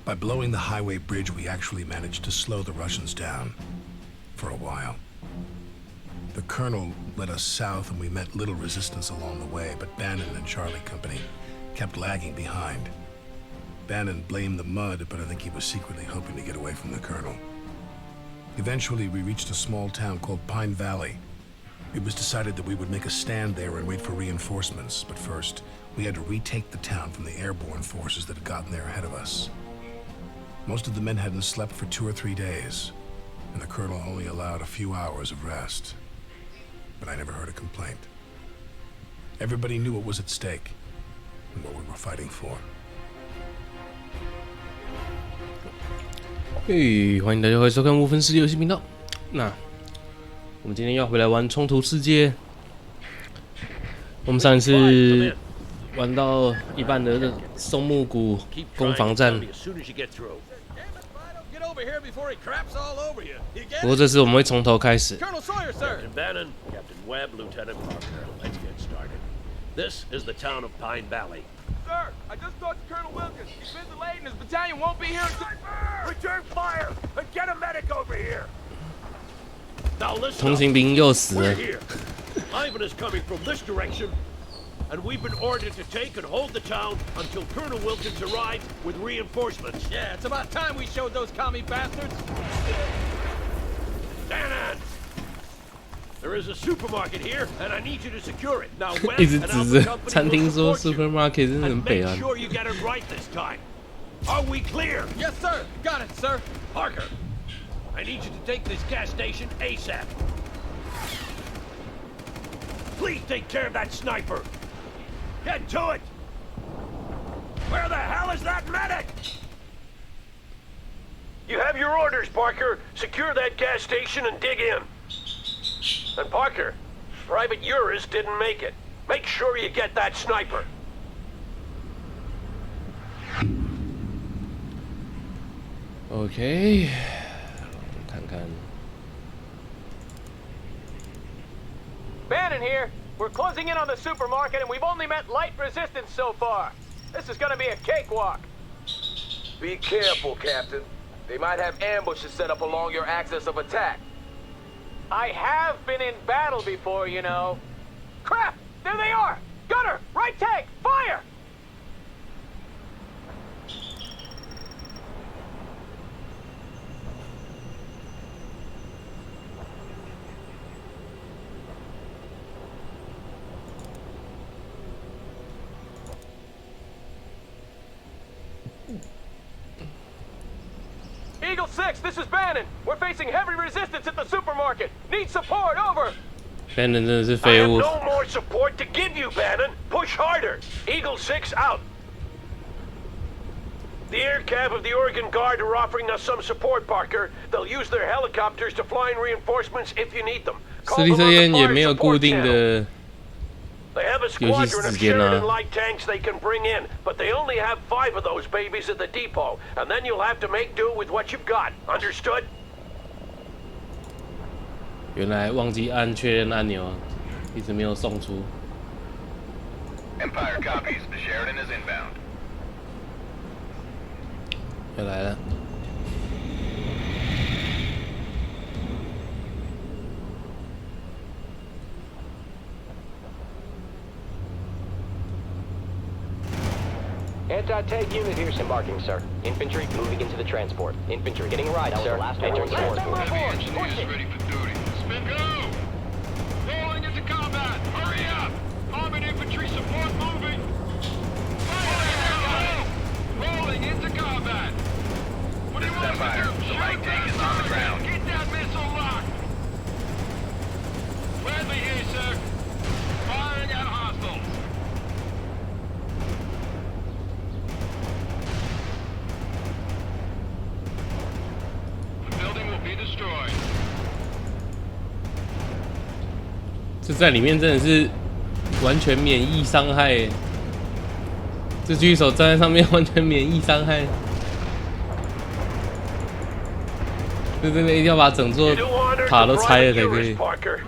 By blowing the highway bridge, we actually managed to slow the Russians down. For a while. The colonel led us south and we met little resistance along the way, but Bannon and Charlie Company kept lagging behind. Bannon blamed the mud, but I think he was secretly hoping to get away from the colonel. Eventually, we reached a small town called Pine Valley. It was decided that we would make a stand there and wait for reinforcements, but first, we had to retake the town from the airborne forces that had gotten there ahead of us. Most of the men hadn't slept for 2 or 3 days, and the colonel only allowed a few hours of rest. But I never heard a complaint. Everybody knew what was at stake, and what we were fighting for. 嘿，欢迎大家回来收看无分世界游戏频道。那我们今天要回来玩冲突世界。我们上一次玩到一半的松木谷攻防战，不过这次我们会从头开始。This is the town of Pine Valley. Sir, I just talked to Colonel Wilkins. He's been delayed and his battalion won't be here until... Return fire and get a medic over here. Now listen. 通行兵又死了。 We're here. Ivan is coming from this direction, and we've been ordered to take and hold the town until Colonel Wilkins arrives with reinforcements. Yeah, it's about time we showed those commie bastards. Alen! There is a supermarket here, and I need you to secure it. Now, 一 Wes 直 and 指 Alpha 着 Company 餐厅 will 说 support you. supermarket 真的很 And 北 make 蓝。 sure you get it right this time. Are we clear? Yes, sir. Got it, sir. Parker, I need you to take this gas station ASAP. Please take care of that sniper. Get to it. Where the hell is that medic? You have your orders, Parker. Secure that gas station and dig in. And Parker, Private Uris didn't make it. Make sure you get that sniper. OK， 看看。 Bannon here. We're closing in on the supermarket and we've only met light resistance so far. This is gonna be a cakewalk. Be careful, Captain. They might have ambushes set up along your axis of attack. I have been in battle before, you know. Crap! There they are! Gunner! Right tank! Fire! Eagle 6, this is Bannon. We're facing heavy resistance at the supermarket. Need support, over. Bannon 真的是 I 废 have 物。 no more support to give you, Bannon. Push harder. Eagle 6 out. The air cav of the Oregon Guard are offering us some support, Parker. They'll use their helicopters to fly in reinforcements if you need them. 实 Call 力 them 测 on 验 the 也 fire 没有固 support 定 channel. 的 They have a 游戏 squadron 时 of 间 Sheridan 啊。 light tanks they can bring in, but they only have 5 of those babies at the depot, and then you'll have to make do with what you've got. Understood? 原来忘记按确认按钮，一直没有送出。 Empire copies. The Sheridan is inbound. 又来了。 Anti-tank unit here embarking, sir. Infantry moving into the transport. Infantry getting a ride, sir. Entering port. Engineers ready for duty. Spin go! Rolling into combat! Hurry up! Armored infantry support moving! Fire! Rolling into combat! What do you want to do? The light tank is on the ground. Get that missile locked! Bradley here, sir. Firing at hostiles. The building will be destroyed. 这在里面真的是完全免疫伤害耶，这狙击手站在上面完全免疫伤害，这真的一定要把整座 You do honor 塔 to 都拆了 Private 才可 Uris, 以。 Parker.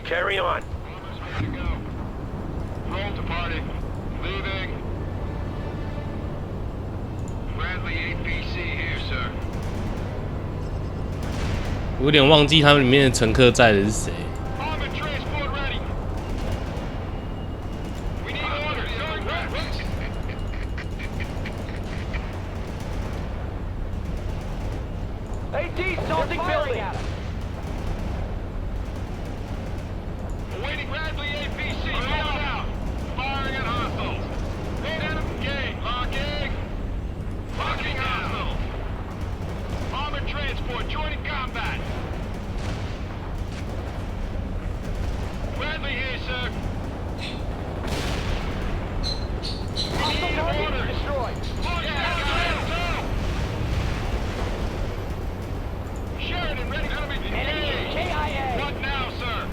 Carry on. Ready to go. Roll to party. Leaving. Bradley Bradley APC here, sir. 我有点忘记他们里面的乘客载的是谁。 Armored transport ready. We need orders, sir. AT salting building. Awaiting Bradley APC. Going out. Firing at hostiles. Enemy gate. Locking. Locking hostiles. Armored transport joining combat. Bradley here, sir. We need orders. Destroyed. Sheridan ready to be Enemy engaged. KIA. What now, sir?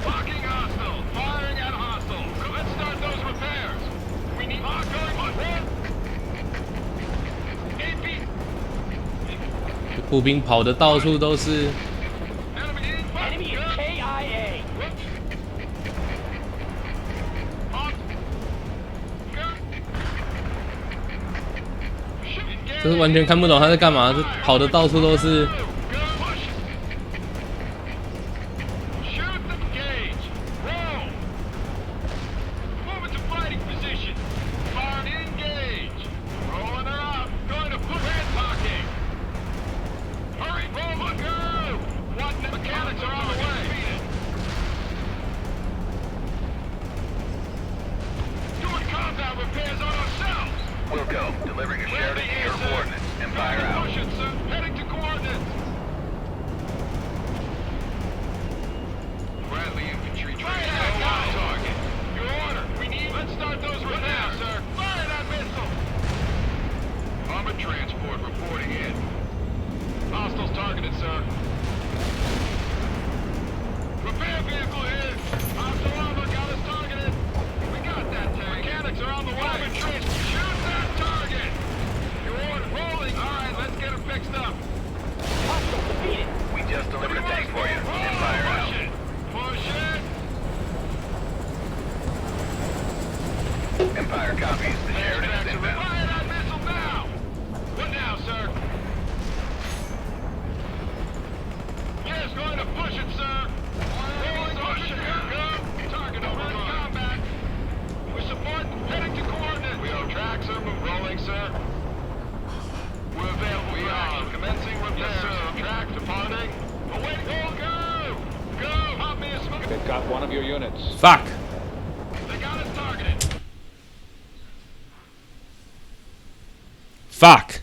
Locking hostile. Firing at hostile. Let's start those repairs. We need ongoing one. AP. 步兵跑的到处都是。 Enemy in. Enemy is KIA. 这是完全看不懂他在干嘛，这跑的到处都是。 Shoot the gauge. Roll. Move into fighting position. Fire engage. Rolling her up. Going to put red parking. Hurry, roll, go. What mechanics are on the way? Doing combat repairs on ourselves. We'll go. Delivering a Sheridan to your coordinates. Empire out. Push it, sir. Heading to coordinates. Bradley infantry training on target. Your order. We need. Let's start those repairs, sir. Fire that missile. Armored transport reporting in. Hostiles targeted, sir. Repair vehicle here. Hostile armor got us targeted. We got that tank. Mechanics are on the way. Armored transport. Shoot that target. Your order. Rolling. All right, let's get them fixed up. Hostile defeated. We just delivered a tank for you. Empire out. Push it. Push it. Empire copies. The Sheridan is inbound. Fire that missile now. What now, sir? Yes, going to push it, sir. Rolling, push it. Go. Target over in combat. We're supporting. Heading to coordinates. We are track, sir. Move rolling, sir. We're available. We are commencing repairs. Yes, sir. Track departing. Awaiting. Go. Go. Pop me a smoke. They've got one of your units. Fuck. They got us targeted. Fuck。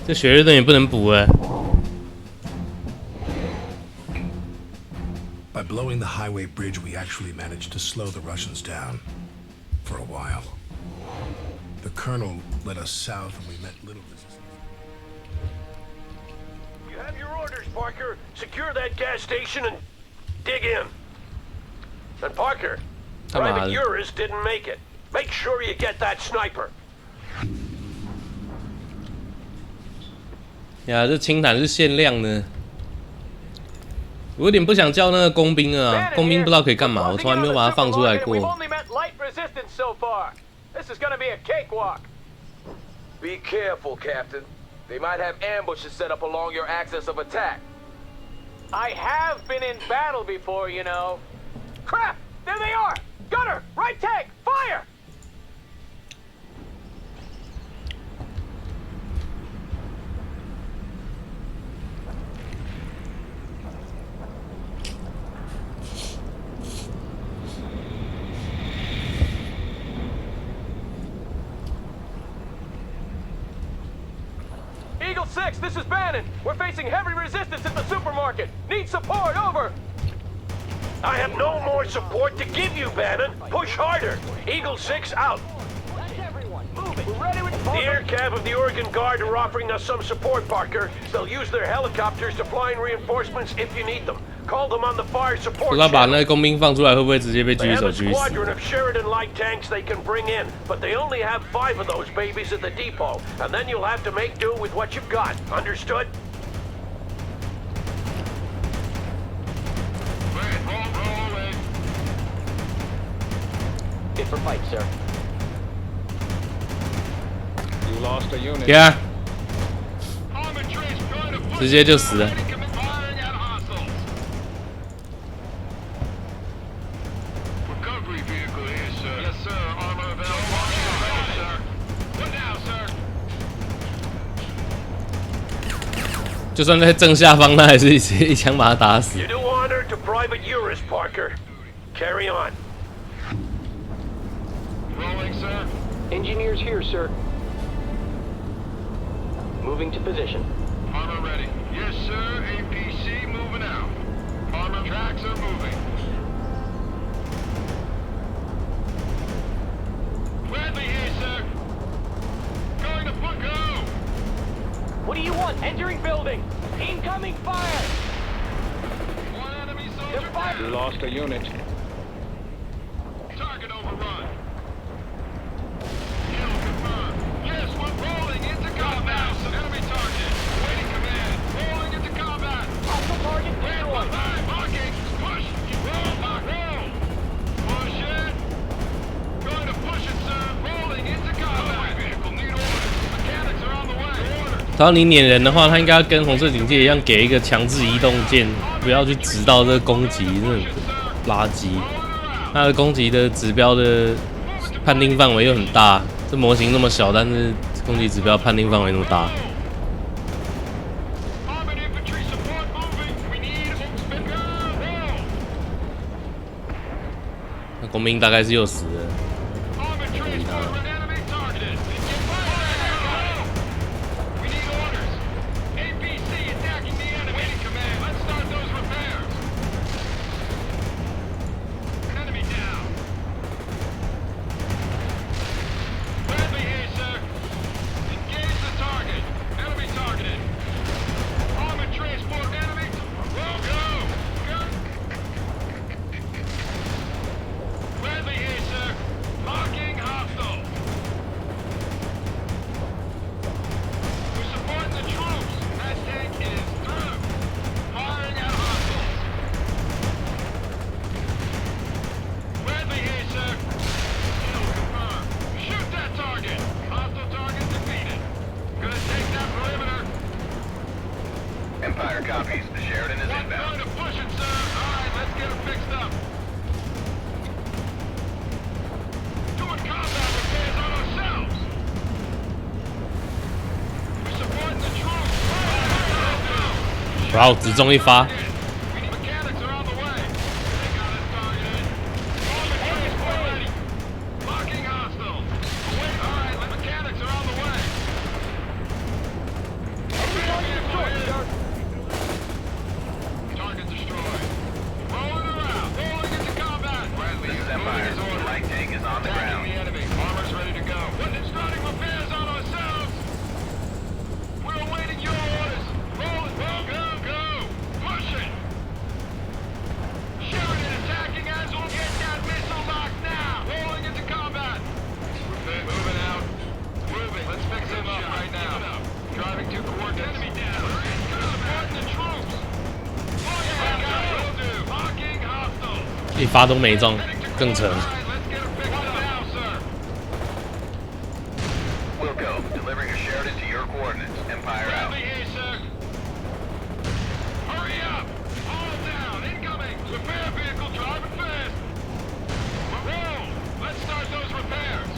这血热灯也不能补哎。 By blowing the highway bridge, we actually managed to slow the Russians down. For a while. The colonel led us south and we met little resistance. You have your orders, Parker. Secure that gas station and dig in. And Parker, Come on. Private Urus didn't make it. Make sure you get that sniper. 呀，这清坦是限量的。我有点不想叫那个工兵了啊，工兵不知道可以干嘛，我从来没有把它放出来过。 We've only met light resistance so far. This is gonna be a cakewalk. Be careful, Captain. They might have ambushes set up along your axis of attack. I have been in battle before, you know. Crap! There they are! Gunner! Right tank! Fire! Eagle 6, this is Bannon. We're facing heavy resistance at the supermarket. Need support, over. I have no more support to give you, Bannon. Push harder. Eagle 6 out. That's everyone. Move it. We're ready with The air cav of the Oregon Guard are offering us some support, Parker. They'll use their helicopters to fly in reinforcements if you need them. Call them on the fire 不 support 知道把那 channel. 个工兵放出来会不会直接被狙 They 击 have 手 a 狙死？ squadron of Sheridan light tanks they can bring in, but they only have 5 of those babies at the depot, and then you'll have to make do with what you've got. Understood? Rolling. Fit for fight, sir. lost a unit. 给啊， Armored trains trying to push 直接就死了。 firing at hostiles. Recovery vehicle here, sir. Yes, sir. Armor available. Sir. What now, sir? 就算在正下方，他还是一枪把他打死。 You do honor to Private Urus, Parker. Carry on. Rolling, sir. Engineers here, sir. Moving to position. Armor ready. Yes, sir. APC moving out. Armor tracks are moving. Bradley here, sir. Going to Bucko. What do you want? Entering building. Incoming fire. One enemy soldier They're firing. down. Lost a unit. Target overrun. Kill confirmed. Yes, we're rolling into combat. Enemy target. Waiting command. Rolling into combat. Hostile target destroyed. Behind. Marking. Push. Roll. Lock. Roll. Push it. Going to push it, sir. Rolling into combat. Vehicle need orders. Mechanics are on the way. Order. 他要你撵人的话，他应该要跟红色警戒一样，给一个强制移动键，不要去直到这个攻击那种垃圾。它的攻击的指标的判定范围又很大，这模型那么小，但是攻击指标判定范围那么大。 Armored infantry support moving. We need Roll. 那工兵大概是又死了。 Armored transport enemy targeted. Get fire. We need orders. APC attacking the enemy. Waiting command. Let's start those repairs. Enemy down. Bradley here, sir. Engage the target. Enemy targeted. Armored transport enemy. Go. Bradley here, sir. Locking hostile. We're supporting the troops. That tank is through. Firing at hostiles. Bradley here, sir. Kill confirmed. Shoot that target. Hostile target defeated. Gonna take that perimeter. Empire copies. Sheridan is One going to push it, sir. All right, let's get it fixed up. Doing combat repairs on ourselves. We're supporting the troops. 哇哦，只中一发， We need mechanics are on the way. They got us targeted. Armored transport ready. Locking hostiles. Wait, all right, the mechanics are on the way. Target destroyed. Rolling around. Rolling into combat. Bradley, This is Empire. The light tank is on the Attacking ground. the enemy. Armor's ready to go. Starting repairs on ourselves. We're awaiting your orders. Roll it. Go. Push it. Sheridan attacking as we'll get that missile locked now. Rolling into combat. Moving out. Moving. Let's fix him up right now. Driving to coordinates. Enemy down. Supporting the troops. Locking hostile. 一发都没中，更扯。 All right, let's get it fixed up now, sir. Wilco, delivering a Sheridan to your coordinates. Empire out. Bradley here, sir. Hurry up! All down! Incoming! Repair vehicle driving fast! Roll! Let's start those repairs!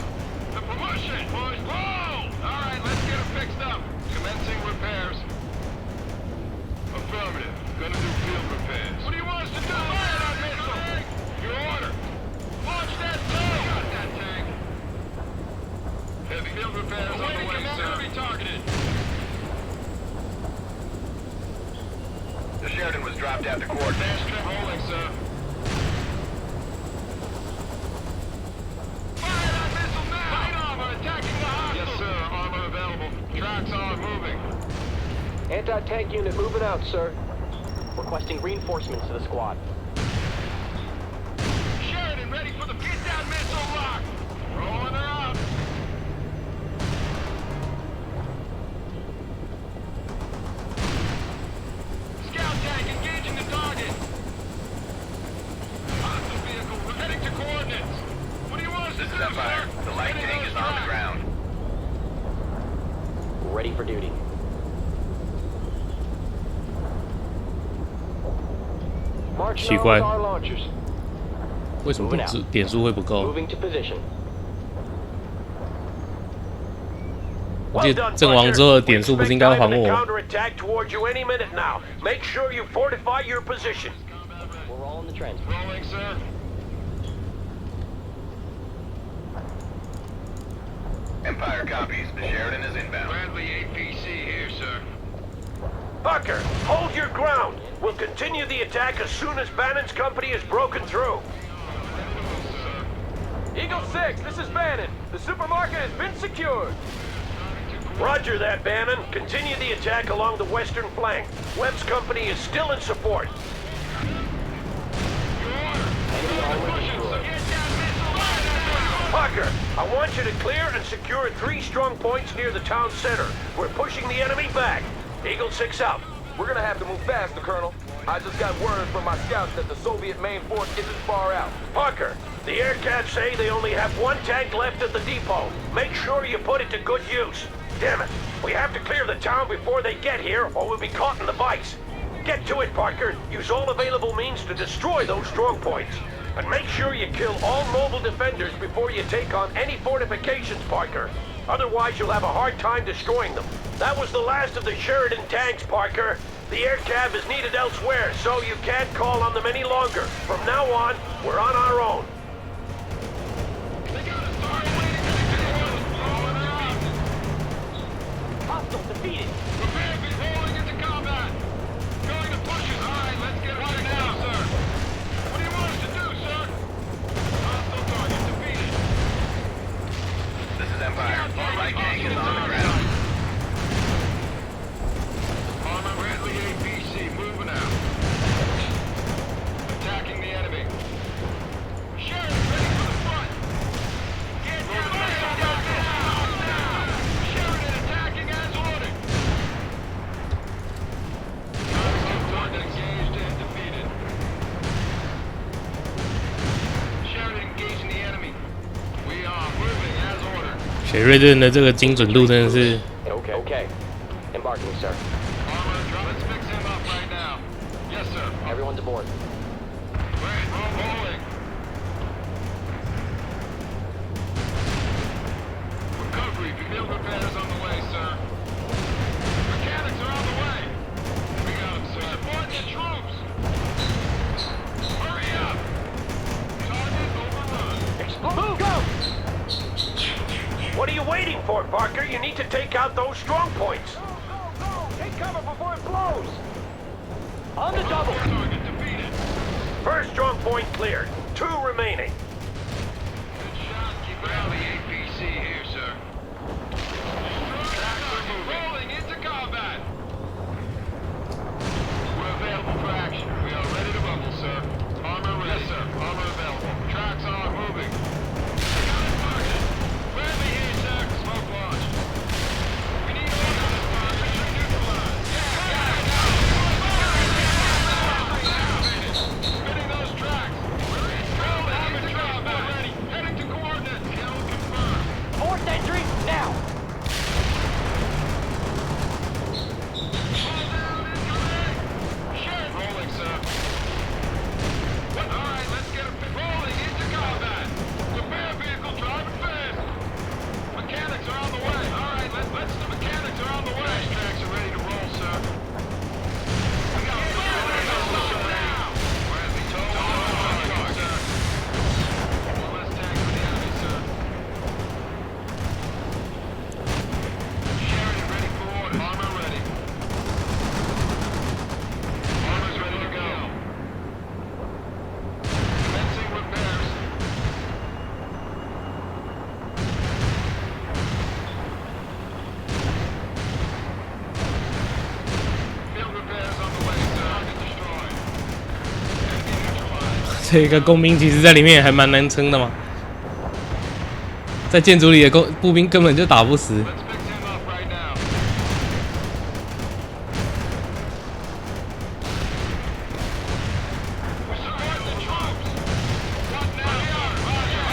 The promotion! Boys, roll! Alright, let's get it fixed up. Commencing repairs. Affirmative. Gonna do field repairs. What do you want us to do? Fire that missile! Your order! Launch that tank! Got that tank! Heavy field repairs on the way, sir. Enemy targeted! The Sheridan was dropped out to coordinates. Fast rolling, sir. Fire that missile now! Light armor attacking the hostile! Yes, sir. Armor available. Tracks are moving. Anti-tank unit moving out, sir. Requesting reinforcements to the squad. Sheridan ready for the get-down missile lock! Rolling her out. Scout tank engaging the target. Hostile vehicle heading to coordinates. What do you want us to This do, is Empire. sir? The light Heading tank those is on the tracks. ground. for duty. 奇怪，为什么点数会不够？ Moving to position. 我记得阵亡之后的点数不是应该要还我？ Counterattack towards you any minute now. Make sure you fortify your position. We're all in the transport. Rolling, sir. Empire copies. The Sheridan is inbound. Bradley APC here, sir. Parker, hold your ground. We'll continue the attack as soon as Bannon's company is broken through. Eagle 6, this is Bannon. The supermarket has been secured. Roger that, Bannon. Continue the attack along the western flank. Webb's company is still in support. Parker, I want you to clear and secure 3 strong points near the town center. We're pushing the enemy back. Eagle 6 out. We're gonna have to move faster, Colonel. I just got word from my scouts that the Soviet main force isn't far out. Parker, the air cats say they only have 1 tank left at the depot. Make sure you put it to good use. Damn it, we have to clear the town before they get here or we'll be caught in the vice. Get to it, Parker. Use all available means to destroy those strong points. And make sure you kill all mobile defenders before you take on any fortifications, Parker. Otherwise, you'll have a hard time destroying them. That was the last of the Sheridan tanks, Parker. The air cab is needed elsewhere, so you can't call on them any longer. From now on, we're on our own. Hostile defeated. Prepare to be rolling into combat. Going to push it. All right, let's get right now, sir. What do you want us to do, sir? Hostile target defeated. This is Empire. All right, gang is on the ground. Armor Bradley APC moving out. Attacking the enemy. Sheridan ready for the front. Get down now. Sheridan attacking as ordered. Target engaged and defeated. Sheridan engaging the enemy. We are moving as ordered. 雪瑞顿的这个精准度真的是 Okay. Embarking, sir. Armor, let's fix him up right now. Yes, sir. Everyone's aboard. Great, rolling. Recovery, field repairs on the way, sir. Mechanics are on the way. We got them, sir. Support the troops. Hurry up. Target overrun. Explode. Go! What are you waiting for, Parker? You need to take out those strong points. Go! Take cover before it blows! On the double! Target defeated. First strong point cleared. 2 remaining. Good shot. Keep Rally APC here, sir. Rolling into combat. We're available for action. We are ready to rumble, sir. Armor ready. Yes, sir. Armor available. Tracks are moving. Target. Bradley here, sir. Smoke launched. We need order. Mission neutralized. Spinning those tracks. Rolling into combat. Ready. Heading to coordinates. Kill confirmed. 4th entry, now! Rolling, sir. All right, let's get it rolling into combat. Repair vehicle driving fast. Mechanics are on the way. All right, let's the mechanics are on the way. Tracks are ready to roll, sir. We got now. Bradley told sir. One less tank for the enemy, sir. Sheridan ready for order. Armor ready. Armor's ready to go. Commencing repairs. Field repairs on the way, sir. Target destroyed. Enemy neutralized. 这个工兵其实在里面也还蛮难撑的嘛，在建筑里的步兵根本就打不死。 Let's fix him up right now. We support the troops. What now, sir? Roger.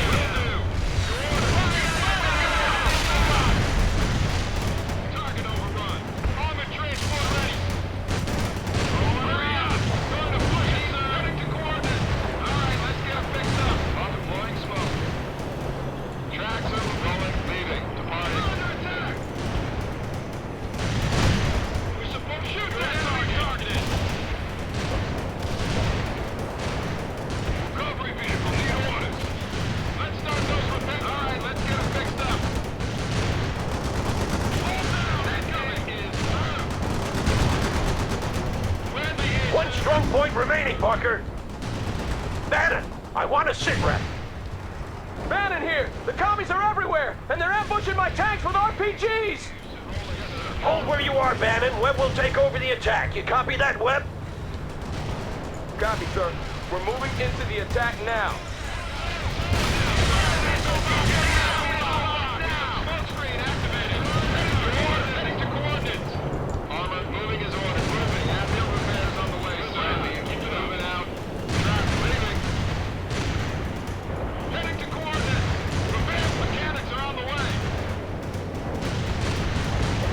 Will do. Your order. Target Parker. Bannon, I want a sit rep. Bannon here! The commies are everywhere, and they're ambushing my tanks with RPGs! Hold where you are, Bannon. Webb will take over the attack. You copy that, Webb? Copy, sir. We're moving into the attack now. Smoke screen activated. Heading to coordinates. Armor moving as ordered. Moving. Airfield repairs on the way, sir. Keep moving out. Track leaving. Heading to coordinates. Repairs mechanics are on the way.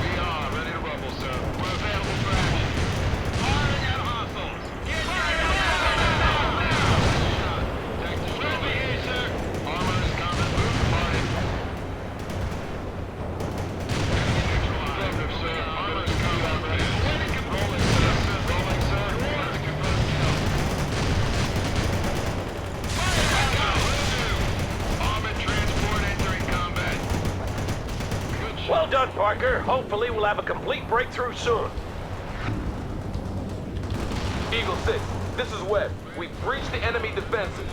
We are ready to rumble, sir. We're available for action. Firing at hostiles. Tank destroyed. We'll be here, sir. Armor is coming. Move party. Affirmative, sir. Armor is coming. Rolling, sir. Rolling, sir. Let's confirm kill. Fire back out. Will do. Armored transport entering combat. Good shot. Well done, Parker. Hopefully we'll have a complete breakthrough soon. Eagle 6, this is Webb. We've breached the enemy defenses.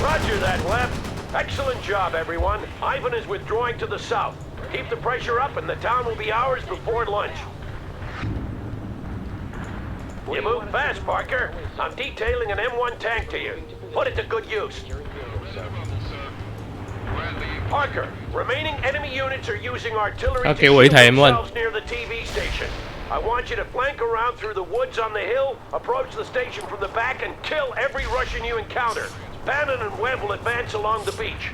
Roger that, Webb. Excellent job, everyone. Ivan is withdrawing to the south. Keep the pressure up and the town will be ours before lunch. You move fast, Parker. I'm detailing an M1 tank to you. Put it to good use. Parker, remaining enemy units are using artillery to Okay, wait, shield M1. themselves near the TV station. I want you to flank around through the woods on the hill, approach the station from the back, and kill every Russian you encounter. Bannon and Webb will advance along the beach.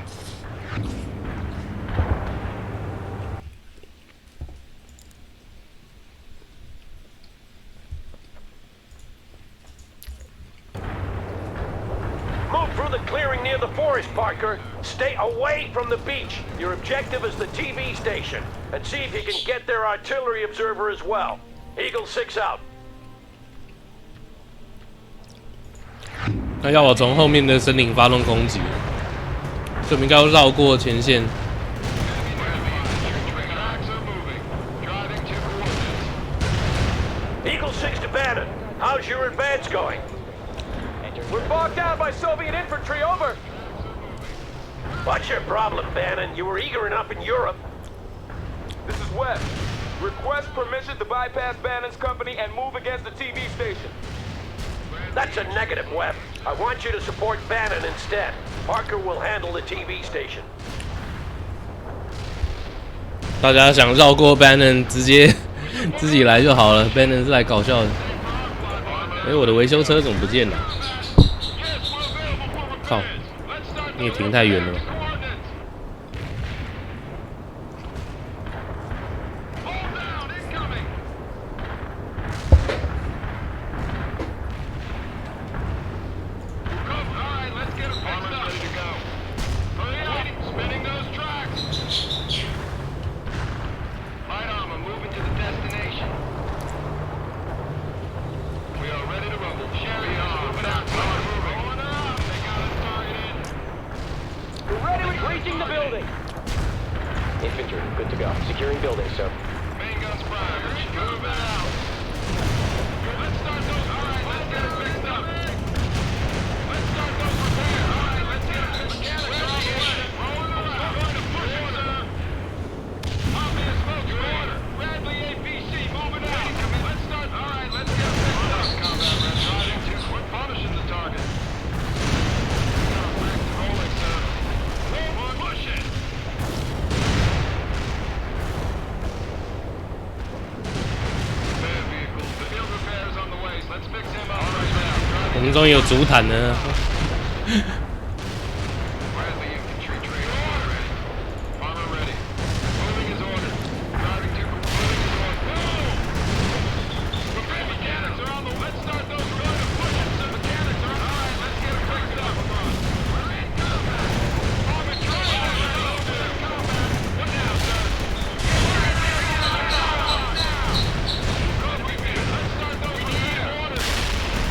Move through the clearing near the forest, Parker. Stay away from the beach. Your objective is the TV station. And see if you can get their artillery observer as well. Eagle 6 out. 那要我从后面的森林发动攻击，所以我们应该要绕过前线。 Eagle 6 to Bannon. How's your advance going? We're bogged down by Soviet infantry, over! What's your problem, Bannon? You were eager enough in Europe. This is Webb. Request permission to bypass Bannon's company and move against the TV station. That's a negative, Webb. I want you to support Bannon instead. Parker will handle the TV station. 大家想绕过 Bannon， 直接自己来就好了。Bannon 是来搞笑的。哎，我的维修车怎么不见了？靠！你也停太远了吧。 Infantry, good to go. Securing buildings, sir. Main guns fired. Move it out. Let's start those. All right, let's get it fixed up. Let's start those repairs. All right, let's get it fixed. Mechanics are on the way. Rolling around. We're going to push it, sir. Obvious smoke order. Bradley APC moving out. Let's start. All right, let's get it fixed up. Combat red riding. We're punishing the target. Rolling, sir. Push it. Let's fix him up right now. 我们终于有主坦了。 Bradley infantry train ready. Armor ready. Moving is ordered. Driving to moving is ordered. Move! Repair mechanics are on the. Let's start those. We're going to push it. Some mechanics are on. All right, let's get it fixed up. We're in combat. Armor train. Combat. What now, sir? Copy me. Let's start those repairs. Orders.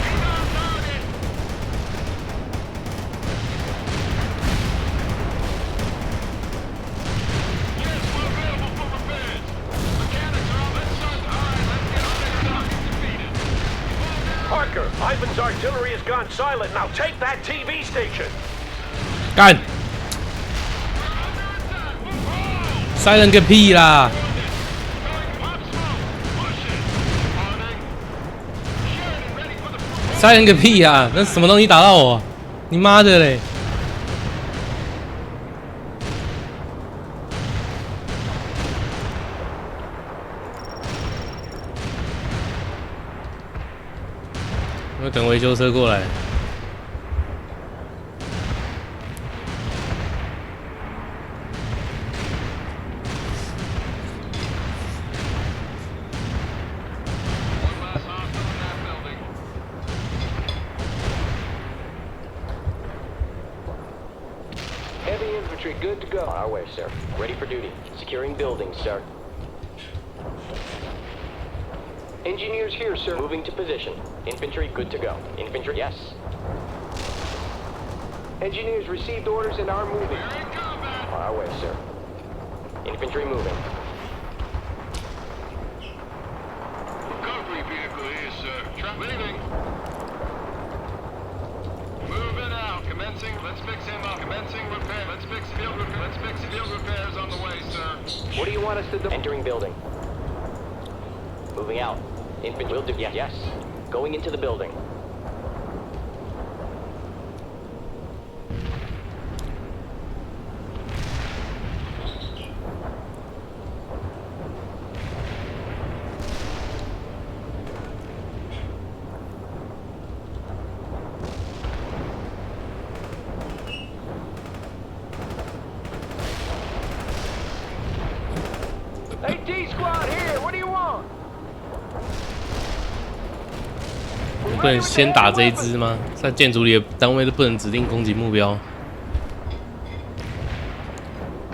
He's on target. artillery has gone silent. Now take that TV station. 干！silent 个屁啦！ silent 个屁啊！那什么东西打到我？你妈的嘞！我等维修车过来。 Heavy infantry good to go. On our way, sir. Ready for duty. Securing buildings, sir. Engineers here, sir. Moving to position. Infantry good to go. Infantry, yes. Engineers received orders and are moving. On our way, sir. Infantry moving. Recovery vehicle here, sir. Leaving. Moving out. Commencing. Let's fix him up. Commencing repair. Let's fix field repair. Let's fix field repairs on the way, sir. What do you want us to do? Entering building. Moving out. Infantry will do. Yes. Yes. Going into the building. AT squad here. What do you want? 不能先打这一只吗？在建筑里的单位都不能指定攻击目标。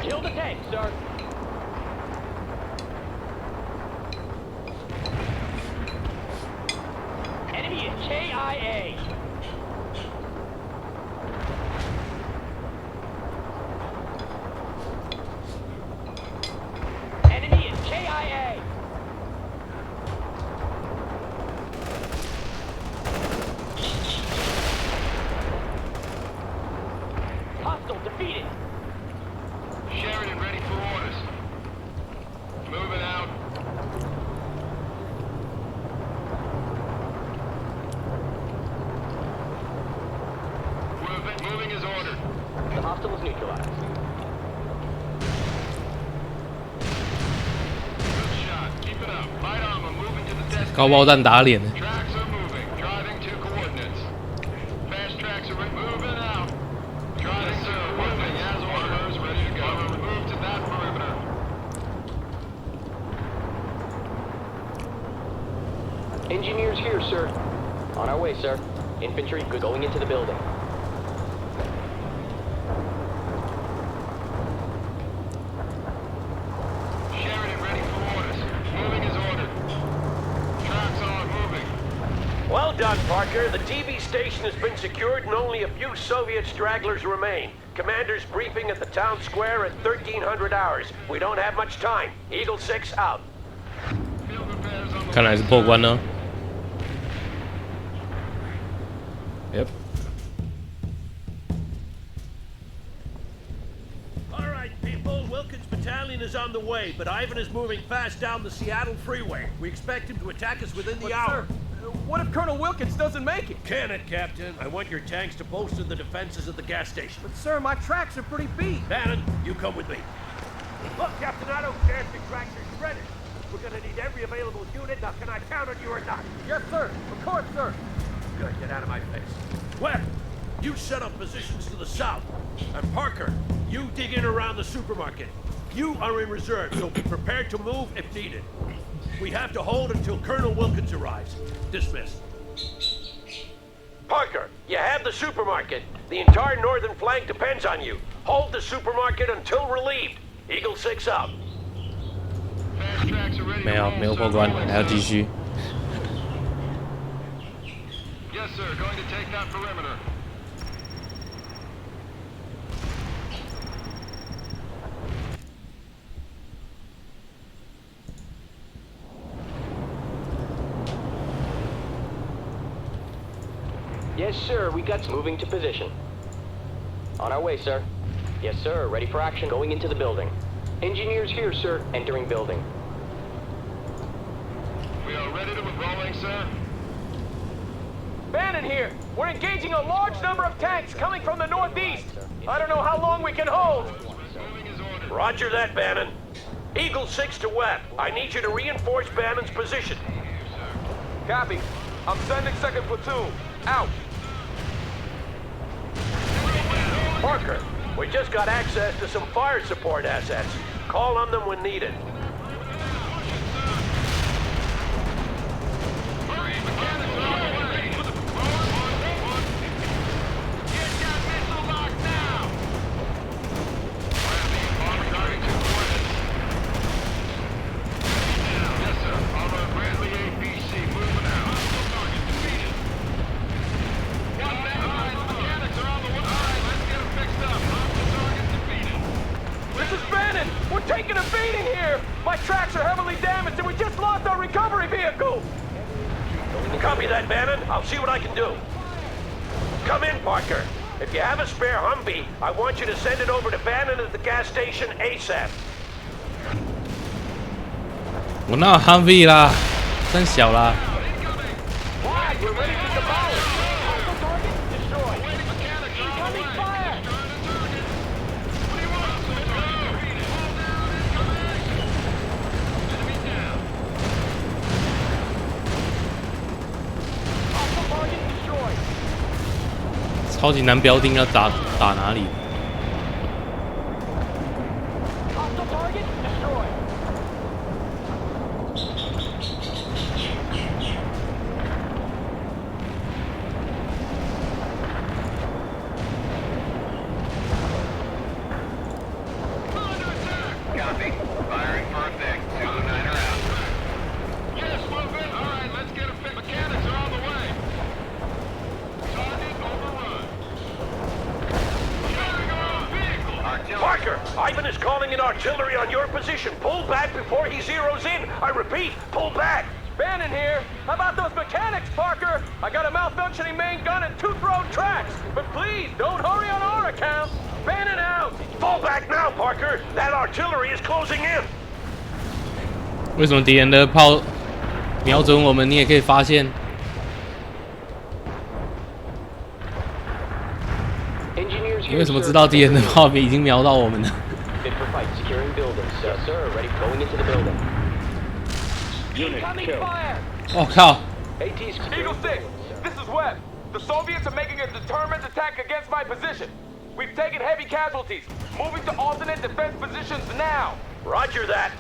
Kill the tank, sir. Enemy is KIA. Enemy is KIA. Hostile defeated. Sheridan ready for orders. Moving out. Moving is ordered. The hostile is neutralized. Good shot. Keep it up. Light armor moving to the destination. 高爆弹打脸了。 Tracks are moving. Driving to coordinates. Fast tracks are moving out. Driving to moving as orders. Ready to go. Move to that perimeter. Engineers here, sir. On our way, sir. Infantry good. Going into the building. Sheridan ready for orders. Moving is ordered. Tracks are moving. Well done, Parker. The TV station has been secured and only a few Soviet stragglers remain. Commander's briefing at the town square at 1300 hours. We don't have much time. Eagle 6 out. Field repairs on the 看来是破关呢。Yep。 All right, people. Wilkins Battalion is on the way, but Ivan is moving fast down the Seattle freeway. We expect him to attack us within the hour. Sir, what if Colonel Wilkins doesn't make it? Can it, Captain? I want your tanks to bolster the defenses of the gas station. But sir, my tracks are pretty beat. Bannon, you come with me. Look, Captain, I don't care if your tracks are shredded. We're gonna need every available unit. Now, can I count on you or not? Yes, sir. Of course, sir. Good, get out of my face. Webb, you set up positions to the south. And Parker, you dig in around the supermarket. You are in reserve, so be prepared to move if needed. We have to hold until Colonel Wilkins arrives. Dismissed. Parker, you have the supermarket. The entire northern flank depends on you. Hold the supermarket until relieved. Eagle 6 out. fast tracks are ready to 没有 roll, 没有 sir. 破关，还要继续。 Yes, sir. Going to take that perimeter. Yes, sir. We got moving to position. On our way, sir. Yes, sir. Ready for action. Going into the building. Engineers here, sir. Entering building. We are ready to move. Rolling, sir. Bannon here. We're engaging a large number of tanks coming from the northeast. I don't know how long we can hold. Moving is ordered. Roger that, Bannon. Eagle 6 to Webb. I need you to reinforce Bannon's position. Copy. I'm sending second platoon. Out. Parker, we just got access to some fire support assets. Call on them when needed. Hurry, mechanics are on the way. Get that missile locked now. Bradley, armor target 2 coordinates. Yes, sir. Armor Bradley ABC moving out. Hostile target defeated. One man. All right, the mechanics are on the way. All right, let's get them fixed up. Hostile target defeated. This is Bannon. We're taking a beating here. My tracks are heavily damaged, and we just lost our recovery vehicle. Copy that, Bannon. I'll see what I can do. Come in, Parker. If you have a spare Humvee, I want you to send it over to Bannon at the gas station ASAP. 我哪有 Humvee 啦，真小啦。 Why? We're ready to demolish. Hostile target destroyed. Incoming fire. Hostile target destroyed. 超级难标定要打哪里？ Hostile target destroyed. Copy. Firing for effect. 209 are out. Yes, move in. All right, let's get them fixed. Mechanics are on the way. Target overrun. Carrying our vehicle. Artillery. Parker, Ivan is calling in artillery on your position. Pull back before he zeroes in. I repeat, pull back. Bannon here. How about those mechanics, Parker? I got a malfunctioning main gun and 2 thrown tracks. But please, don't hurry on our account. Bannon out. Fall back now, Parker. That artillery is closing in. 为什么敌人的炮瞄准我们，你也可以发现？ Engineers 你 here, 为什么 sir. 知道敌人的炮已经瞄到我们了？ Fit for fight. Securing building. Yes, sir. Ready. Going into the building. Incoming fire. 我靠！ AT's Eagle 6, this is Webb. The Soviets are making a determined attack against my position. We've taken heavy casualties. Moving to alternate defense positions now. Roger that.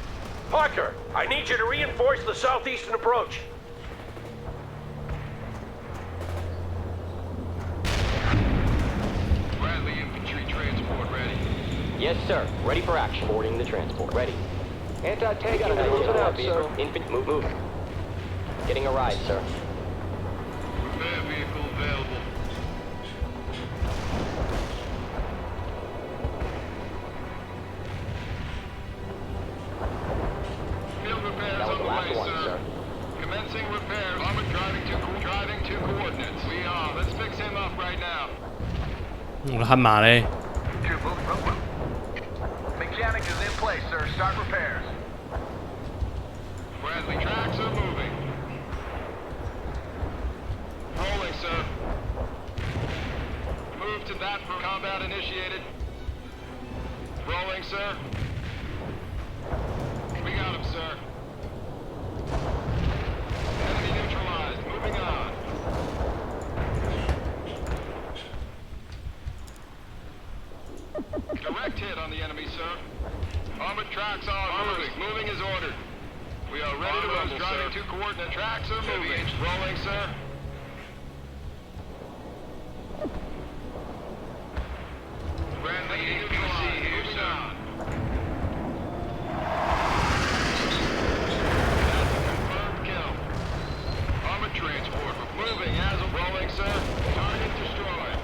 Parker, I need you to reinforce the southeastern approach. Bradley infantry transport ready. Yes, sir. Ready for action. Boarding the transport. Ready. Anti-tank moving out, sir. Infant, move. Getting a ride, sir. Repair vehicle available. Field repairs That was on the the last way, one, sir. sir. Commencing repairs. Armored driving to coordinates. We are. Let's fix him up right now. 我的悍马嘞！ Mechanic is in place, sir. Start repairs. Bradley, tracks are moving. Rolling, sir. Move to that for combat initiated. Rolling, sir. We got him, sir. Enemy neutralized. Moving on. Direct hit on the enemy, sir. Armored tracks are moving. Moving is ordered. We are ready to rumble, driving to coordinate. Tracks are moving. Rolling, sir. Bradley neutralized. Moving on. That's a confirmed kill. Armored transport moving as a rolling, sir. Target destroyed.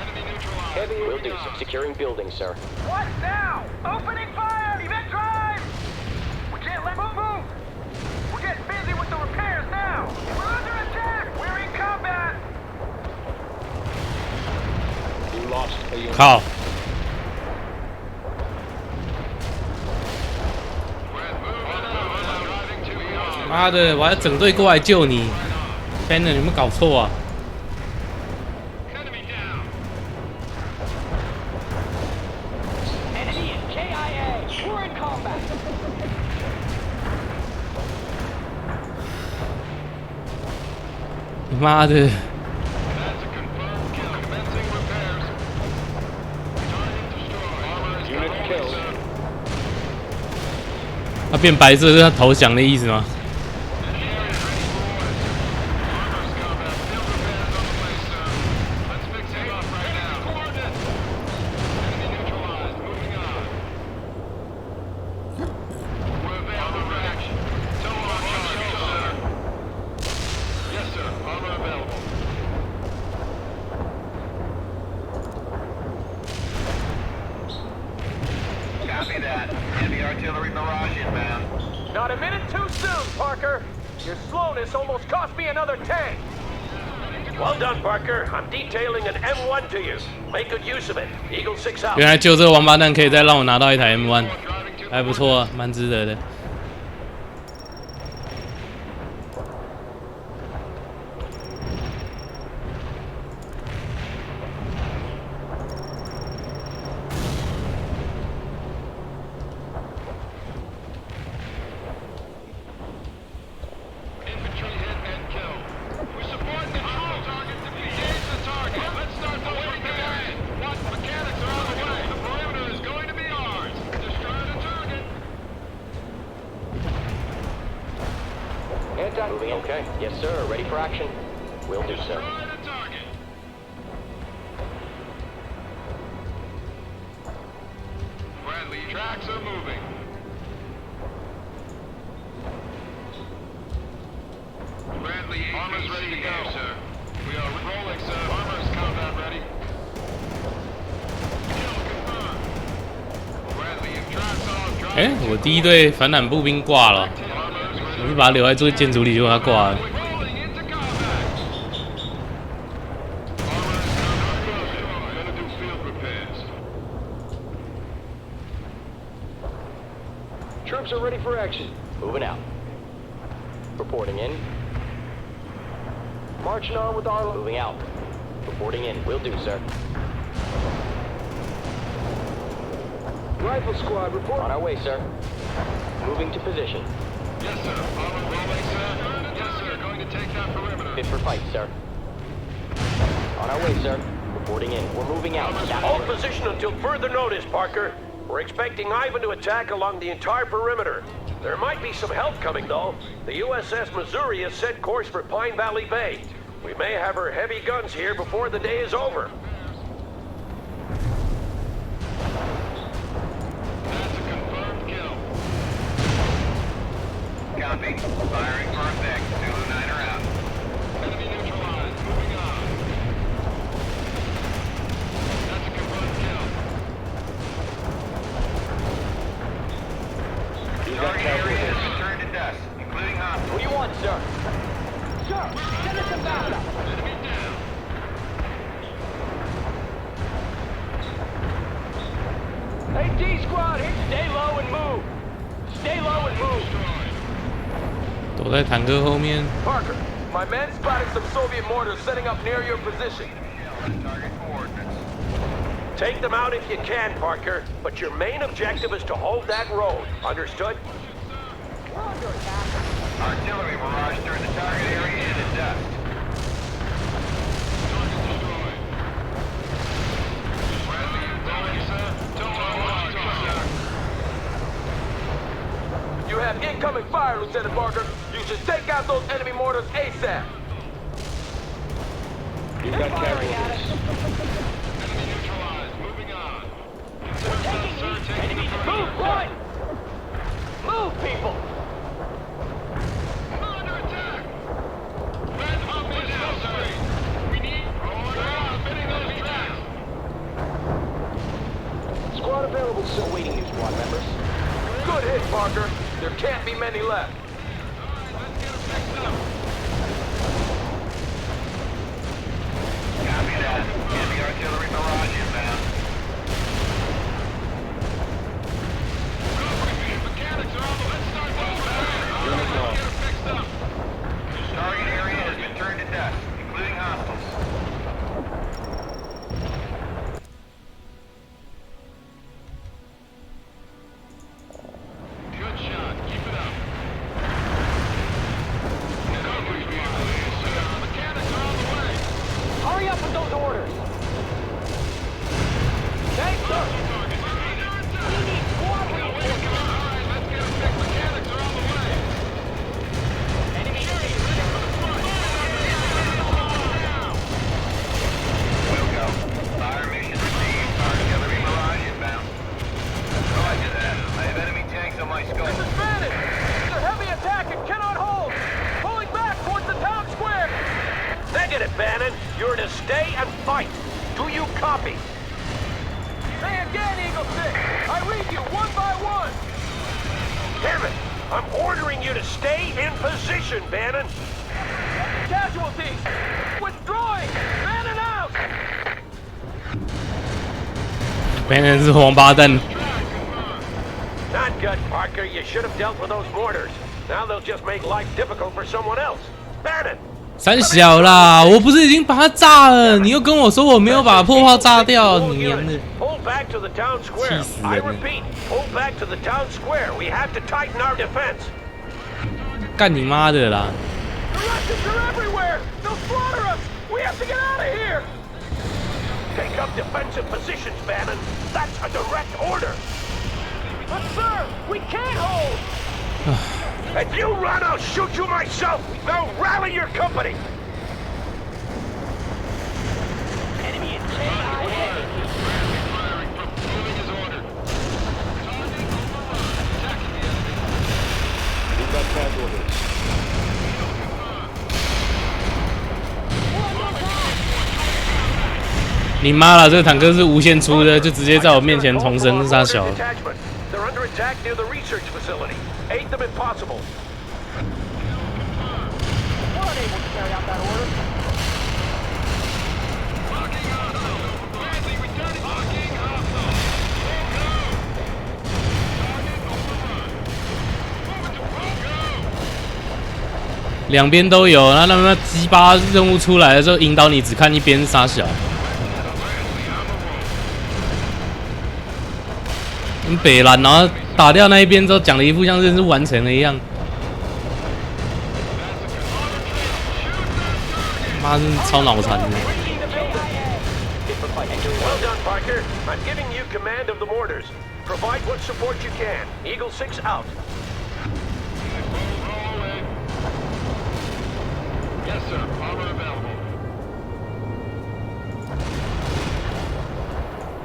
Enemy neutralized. Heavy will Moving do, on. sir. Securing building, sir. What now? Opening fire! Event drive! We're getting busy with the repairs now! We're under attack! We're in 靠！妈的，我还要整队过来救你 ，Banner， 有没有搞错啊？ 妈的！他变白色是他投降的意思吗？Not a minute too soon, Parker. Your slowness almost cost me another tank. Well done, Parker. I'm detailing an M1 to you. Make good use of it. Eagle 6 out. 原来救这个王八蛋可以再让我拿到一台 M1， 还不错啊，蛮值得的。Moving in. Okay. Yes, sir. Ready for action. Will do, sir. Friendly tracks are moving. Friendly armor's ready to go, sir. We are rolling, sir. Armor's combat ready. Kill confirmed. Friendly tracks on. 哎，我第一队反坦步兵挂了。 我是把他留在这个建筑里，结果他挂了。Troops are ready for action. Moving out. Reporting in. Marching on with our... Moving out. Reporting in. Will do, sir. Rifle squad, report. On our way, sir. Moving to position. Yes, sir. Armor rolling, sir. Yes, sir. Going to take that perimeter. Fit for fight, sir. On our way, sir. Reporting in. We're moving out. Hold position until further notice, Parker. We're expecting Ivan to attack along the entire perimeter. There might be some help coming, though. The USS Missouri has set course for Pine Valley Bay. We may have her heavy guns here before the day is over. That's a confirmed kill. Copy. Firing for effect. Zulu 9 are out. Enemy neutralized. Moving on. That's a confirmed kill. Target area has returned to dust, including hostiles. What do you want, sir? Sir, send us some backup. Enemy down. Hey, D squad, here. Stay low and move. Stay low and move. 躲在坦克后面。 Parker, my men spotted some Soviet mortars setting up near your position. Target coordinates. Take them out if you can, Parker, but your main objective is to hold that road. Understood? Artillery barrage turned the target area into dust. Target destroyed. Friendly rolling, sir. Don't watch, sir. You have incoming fire, Lieutenant Parker. You should take out those enemy mortars ASAP. You've got carrying us. Enemy neutralized. Moving on. Taking Move, run! Move, people! Under attack. Red up is now, sir. We need. Fitting those tracks. Squad available, still waiting, new squad members. Good hit, Parker. There can't be many left. Let's get them fixed up. Copy that. Enemy artillery barrage inbound. Damn it! I'm ordering you to stay in position, Bannon. Casualties! Withdrawing! Bannon out! Bannon 是王八蛋。 Not good, Parker. You should have dealt with those mortars. Now they'll just make life difficult for someone else. Bannon! 三小啦，我不是已经把它炸了？你又跟我说我没有把破炮炸掉，你娘的！ Pull back to the town square. I repeat, pull back to the town square. We have to tighten our defense. 干你妈的啦！ The Russians are everywhere! They'll slaughter us! We have to get out of here! Take up defensive positions, Bannon. That's a direct order. But sir, we can't hold! If you run, I'll shoot you myself. Now rally your company. Enemy in J. 你妈啦！这个坦克是无限出的，就直接在我面前重生，傻小。 They're under attack near the research facility. Aid them if possible. We're unable to carry out that order. 两边都有，然后他们鸡巴任务出来的时候，引导你只看一边，傻小。北蓝，然后打掉那一边之后，讲了一副像任务完成了一样。妈，真是超脑残的。 Well done, Parker. I'm giving you command of the mortars. Provide what support you can. Eagle 6 out. Yes, sir. Armor available.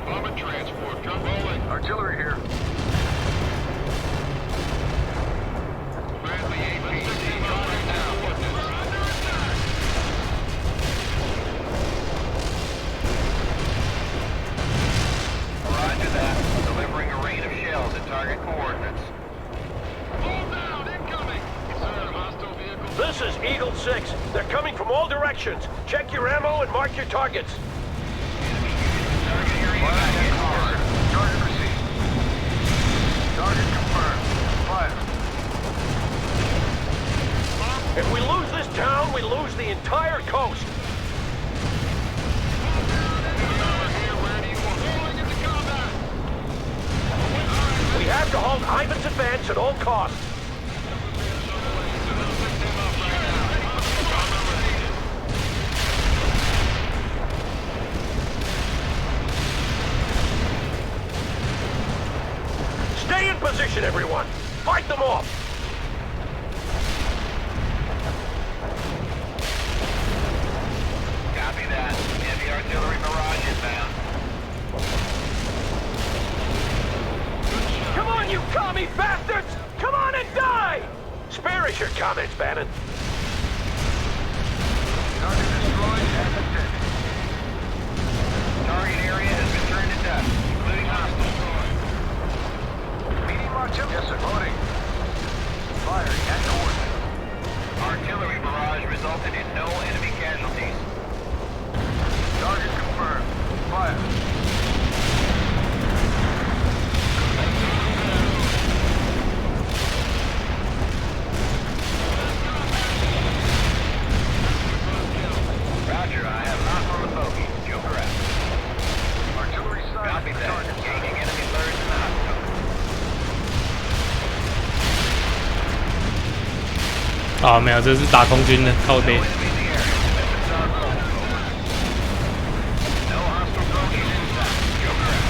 Bomber transport. Gun rolling. Artillery here. Friendly APC going down. Roger that. Delivering a rain of shells at target coordinates. Hold down. Incoming. Sir, hostile vehicle. This is Eagle 6. They're coming from all directions. Check your ammo and mark your targets. Target area evacuated. Target received. Target confirmed. Fire. If we lose this town, we lose the entire coast. We have to halt Ivan's advance at all costs. Stay in position, everyone. Fight them off. Copy that. Heavy artillery barrage inbound. Come on, you commie bastards! Come on and die! Spare us your comments, Bannon. Target destroyed and attended. Target area has been turned to dust, including hostiles. Medium artillery. Yes, sir. Loading. Firing at coordinate. Artillery barrage resulted in no enemy casualties. Target confirmed. Fire. Roger, I have not on the bogey. Joker out. Artillery sight. Copy that. Target. Gaining enemy birds in the hostile. 啊，没有，这是打空军的，靠背。 No enemy in the area. Defenses are closed. No hostile bogeys inside. Joker out.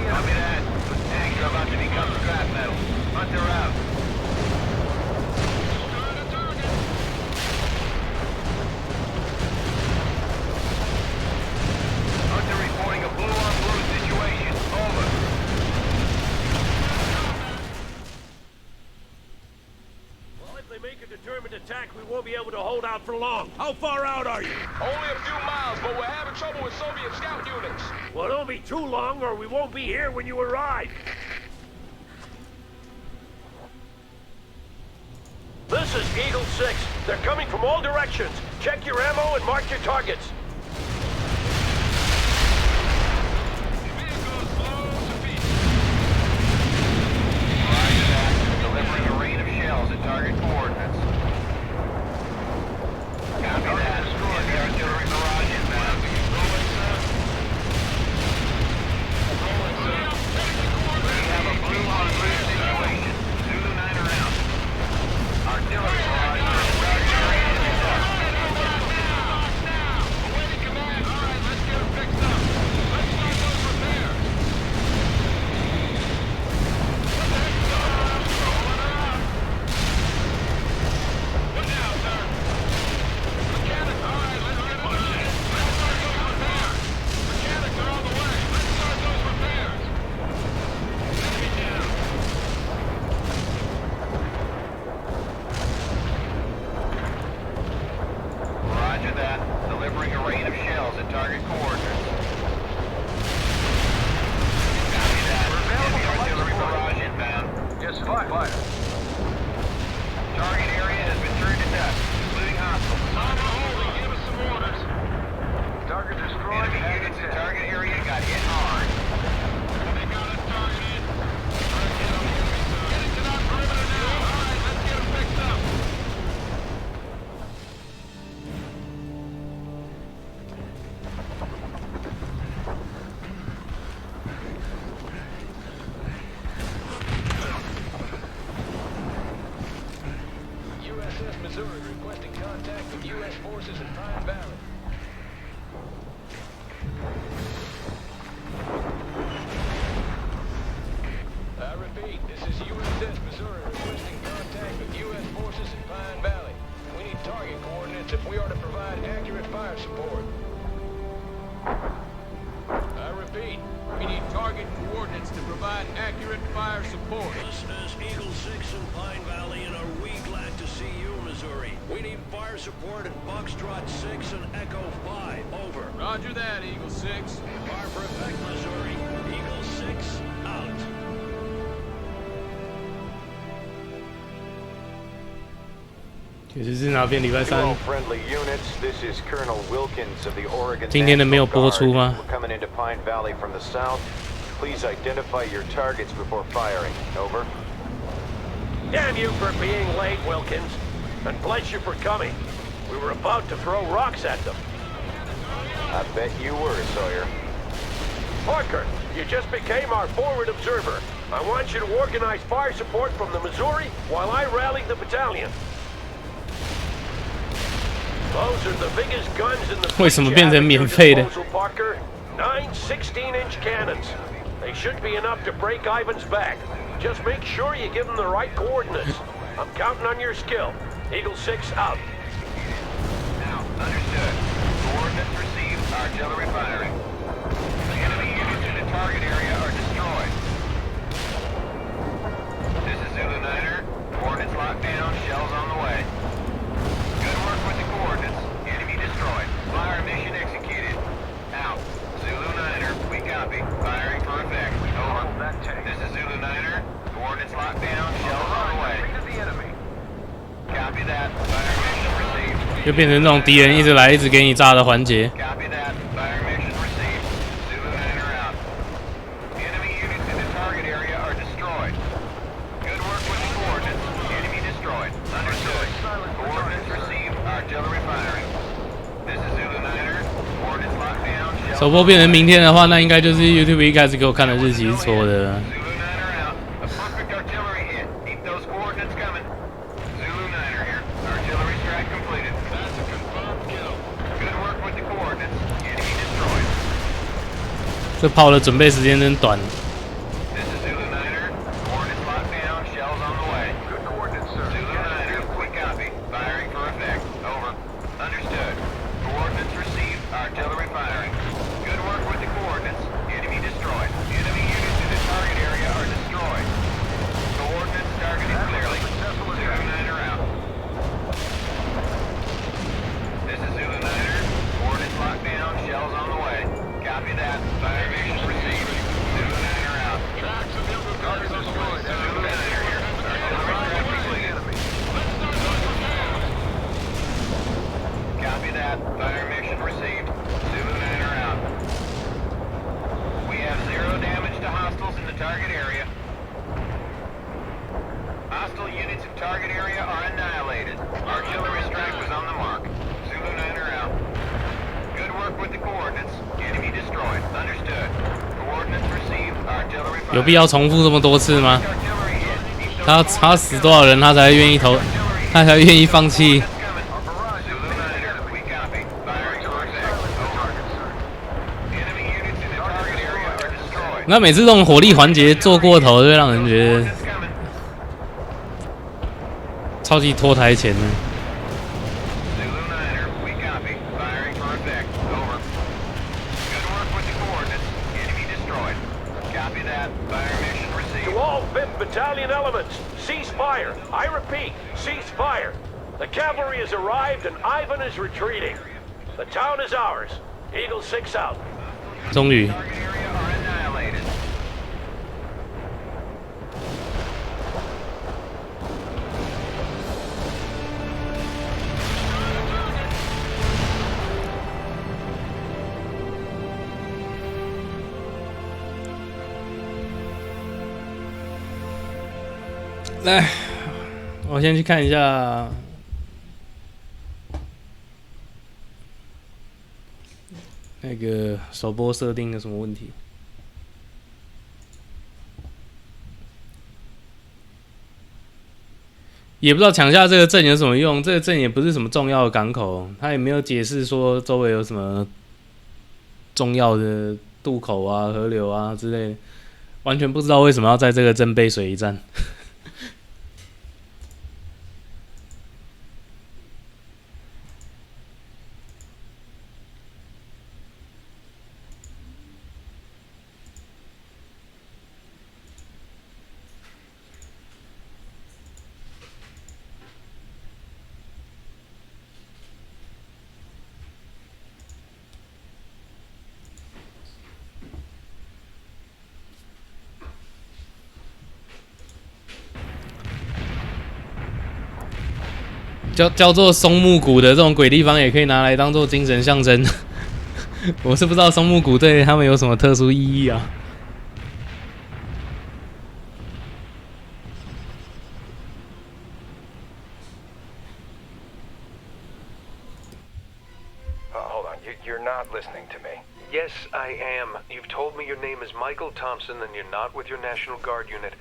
Copy that. Tanks are about to become scrap metal. Hunt her out. hold out for long. How far out are you? Only a few miles, but we're having trouble with Soviet scout units. Well, don't be too long or we won't be here when you arrive. This is Eagle 6. They're coming from all directions. Check your ammo and mark your targets. Vehicles blown to pieces. Roger that. Delivering a rain of shells at target coordinates. Copy that. Heavy artillery barrage inbound. Rolling, sir. We have a blue on blue situation. Zulu 9 around. Artillery barrage on target area is up. Awaiting command. All right, let's get them fixed up. Let's start those repairs. What the heck's going on? Rolling her up. What now, sir? Mechanics, all right, let's get push it. Let's start those repairs. Mechanics are on the way. Let's start those repairs. Enemy down. Roger that. Delivering a rain of shells at target coordinates. Copy that. Heavy artillery barrage inbound. Yes, fire. Target area has been turned to dust, including hostiles. On the holding, give us some orders. Target destroyed. Enemy units in target area got hit hard. They got us targeted. All right, get on the enemy side. Get into that perimeter now. All right, let's get them fixed up. USS Missouri requesting contact with U.S. forces in Pine Valley. I repeat, this is USS Missouri requesting contact with U.S. forces in Pine Valley. We need target coordinates if we are to provide accurate fire support. I repeat, we need target coordinates to provide accurate fire support. This is Eagle 6 in Pine Valley, and are we glad to see you, Missouri. We need fire support at Foxtrot 6 and Echo 5. Over. Roger that, Eagle 6. Fire for effect, Missouri. Eagle 6, out.其实是哪边？礼拜三 friendly units, this is Colonel Wilkins of the Oregon 今天的没有播出 National 吗 Guard. We're coming into Pine Valley from the south. Please identify your targets before firing. Over. Damn you for being late, Wilkins. And bless you for coming. We were about to throw rocks at them. I bet you were, Sawyer. Parker, you just became our forward observer. I want you to organize fire support from the Missouri while I rally the battalion. Those are the biggest guns in the 为什么变成免费的？ Parker, 9 16-inch cannons. They should be enough to break Ivan's back. Just make sure you give them the right coordinates. I'm counting on your skill. Eagle 6 out. Now, understood. Coordinates received. Artillery firing. The enemy units in the target area are destroyed. This is Zulu 9er. Coordinates locked down. Shells on the way. Good work with the coordinates. Enemy destroyed. Fire mission executed. Out. Zulu 9er. We copy. Firing for effect. Over. This is Zulu 9er. Coordinates locked down. Shells on the way. Copy that. Fire mission received. 就变成那种敌人一直来一直给你炸的环节。 Copy that. Fire mission received. Zulu 9er out. Enemy units in the target area are destroyed. Good work with the coordinates. Enemy destroyed. Understood. Coordinates received. Artillery firing. This is Zulu 9er. Coordinates locked down. 首播变成明天的话，那应该就是 YouTube 一开始给我看的日期是错的。 Zulu 9er out. A perfect artillery hit. Keep those coordinates coming. Zulu 9er here. Artillery strike completed. That's a confirmed kill. Good work with the coordinates. Enemy destroyed. 这炮的准备时间真短。 This is Zulu 9er. Coordinates locked down. Shells on the way. Good coordinates, sir. Zulu 9er. We copy. Firing for effect. Over. Understood. Coordinates received. Artillery firing. Good work with the coordinates. Enemy destroyed. Enemy units in the target area are destroyed. Coordinates targeted clearly. Zulu 9er out. that. Fire mission received. Zulu Niner out. Tracks and the other guards are destroyed. Zulu Niner here. Artillery trap completed. Copy that. Fire mission received. Zulu Niner out. We have 0 damage to hostiles in the target area. Hostile units in target area are annihilated. Artillery strike was on the mark. Zulu Niner out. Good work with the coordinates. Enemy destroyed. Understood. Coordinates received. Artillery fire. 有必要重复这么多次吗？ Artillery hit. 他死多少人，他才愿意他才愿意放弃？ Zulu Niner, we copy. Firing to effect. Enemy units in the target area are destroyed. 那每次这种火力环节做过头，就会让人觉得 Coordinates coming. 超级拖台前呢。 Zulu Niner, we copy. Firing for effect. Over. Good work with the coordinates. Enemy destroyed. Copy that. Fire mission received. To all 5th Battalion elements, cease fire. I repeat, cease fire. The cavalry has arrived and Ivan is retreating. The town is ours. Eagle 6 out. 终于， Target area are annihilated. 来，我先去看一下那个首播设定有什么问题。也不知道抢下这个镇有什么用，这个镇也不是什么重要的港口，他也没有解释说周围有什么重要的渡口啊、河流啊之类的，完全不知道为什么要在这个镇背水一战。叫做松木谷的这种鬼地方，也可以拿来当做精神象征。我是不知道松木谷对他们有什么特殊意义啊。Hold on, you're not listening to me. Yes, I am. You've told me your name is Michael Thompson and you're not with your National Guard unit.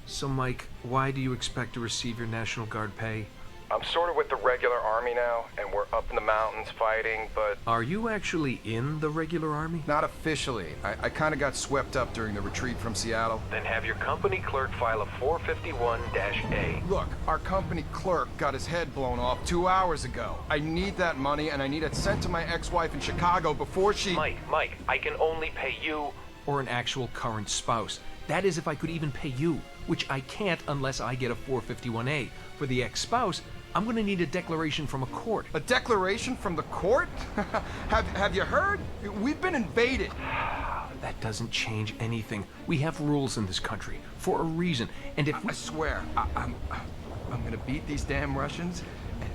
So, Mike, why do you expect to receive your National Guard pay? I'm sort of with the regular army now, and we're up in the mountains fighting, but... Are you actually in the regular army? Not officially. I kind of got swept up during the retreat from Seattle. Then have your company clerk file a 451-A. Look, our company clerk got his head blown off 2 hours ago. I need that money, and I need it sent to my ex-wife in Chicago before she... Mike, I can only pay you or an actual current spouse. That is if I could even pay you, which I can't unless I get a 451-A. For the ex-spouse, I'm going to need a declaration from a court. A declaration from the court? Have you heard? We've been invaded. That doesn't change anything. We have rules in this country for a reason. And if I swear, I'm gonna beat these damn Russians,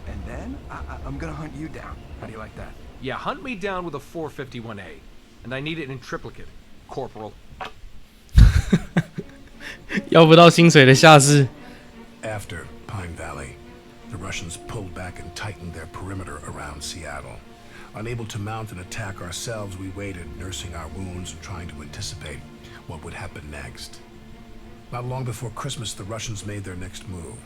and then I'm gonna hunt you down. How do you like that? Yeah, hunt me down with a 451-A. And I need it in triplicate, Corporal. 要不到薪水的下士。 After Pine Valley, the Russians pulled back and tightened their perimeter around Seattle. Unable to mount an attack ourselves, we waited, nursing our wounds and trying to anticipate what would happen next. Not long before Christmas, the Russians made their next move.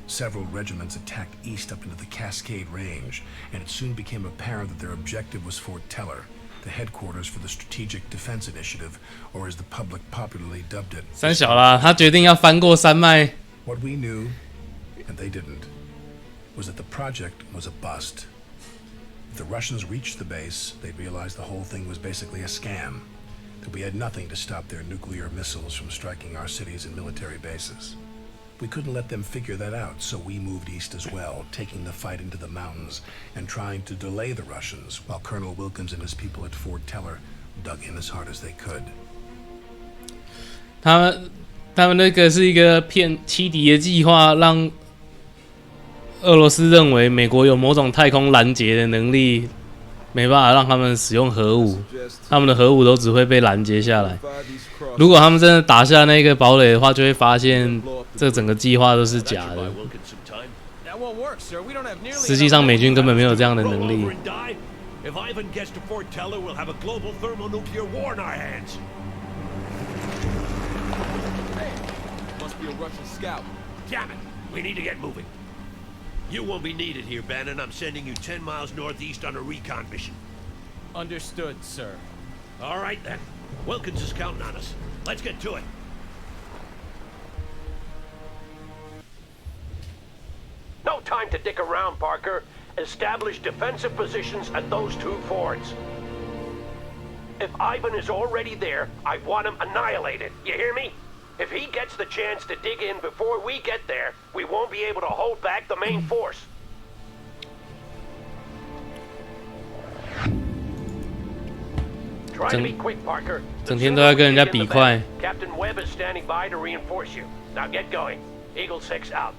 Several regiments attacked east up into the Cascade Range, and it soon became apparent that their objective was Fort Teller, the headquarters for the Strategic Defense Initiative, or as the public popularly dubbed it. 三小啦，他决定要翻过山脉。 What we knew, and they didn't, was that the project was a bust. If the Russians reached the base, they'd realize the whole thing was basically a scam, that we had nothing to stop their nuclear missiles from striking our cities and military bases. We couldn't let them figure that out, so we moved east as well, taking the fight into the mountains and trying to delay the Russians, while Colonel Wilkins and his people at Fort Teller dug in as hard as they could. 他们那个是一个欺敌的计划，让俄罗斯认为美国有某种太空拦截的能力，没办法让他们使用核武，他们的核武都只会被拦截下来。如果他们真的打下那个堡垒的话，就会发现这整个计划都是假的。实际上，美军根本没有这样的能力。If Ivan gets to Fort Teller, we'll have a global thermonuclear war in our hands. Hey, must be a Russian scout. Damn it! We need to get moving. You won't be needed here, Bannon. I'm sending you 10 miles northeast on a recon mission. Understood, sir. All right, then. Wilkins is counting on us. Let's get to it. No time to dick around, Parker. Establish defensive positions at those two forts. If Ivan is already there, I want him annihilated. You hear me? If he gets the chance to dig in before we get there, we won't be able to hold back the main force. Try to be quick, Parker. 整天都在跟人家比快。Captain Webb is standing by to reinforce you. Now get going. Eagle 6 out.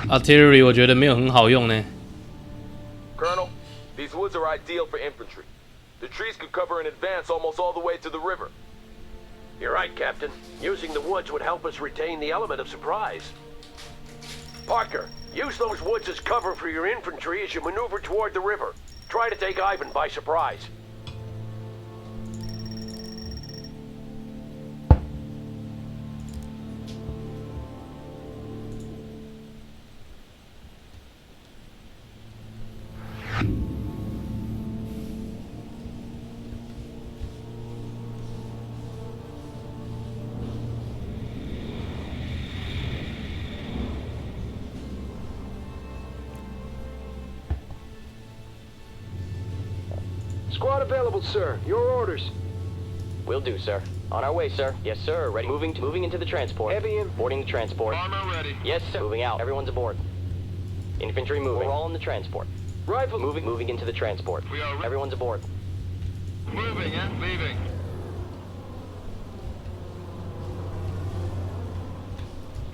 Artillery 我觉得没有很好用呢。Colonel, these woods are ideal for infantry. The trees could cover an advance almost all the way to the river. You're right, Captain. Using the woods would help us retain the element of surprise. Parker, use those woods as cover for your infantry as you maneuver toward the river. Try to take Ivan by surprise. Squad available, sir. Your orders. Will do, sir. On our way, sir. Yes, sir. Ready. Moving into the transport. Heavy in. Boarding the transport. Armor ready. Yes, sir. Moving out. Everyone's aboard. Infantry moving. We're all in the transport. Rifles. Moving into the transport. We are Everyone's aboard. moving and leaving.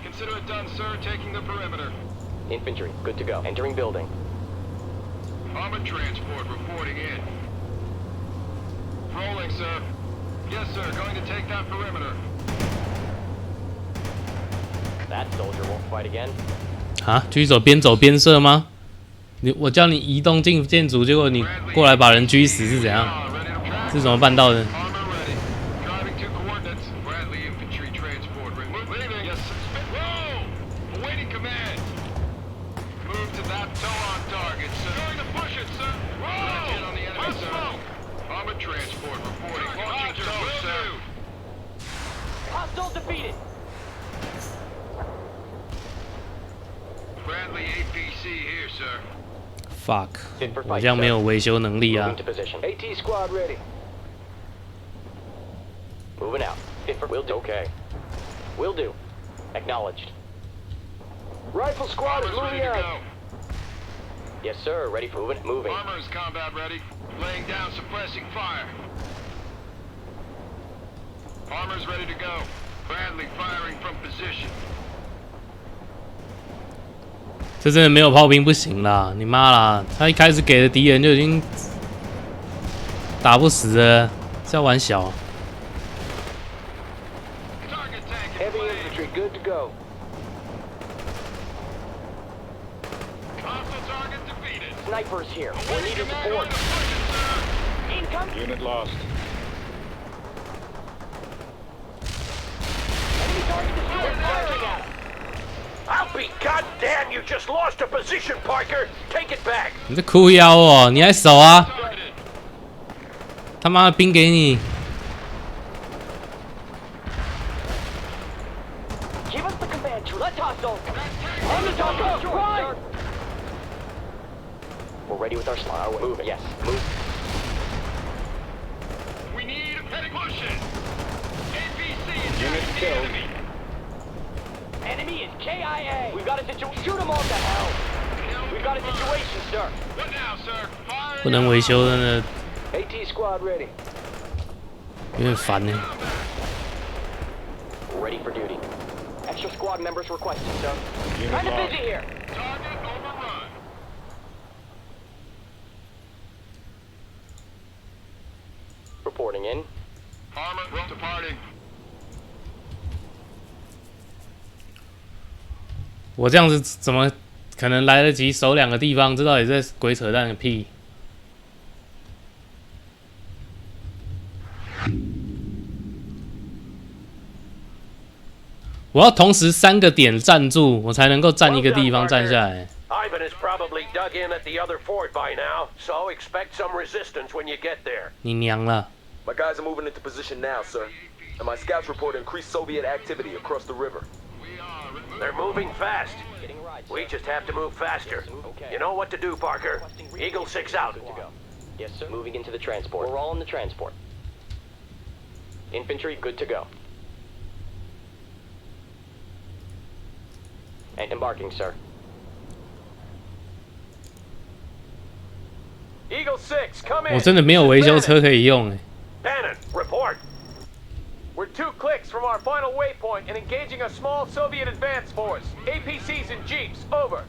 Consider it done, sir. Taking the perimeter. Infantry, good to go. Entering building. Armored transport reporting in. Rolling, sir. Yes, sir. Going to take that perimeter. That soldier won't fight again. 啊，狙手边走边射吗？我叫你移动进建筑，结果你过来把人狙死是怎样？是怎么办到的？ Armor ready. Driving to coordinates. Bradley infantry transport. Leaving. Yes, sir. Whoa! Awaiting command. Move to that tow on target, sir. Going to push it, sir. Whoa! On the enemy, sir. Armored transport reporting. Launching tow, sir. Hostile defeated. Bradley APC here, sir. Fuck， Fit for 我 fight, 这样没 sir. 有维修能力啊 Moving！to position. AT squad ready. Moving out. Fit for. Will do. Okay. Will do. Acknowledged. Rifle squad is Armor's ready moving to out. go. Yes, sir. Ready for moving. Armor is combat ready. Laying down suppressing fire. Armor's ready to go. Bradley firing from position. 这真的没有炮兵不行啦！你妈啦！他一开始给的敌人就已经打不死了，是要玩小。 Target tank in Heavy play. infantry good to go. Hostile target defeated. Snipers here. We're Awaiting needing command support. on the push it, sir. Incoming. Unit lost. Enemy target destroyed. Firing at him. I'll be goddamn! You just lost a position, Parker. Take it back. 你这哭腰哦，你还守啊？ Targeted. 他妈的兵给你！ Give us the command tree. Let's hostile. On the top. Right. We're ready with our slot. Moving. Yes. Move. We need a petty push it. APC is unit killed. Enemy. Enemy is KIA. Shoot them all to hell! We've got a situation, sir. What now, sir? Fire! 不能维修，真的 AT squad ready. 有点烦呢。 Ready for duty. Extra squad members requested, sir. Kind of busy here. Target overrun. Reporting in. Armor departing. 我这样子怎么可能来得及守2个地方？这到底在鬼扯淡个屁！我要同时3个点站住，我才能够站一个地方站下来。 Ivan has probably dug in at the other fort by now, so expect some resistance when you get there. 你娘了！ My guys are moving into position now, sir. And my scouts report increased Soviet activity across the river. They're moving fast. We just have to move faster. You know what to do, Parker. Eagle 6 out. Yes, sir. Moving into the transport. We're all in the transport. Infantry, good to go. And embarking, sir. Eagle 6, come in. 我真的没有维修车可以用哎。 Bannon, report. We're 2 clicks from our final waypoint and engaging a small Soviet advance force. APCs and jeeps, over.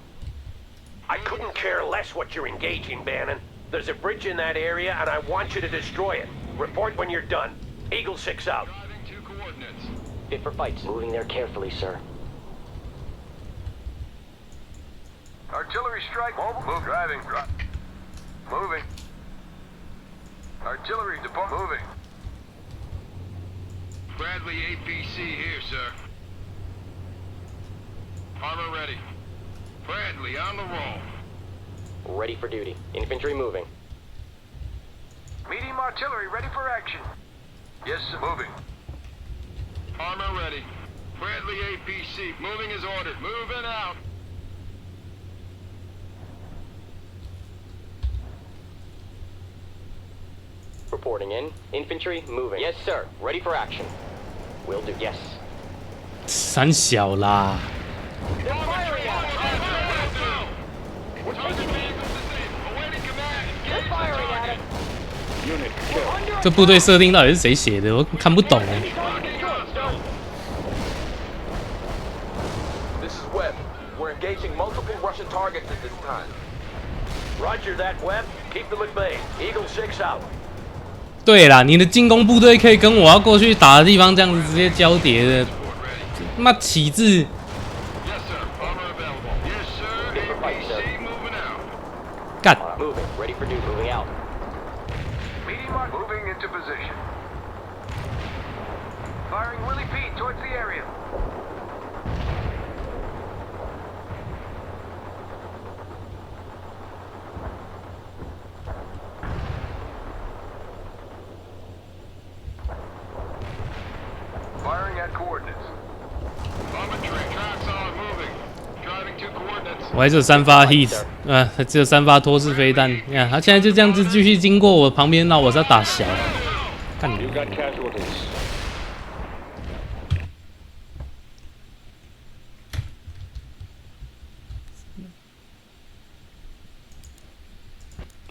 I couldn't care less what you're engaging, Bannon. There's a bridge in that area, and I want you to destroy it. Report when you're done. Eagle 6 out. Driving to coordinates. Fit for fights. Moving there carefully, sir. Artillery strike. Move. Driving. Moving. Artillery depart. Moving. Bradley APC here, sir. Armor ready. Bradley on the roll. Ready for duty. Infantry moving. Medium artillery ready for action. Yes, sir. Moving. Armor ready. Bradley APC moving as ordered. Moving out. Reporting in. Infantry moving. Yes, sir. Ready for action. Will do. Yes. 三小啦， They're firing at us. Target vehicles disabled. Awaiting command. They're Engage the firing at target. us. Unit We're under 这部队设定到底是谁写的？我看不懂哎。 This is Webb. We're engaging multiple Russian targets at this time. Roger that, Webb. Keep them at bay. Eagle 6 out. 对啦，你的进攻部队可以跟我要过去打的地方这样子直接交叠的，妈旗帜！ Yes, sir. Armor available. Yes, sir. APC moving out. 干！ Moving. Ready for duty. Moving out. Medium artillery moving into position. Firing Willie P towards the area. Firing at coordinates. Infantry tracks on moving. Driving to coordinates. 我还只有3发 heat， 只有3发拖式飞弹。你看，他现在就这样子继续经过我旁边，那我是要打小。干你！ Got casualties.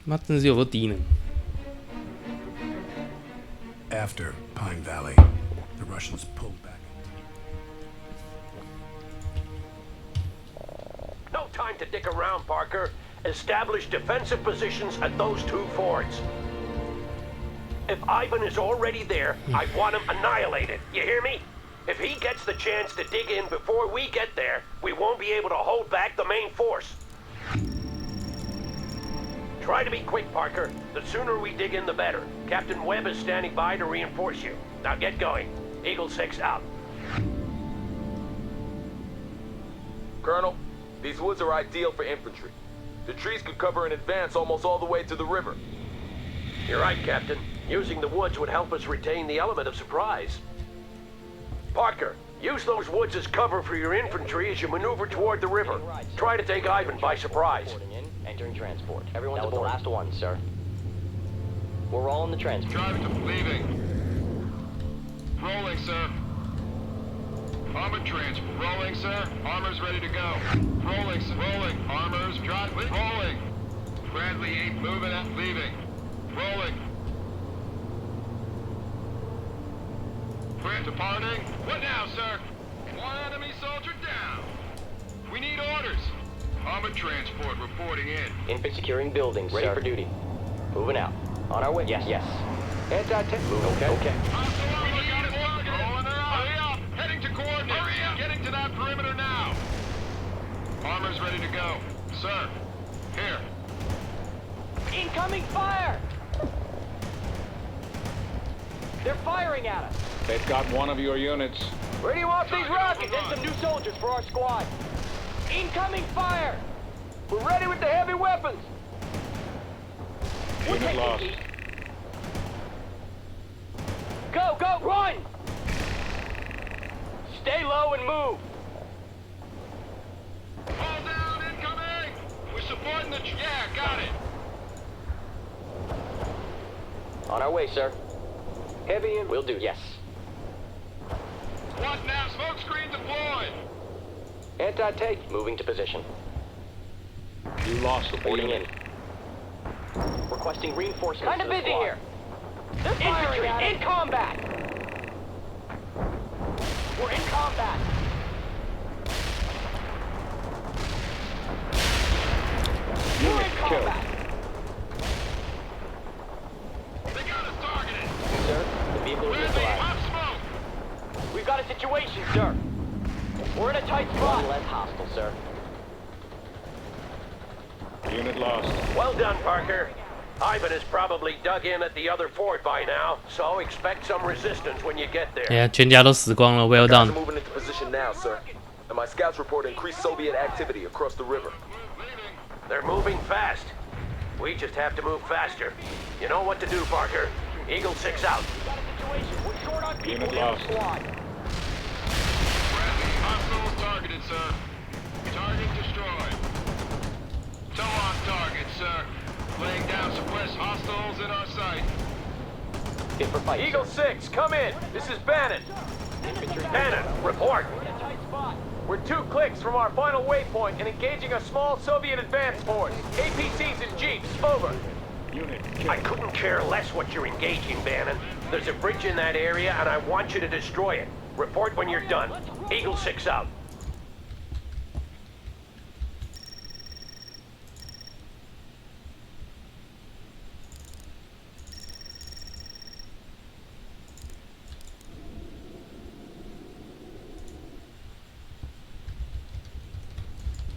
妈，真的是有个低能。 After Pine Valley, the Russians pulled back. No time to dick around, Parker. Establish defensive positions at those 2 forts. If Ivan is already there, I want him annihilated. You hear me? If he gets the chance to dig in before we get there, we won't be able to hold back the main force. Try to be quick, Parker. The sooner we dig in, the better. Captain Webb is standing by to reinforce you. Now get going. Eagle 6 out. Colonel, these woods are ideal for infantry. The trees could cover an advance almost all the way to the river. You're right, Captain. Using the woods would help us retain the element of surprise. Parker, use those woods as cover for your infantry as you maneuver toward the river. Try to take Ivan by surprise. Reporting in. Entering transport. Everyone's aboard. That was the last one, sir. We're all in the transport. Driving to leaving. Rolling, sir. Armored transport. Rolling, sir. Armor's ready to go. Rolling, sir. Rolling. Armor's drive. Rolling. Bradley 8 moving out, leaving. Rolling. Departing. What now, sir? One enemy soldier down. We need orders. Armored transport reporting in. Infant securing buildings, ready sir. for duty. Moving out. On our way. Yes, yes. Anti-tank. Okay. Okay. We got it targeted. Rolling her out. Hurry up. Heading to coordinates. Hurry up. Getting to that perimeter now. Armor's ready to go. Sir. Here. Incoming fire! They're firing at us. They've got one of your units. Where do you want these rockets? And some new soldiers for our squad. Incoming fire! We're ready with the heavy weapons. We're Unit taking lost. heat. Go, go, run! Stay low and move. All down, incoming! We're supporting the... Yeah, got it. On our way, sir. Heavy in. Will do, yes. What now? Smoke screen deployed. Anti-tank. Moving to position. You lost the Reporting in. unit. Requesting reinforcements. Kind of busy here. They're infantry in combat. We're in combat. We're in combat. They got us targeted. Sir, the vehicle is Bradley, missile. pop smoke. We've got a situation, sir. We're in a tight spot. One less hostile, sir. Unit lost. Well done, Parker. Ivan is probably dug in at the other fort by now, so expect some resistance when you get there. 哎呀，全家都死光了，Well Guys are done。 moving into position now, sir. And my scouts report increased Soviet activity across the river. They're moving fast. We just have to move faster. You know what to do, Parker. Eagle 6 out. We're short on people Unit in the lost. squad. Bradley, hostiles targeted, sir. Target destroyed. Tow on target, sir. Laying down suppressed hostiles in our sight. Fit for fight, Eagle 6, come in. This is Bannon. Bannon, report. We're 2 clicks from our final waypoint and engaging a small Soviet advance force. APCs and jeeps, over. Unit I killed. couldn't care less what you're engaging, Bannon. There's a bridge in that area, and I want you to destroy it. Report when you're done. Eagle 6 out.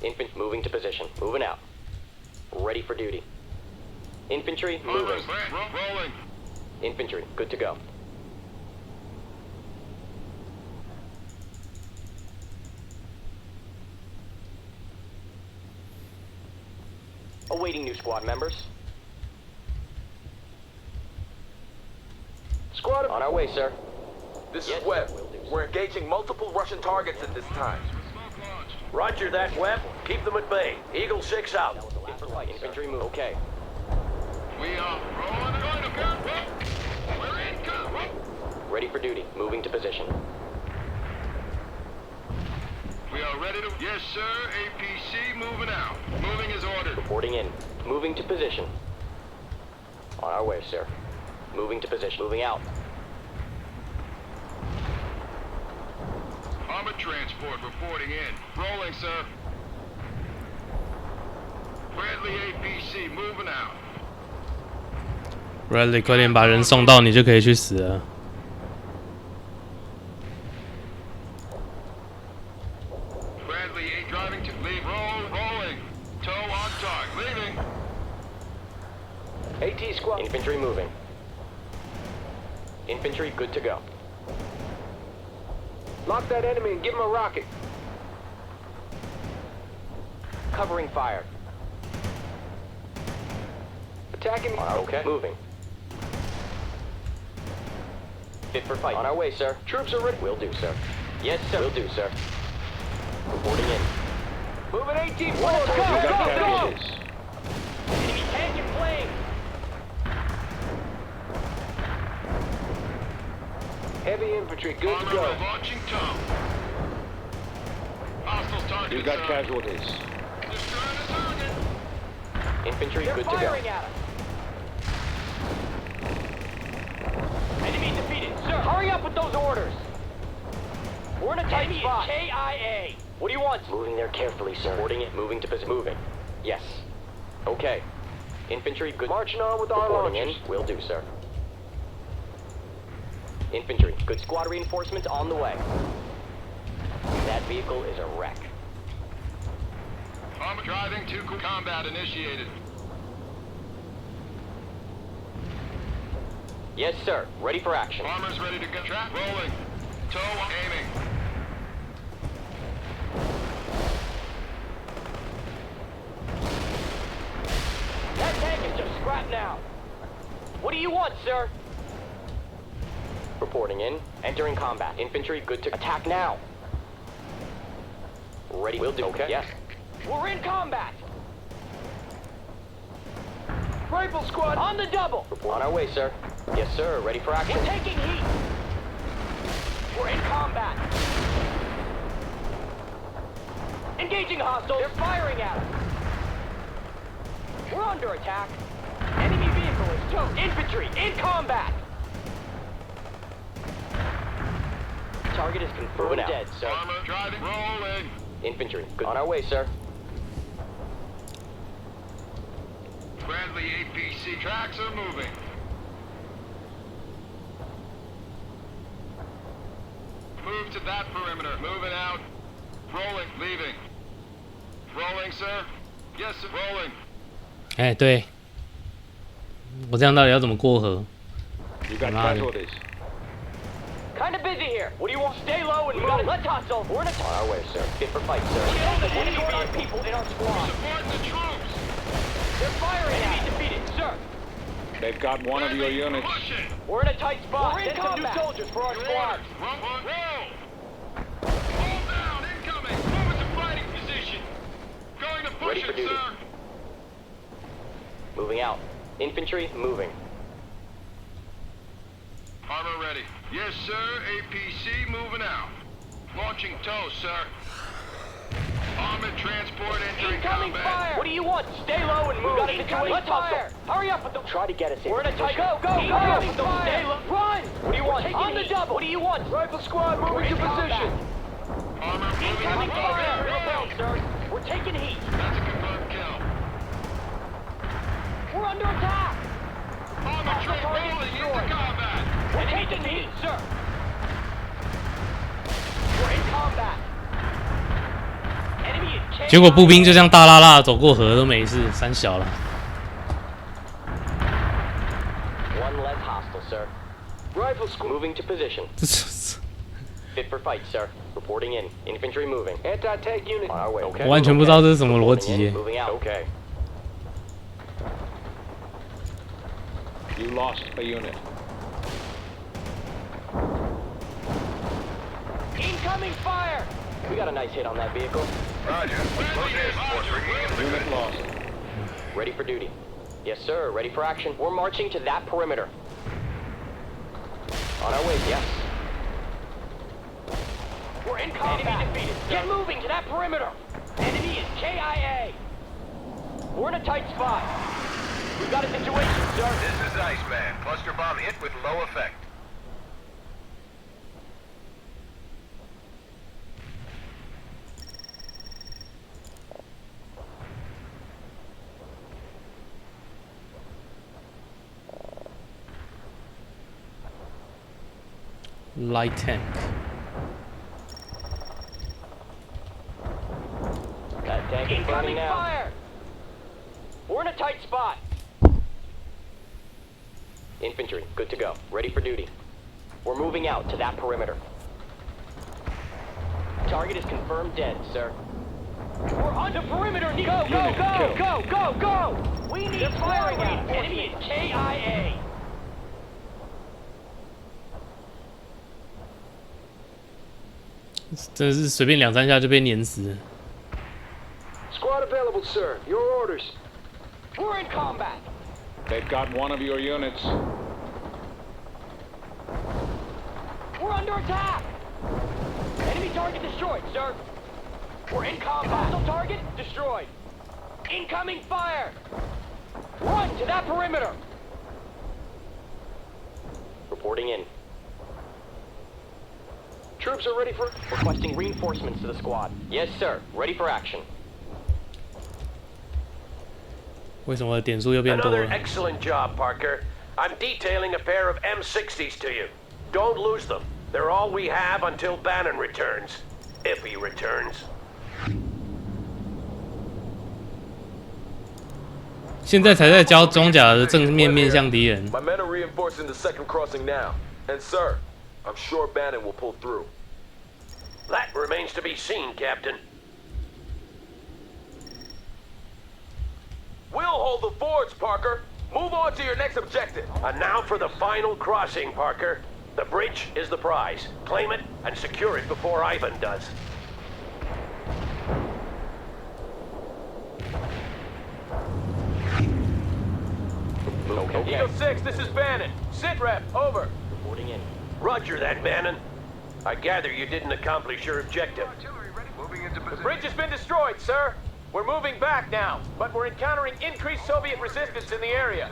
Infantry moving to position. Moving out. Ready for duty. Infantry moving. Rolling. Infantry, good to go. Awaiting new squad members. Squad, On our way, sir. this Yes, is Webb. sir, will do, sir. We're engaging multiple Russian targets at this time. Roger that, Webb. Keep them at bay. Eagle 6 out. Infantry move. Okay. We are rolling. Going to go. We're in. Go. Ready for duty. Moving to position. We are ready to... Yes, sir. APC moving out. Moving is ordered. Reporting in. Moving to position. On our way, sir. Moving to position. Moving out. Armored transport reporting in. Rolling, sir. Bradley APC moving out. Bradley，快点把人送到，你就可以去死了。 Bradley 8 driving to leave. Rolling. Tow on target. Leaving. AT squad. Infantry moving. Infantry good to go. Lock that enemy and give him a rocket. Covering fire. Attacking. Okay. Moving. Fit for fight. On our way, sir. Troops are ready. Will do, sir. Yes, sir. Will do, sir. Reporting in. Moving 18 Go, forward. go, Go, go, go, go. go. Enemy tank in flame. Heavy infantry, good to Armor go. launching tow. You got casualties. Destroy the target. Infantry, They're good to go. firing at us. Enemy defeated. Sir, hurry up with those orders. We're in a tight spot. KIA. What do you want? Moving there carefully, sir. Boarding it, moving to position. Moving. Yes. Okay. Infantry, good. Marching on with our Reporting launches. in. Will do, sir. Infantry, good squad reinforcements on the way. That vehicle is a wreck. Armor driving to combat initiated. Yes, sir. Ready for action. Armor's ready to go. Trap rolling. Tow aiming. That tank is just scrap now. What do you want, sir? Reporting in. Entering combat. Infantry, good to attack now. Ready. Will do. Okay. Yes. We're in combat. Rifle squad on the double. On our way, sir. Yes, sir. Ready for action. We're taking heat. We're in combat. Engaging hostiles. They're firing at us. We're under attack. Enemy vehicle is towed. Infantry in combat. Target is confirmed dead, sir. Armor driving. Rolling. Infantry, good. On our way, sir. Friendly APC tracks are moving. Move to that perimeter. Moving out. Rolling. Leaving. Rolling, sir. Yes, sir. Rolling. 哎，对，我这样到底要怎么过河？ You got casualties. Kind of busy here. What do you want? Stay low and move. Let's hustle. We're in a... On our way, sir. Fit for fight, sir. Kill the enemy people in our squad. Support the troops. They're firing at us. Defeated, sir. They've got one of your units. Push it. We're in a tight spot. We're in combat. Some new soldiers for our squad. Roll. Hold down. Incoming. Move into fighting position. Going to push Ready for it, duty. sir. Moving out. Infantry, moving. Armor ready. Yes, sir. APC moving out. Launching tow, sir. Armored transport entering Incoming combat. fire! What do you want? Stay low and move. Let's hustle. Hurry up with them. Try to get us in. We're in a tight... Go! Incoming fire! Stay low. Run! What do you want? On the double. What do you want? Rifle squad, moving to position. Armor moving Incoming to fire! fire. Repel, sir. We're taking heat. That's a confirmed kill. We're under attack. Armor train rolling into combat. We're taking heat, sir. We're in combat. Enemy is 结果步兵就这样大拉拉走过河都没事，三小了。 One less hostile, sir. Rifle squad moving to position. Fit for fight, sir. Reporting in. Infantry moving. Anti-tank unit on our way. Okay. 我完全不知道这是什么逻辑耶。 Moving out. Okay. You lost a unit. Incoming fire! We got a nice hit on that vehicle. Roger. Unit lost. Ready for duty. Yes, sir. Ready for action. We're marching to that perimeter. On our way, yes. We're in combat. Enemy defeated. Get moving to that perimeter. Enemy is KIA. We're in a tight spot. We've got a situation, sir. This is Iceman. Cluster bomb hit with low effect. Light tank. That tank is burning now. Fire! We're in a tight spot. Infantry, good to go. Ready for duty. We're moving out to that perimeter. Target is confirmed dead, sir. We're on the perimeter. Go! We need firing at enemy is KIA. Squad 真的是随便两三下就被碾死了。 Squad available, sir. Your orders. We're in combat. They've got one of your units. We're under attack. Enemy target destroyed, sir. We're in combat. Hostile target destroyed. Incoming fire. Run to that perimeter. Reporting in. Troops are ready for... Requesting reinforcements to the squad. Yes, sir. Ready for action. 为什么点数又变多 Another 了？ excellent job, Parker. I'm detailing a pair of M60s to you. Don't lose them. They're all we have until Bannon returns. If he returns. 现在才在教装甲的正面面向敌人。 My men are reinforcing the second crossing now. And sir, I'm sure Bannon will pull through. That remains to be seen, Captain. We'll hold the fords, Parker. Move on to your next objective. And now for the final crossing, Parker. The bridge is the prize. Claim it and secure it before Ivan does. Okay. Eagle 6, this is Bannon. Sit rep, over. Reporting in. Roger that, Bannon. I gather you didn't accomplish your objective. The bridge has been destroyed, sir. We're moving back now, but we're encountering increased Soviet resistance in the area.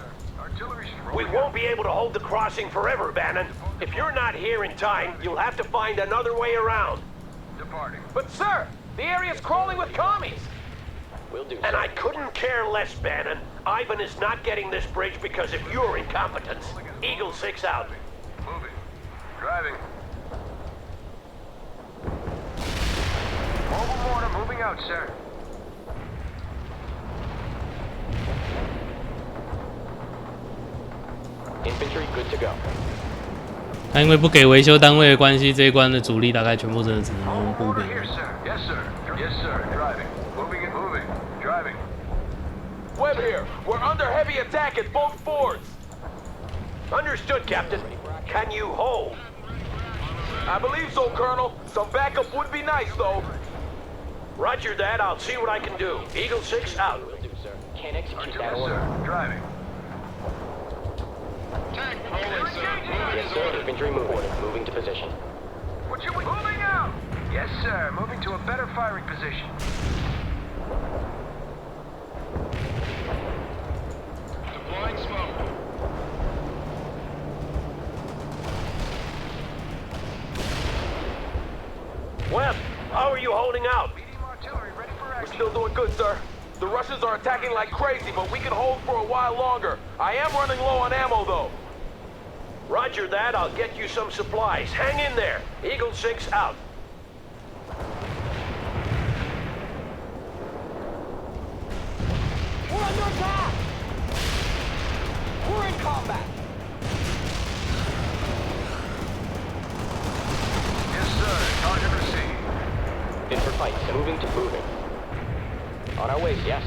We won't be able to hold the crossing forever, Bannon. If you're not here in time, you'll have to find another way around. But sir, the area's crawling with commies. Will do, And sir. I couldn't care less, Bannon. Ivan is not getting this bridge because of your incompetence. Eagle 6 out. Moving. Driving. Mobile mortar moving out, sir. Infantry good to go. 他因为不给维修单位的关系，这一关的主力大概全部真的只能用步兵。 Here, sir. Yes, sir. Yes, sir. Driving. Moving and moving. Driving. Webb here. We're under heavy attack at both fords. Understood, Captain. Can you hold? I believe so, Colonel. Some backup would be nice, though. Roger that. I'll see what I can do. Eagle 6 out. Will do, sir. Can't execute that Yes, order. sir. Driving. Tank rolling, sir. Moving Yes, as sir. ordered. Infantry moving to position. What you moving out? Yes, sir. Moving to a better firing position. Deploying smoke. Webb, how are you holding out? Medium artillery ready for We're action. still doing good, sir. The Russians are attacking like crazy, but we can hold for a while longer. I am running low on ammo, though. Roger that. I'll get you some supplies. Hang in there. Eagle 6 out. We're under attack! We're in combat! Yes, sir. Target received. In for fight. Moving. On our way, yes.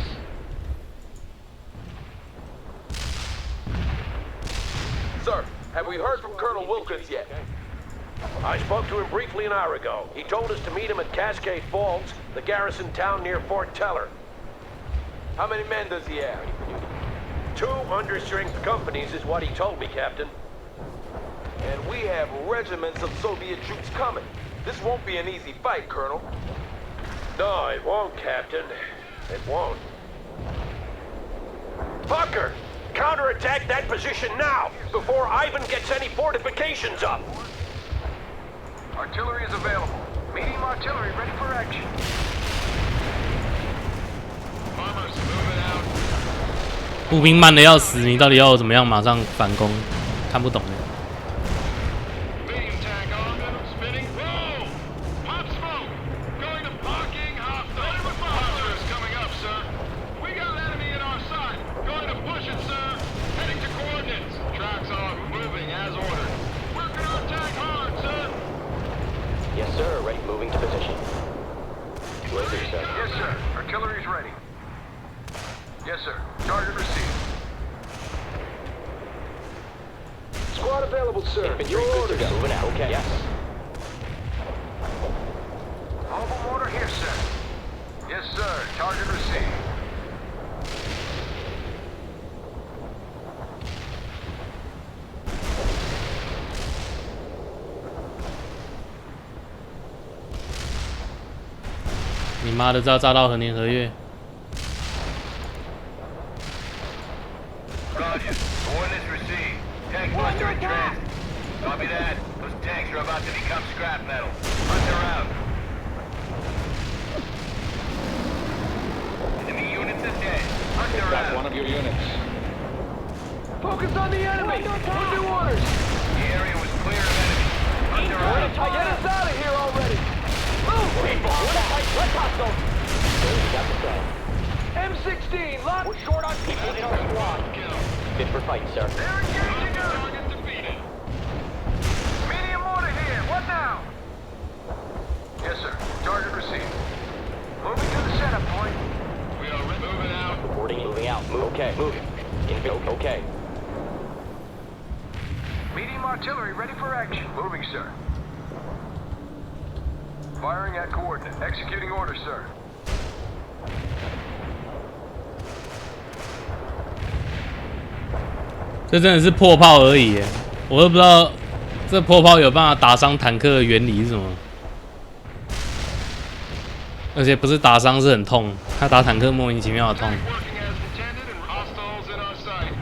Sir, have we heard from Colonel Wolfens yet? I spoke to him briefly an hour ago. He told us to meet him at Cascade Falls, the garrison town near Fort Teller. How many men does he have? 2 understrength companies is what he told me, Captain. And we have regiments of Soviet troops coming. This won't be an easy fight, Colonel. No, it won't, Captain. It won't. Parker! Counterattack that position now, before Ivan gets any fortifications up! Artillery is available. Medium artillery ready for action. Bombers moving out. 步兵慢的要死，你到底要怎么样马上反攻？看不懂的。 Medium tank on. Spinning. Whoa! Pop smoke. Going to parking hostile. Hostiles coming up, sir. We got enemy in our sight. Going to push it, sir. Heading to coordinates. Tracks on. Moving as ordered. Working our tank hard, sir. Yes, sir. Ready. Moving to position. Will do, sir. Yes, sir. Artillery's ready. Yes, sir. Target received. Squad available, sir. Infantry Your good to orders. go. Moving out. Okay. Yes. Mobile mortar here, sir. Yes, sir. Target received. 你妈的，知道炸到何年何月？ Roger. Coordinates received. Tank buster in transit. Copy that. Those tanks are about to become scrap metal. Hunt her out. Enemy units are dead. Hunt her Got out. one of your units. Focus on the enemy! What new orders? The area was clear of enemy. Hunt her out. Get us out of here already! Move, people! Let's hostile. We got the go. M16, lock! We're short on people in our squad. Fit for fight, sir. They're engaging us! Target defeated. Medium order here, what now? Yes, sir. Target received. Moving to the setup point. We are moving out. Reporting, moving out. Move. Okay, moving. Okay. Medium artillery ready for action. Moving, sir. Firing at coordinate. Executing order, sir. 这真的是破炮而已耶，我都不知道这破炮有办法打伤坦克的原理是什么。而且不是打伤，是很痛，他打坦克莫名其妙的痛。 Working as intended and hostiles in our sight.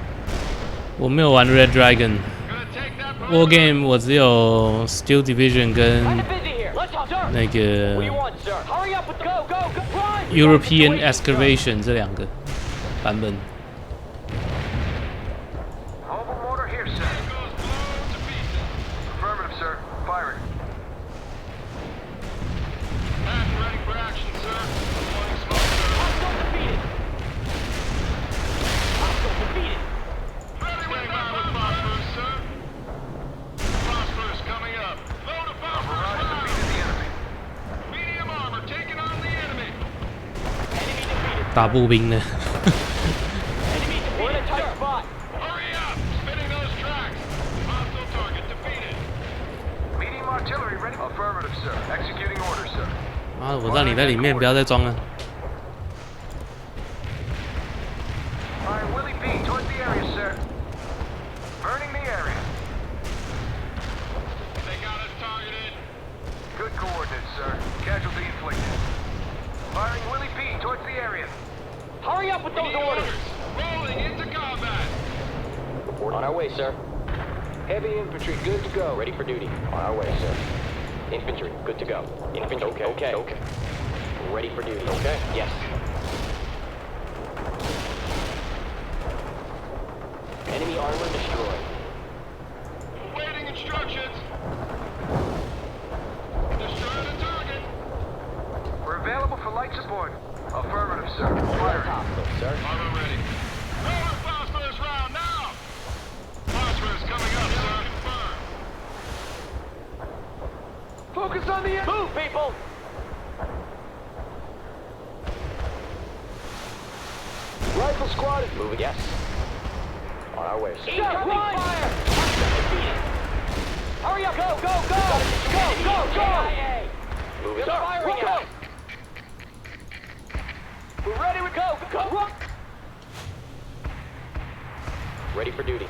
我没有玩 Red Dragon。 Gonna take that War Game 我只有 Steel Division 跟 Kinda busy here. Let's hop, sir. 那 What do you 个 want, sir? Hurry up with the go, go, go! Run! European Excavation 这两个版本。 Mobile mortar here, sir. goes blown to pieces. Affirmative, sir. Firing. Back ready for action, sir. Deploying smoke, sir. Hostile defeated. Hostile defeated. Ready with phosphorus, sir. Phosphorus coming up. Load of phosphorus round. Defeated the enemy. Medium armor taking on the enemy. Enemy defeated. 打步兵的。 Enemy defeated. We're in a tight spot. Hurry up! Spinning those tracks. Hostile target defeated. Medium artillery ready. Affirmative, sir. Executing order, sir. 妈的，我让你在里面，不要再装了。 Fire Willie B towards the area, sir. Burning the area. They got us targeted. Good coordinates, sir. Casualty inflicted. Firing Willie B towards the area. Hurry up with those orders. Rolling into combat. On our way, sir. Heavy infantry good to go. Ready for duty. On our way, sir. Infantry, good to go. Infantry, okay. Ready for duty. Okay. Yes. Enemy armor destroyed. Awaiting instructions. Destroy the target. We're available for light support. Affirmative, sir. Let's Firing. hostile, sir. Armor ready. Lower phosphorus round now. Phosphorus coming up, sir. Confirmed. Focus on the enemy. Move, people! Rifle squad. Moving, yes. On our way, sir. Incoming fire! Hurry up! Go, go, go! Go! Moving. Sir, Firing we'll go. out. We're ready to go. Ready for duty.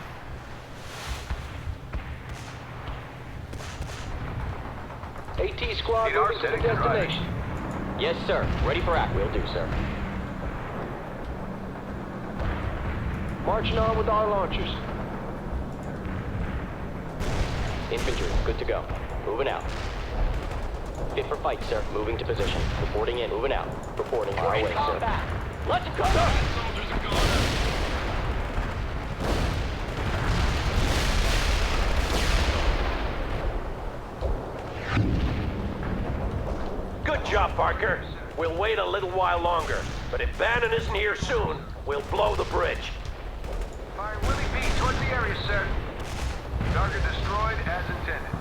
AT squad Need our moving to the setting and driving. destination. Yes, sir. Ready for act. Will do, sir. Marching on with our launchers. Infantry, good to go. Moving out. Fit for fight, sir. Moving to position. Reporting in. Moving out. Reporting. On our way, sir. Let's go! Soldiers are going. Good job, Parker. We'll wait a little while longer, but if Bannon isn't here soon, we'll blow the bridge. Fire Willie B towards the area, sir. Target destroyed as intended.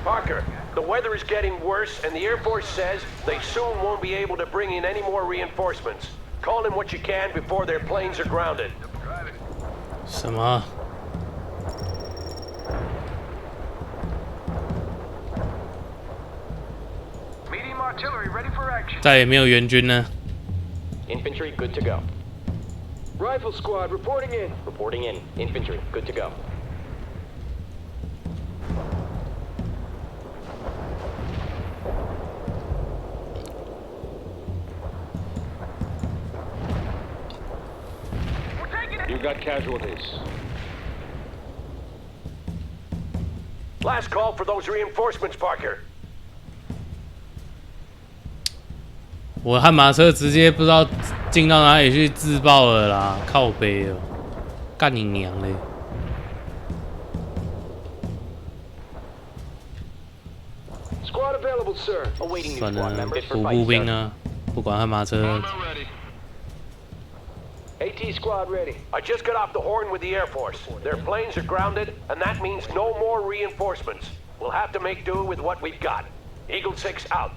Parker, the weather is getting worse, and the Air Force says they soon won't be able to bring in any more reinforcements. Call in what you can before their planes are grounded. 什么？ Medium artillery ready for action. 再也没有援军呢？ Infantry, good to go. Rifle squad reporting in. Reporting in. Infantry, good to go. got casualties. Last call for those reinforcements, Parker. 我悍马车直接不知道进到哪里去自爆了啦，靠北哦，干你娘嘞！ Squad available, sir. Awaiting new 算 squad 了， members 补 for 步 fight, 兵 sir. 啊，不管悍马车。 AT squad ready. I just got off the horn with the Air Force. Their planes are grounded, and that means no more reinforcements. We'll have to make do with what we've got. Eagle 6 out.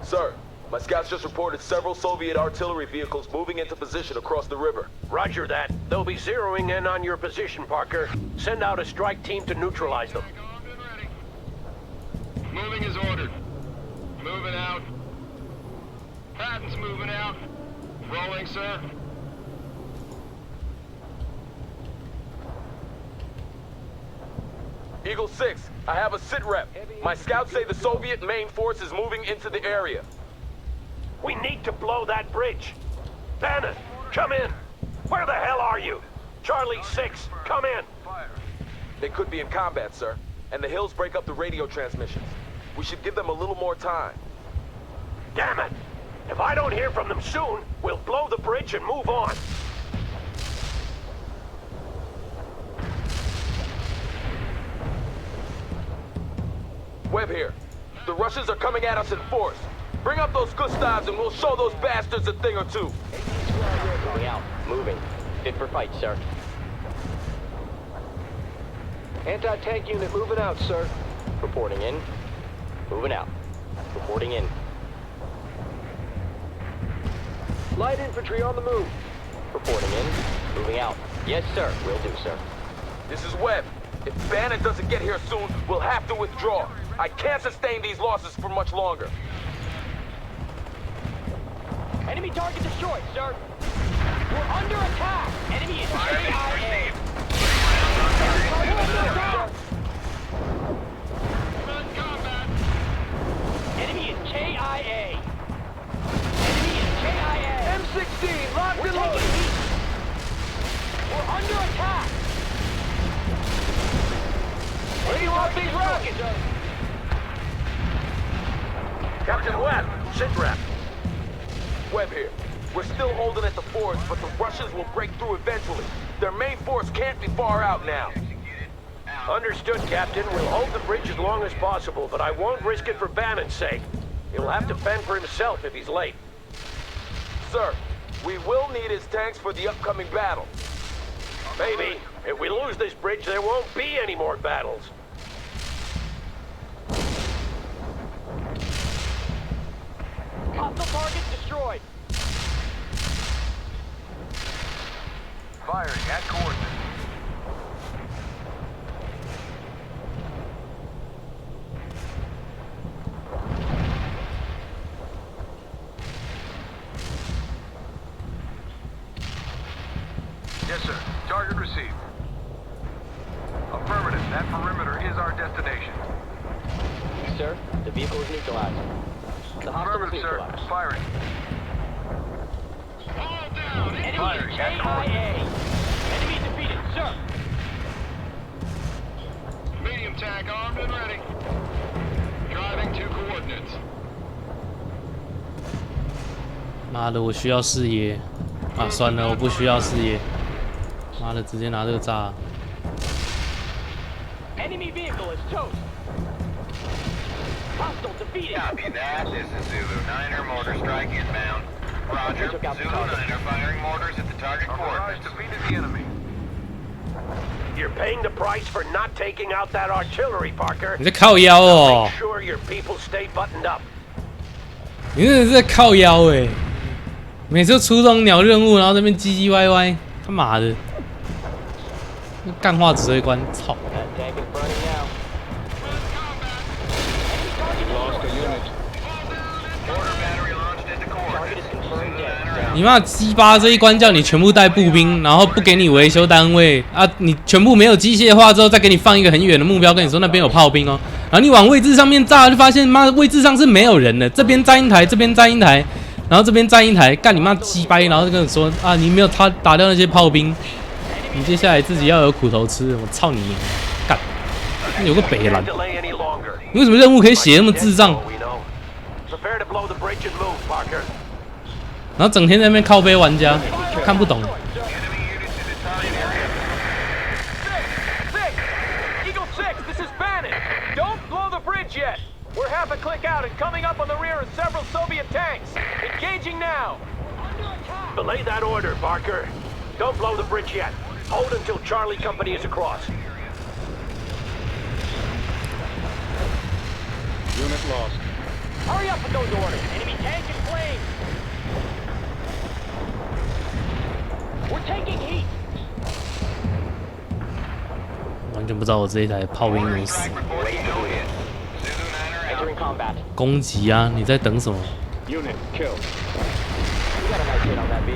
Sir, my scouts just reported several Soviet artillery vehicles moving into position across the river. Roger that. They'll be zeroing in on your position, Parker. Send out a strike team to neutralize them. Moving is ordered. Moving out. Patton's moving out. Rolling, sir. Eagle 6, I have a sit rep. My scouts say the Soviet main force is moving into the area. We need to blow that bridge. Bannon, come in. Where the hell are you? Charlie 6, come in. They could be in combat, sir, and the hills break up the radio transmissions. We should give them a little more time. Damn it! If I don't hear from them soon, we'll blow the bridge and move on. Webb here. The Russians are coming at us in force. Bring up those Gustavs and we'll show those bastards a thing or two. Moving out. Moving. Fit for fight, sir. Anti-tank unit moving out, sir. Reporting in. Moving out. Reporting in. Light infantry on the move. Reporting in. Moving out. Yes, sir. Will do, sir. This is Webb. If Bannon doesn't get here soon, we'll have to withdraw. I can't sustain these losses for much longer. Enemy target destroyed, sir. We're under attack. Enemy is KIA. Enemy is KIA. Enemy is KIA. M16, locked We're and taking loaded. heat. We're under attack. Where do you want these rockets? Captain Webb, sit rep. Webb here. We're still holding at the fords, but the Russians will break through eventually. Their main force can't be far out now. Understood, Captain. We'll hold the bridge as long as possible, but I won't risk it for Bannon's sake. He'll have to fend for himself if he's late. Sir, we will need his tanks for the upcoming battle. Maybe. If we lose this bridge, there won't be any more battles. Hostile targets destroyed. Firing at coordinates. Yes, sir. Target received. Affirmative. That perimeter is our destination. Sir, the vehicle is neutralized. The hostile is Affirmative, sir. neutralized. Firing. All down. Enemy Firing is at KIA. Enemy defeated, sir. Medium tank armed and ready. Driving to coordinates. 妈的，我需要视野啊！算了，我不需要视野。妈的，直接拿这个炸。 Enemy vehicle is toast. Hostile defeated. Copy that. This is Zulu 9er. Mortar strike inbound. Roger. Took out the Zulu target. 9er firing mortars at the target coordinates. Defeated the enemy. You're paying the price for not taking out that artillery, Parker. 你在靠腰哦 Make！sure your people stay buttoned up. 你真的是在靠腰哎！每次出这种鸟任务，然后那边唧唧歪歪，他妈的！干话指挥官，操！ That tank is burning now. Lost a unit. Mortar battery launched into Target is coordinates. confirmed dead. 你妈鸡巴这一关叫你全部带步兵，然后不给你维修单位啊！你全部没有机械化之后，再给你放一个很远的目标，跟你说那边有炮兵哦。然后你往位置上面炸，就发现妈的位置上是没有人的，这边站一台，这边站一台，然后这边站一台，干你妈鸡掰，然后就跟你说啊，你没有打掉那些炮兵，你接下来自己要有苦头吃，我操你娘！干，有个北蓝，你为什么任务可以写那么智障？然后整天在那边靠背玩家，看不懂。 We're half a click out and coming up on the rear of several Soviet tanks. Engaging now. Belay that order, Barker. Don't blow the bridge yet. Hold until Charlie Company is across. Unit lost. Hurry up with those orders. Enemy tank in flames. We're taking heat. 完全不知道我这一台炮兵怎么死。 攻击啊！你在等什么 Unit killed.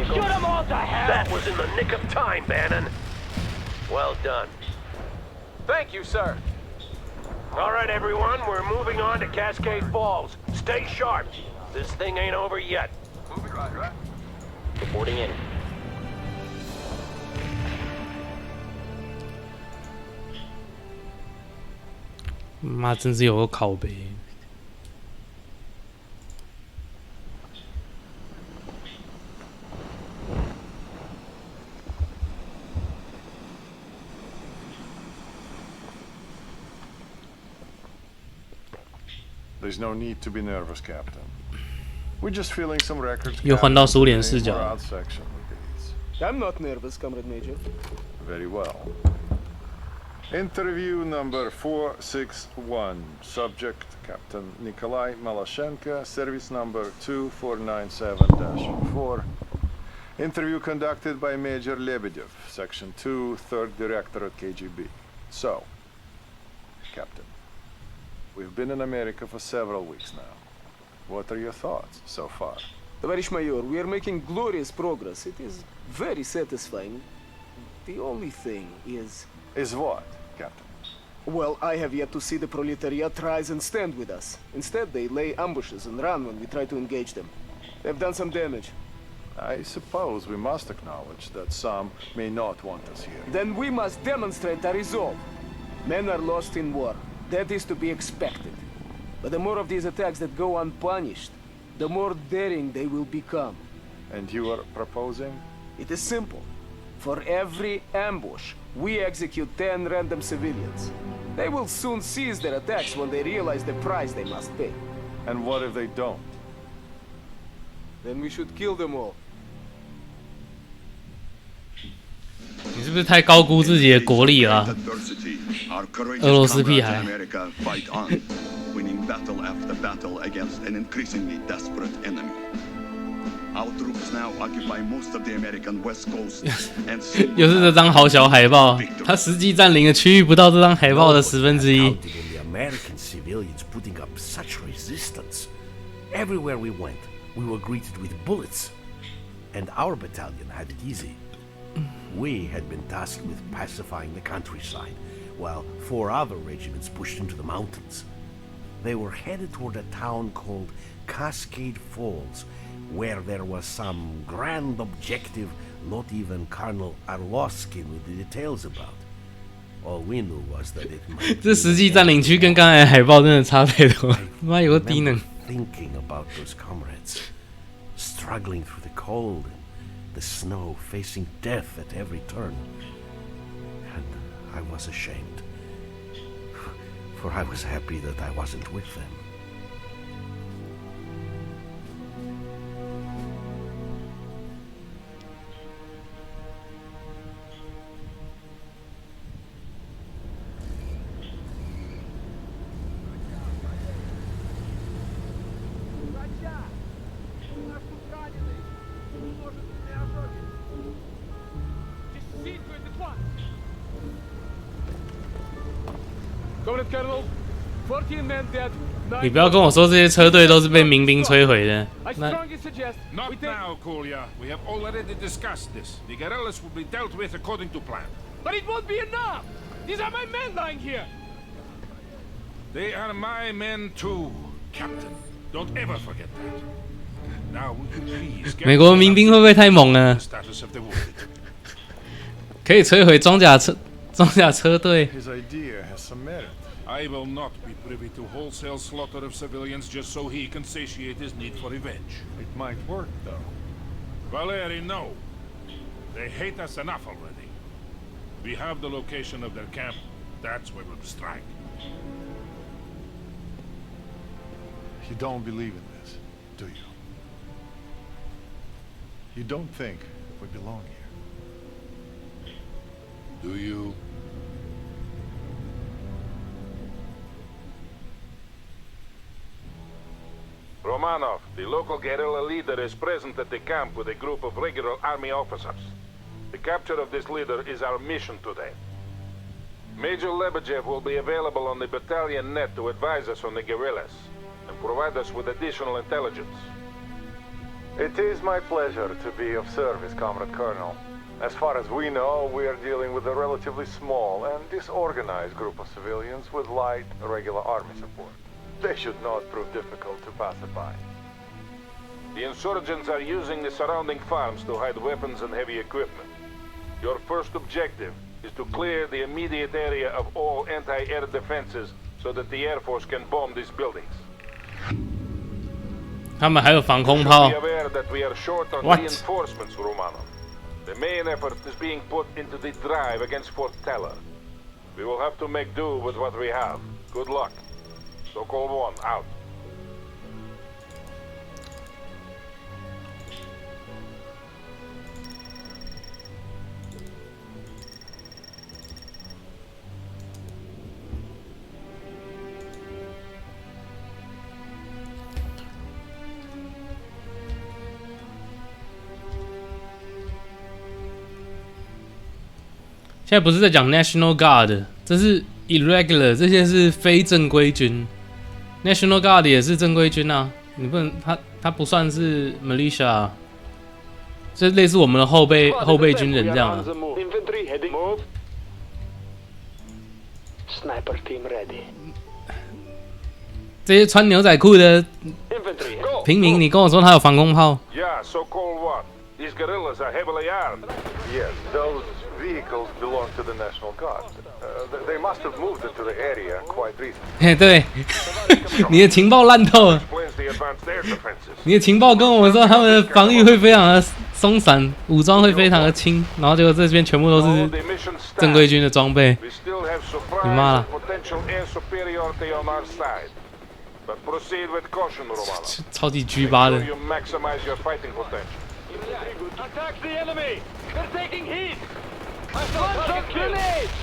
Shoot them all to hell! That was in the nick of time, Bannon. Well done. Thank you, sir. All right, everyone, we're moving on to Cascade Falls. Stay sharp. This thing ain't over yet. Moving right. Reporting in. 妈，真是有个拷贝。 There's no need to be nervous, Captain. We're just feeling some records. 又换到苏联视角。 I'm not nervous, Comrade Major. Very well. Interview number 461. Subject Captain Nikolai Malashenko. Service number 2497-4. Interview conducted by Major Lebedev, Section 2, 3rd Directorate KGB. So, Captain. We've been in America for several weeks now. What are your thoughts so far? Tоварищ майор, we are making glorious progress. It is very satisfying. The only thing is... Is what, Captain? Well, I have yet to see the proletariat rise and stand with us. Instead, they lay ambushes and run when we try to engage them. They've done some damage. I suppose we must acknowledge that some may not want us here. Then we must demonstrate our resolve. Men are lost in war. That is to be expected. But the more of these attacks that go unpunished, the more daring they will become. And you are proposing? It is simple. For every ambush, we execute 10 random civilians. They will soon cease their attacks when they realize the price they must pay. And what if they don't? Then we should kill them all. 你是不是太高估自己的国力了、啊？俄罗斯屁孩。又是这张好小海报，他实际占领的区域不到这张海报的1/10。Everywhere we went, we were greeted with bullets, and our battalion had it easy. We had been tasked with pacifying the countryside, while 4 other regiments pushed into the mountains. They were headed toward a town called Cascade Falls, where there was some grand objective not even Colonel Arlovsky knew the details about. All we knew was that it might 这实际占领区跟刚才的海报真的差太多，妈有个低能。Thinking about those comrades, struggling through the cold and the snow, facing death at every turn. And I was ashamed, for I was happy that I wasn't with them. Colonel, 14 men dead. 你不要跟我说这些车队都是被民兵摧毁的。那 Not now, Kolya. We have already discussed this. The guerrillas will be dealt with according to plan. But it won't be enough. These are my men lying here. They are my men too, Captain. Don't ever forget that. 美国民兵会不会太猛了？可以摧毁装甲车队。His idea has some merit. I will not be privy to wholesale slaughter of civilians just so he can satiate his need for revenge. It might work, though. Valeri, no. They hate us enough already. We have the location of their camp. That's where we'll strike. You don't believe in this, do you? You don't think we belong here? Do you? Romanov, the local guerrilla leader, is present at the camp with a group of regular army officers. The capture of this leader is our mission today. Major Lebedev will be available on the battalion net to advise us on the guerrillas and provide us with additional intelligence. It is my pleasure to be of service, Comrade Colonel. As far as we know, we are dealing with a relatively small and disorganized group of civilians with light, regular army support. They should not prove difficult to pacify. The insurgents are using the surrounding farms to hide weapons and heavy equipment. Your first objective is to clear the immediate area of all anti-air defenses so that the Air Force can bomb these buildings. 他们还有防空炮。 Be aware that we are short on What? reinforcements, Romanov. The main effort is being put into the drive against Fort Teller. We will have to make do with what we have. Good luck. Sokol 1, out. 现在不是在讲 National Guard， 这是 Irregular， 这些是非正规军。National Guard 也是正规军啊，你不能他不算是 Militia， 这类似我们的后备军人这样啊。Infantry heading. Move. Sniper team ready. 这些穿牛仔裤的平民，你跟我说他有防空炮？ Yeah, Sokol 1. These guerrillas are heavily armed. Yes, those vehicles belong to the National Guard. They must have moved into the area quite recently. 嘿，对，你的情报烂透了。 Explains the advanced air defenses. 你的情报跟我说他们的防御会非常的松散，武装会非常的轻，然后结果这边全部都是正规军的装备。 We still have 你妈 surprise 啦 and potential air superiority on our side. But proceed with caution, Romanov. 超级 G 8的 You maximize your fighting potential. Attack the enemy! They're taking heat! Launch of grenades!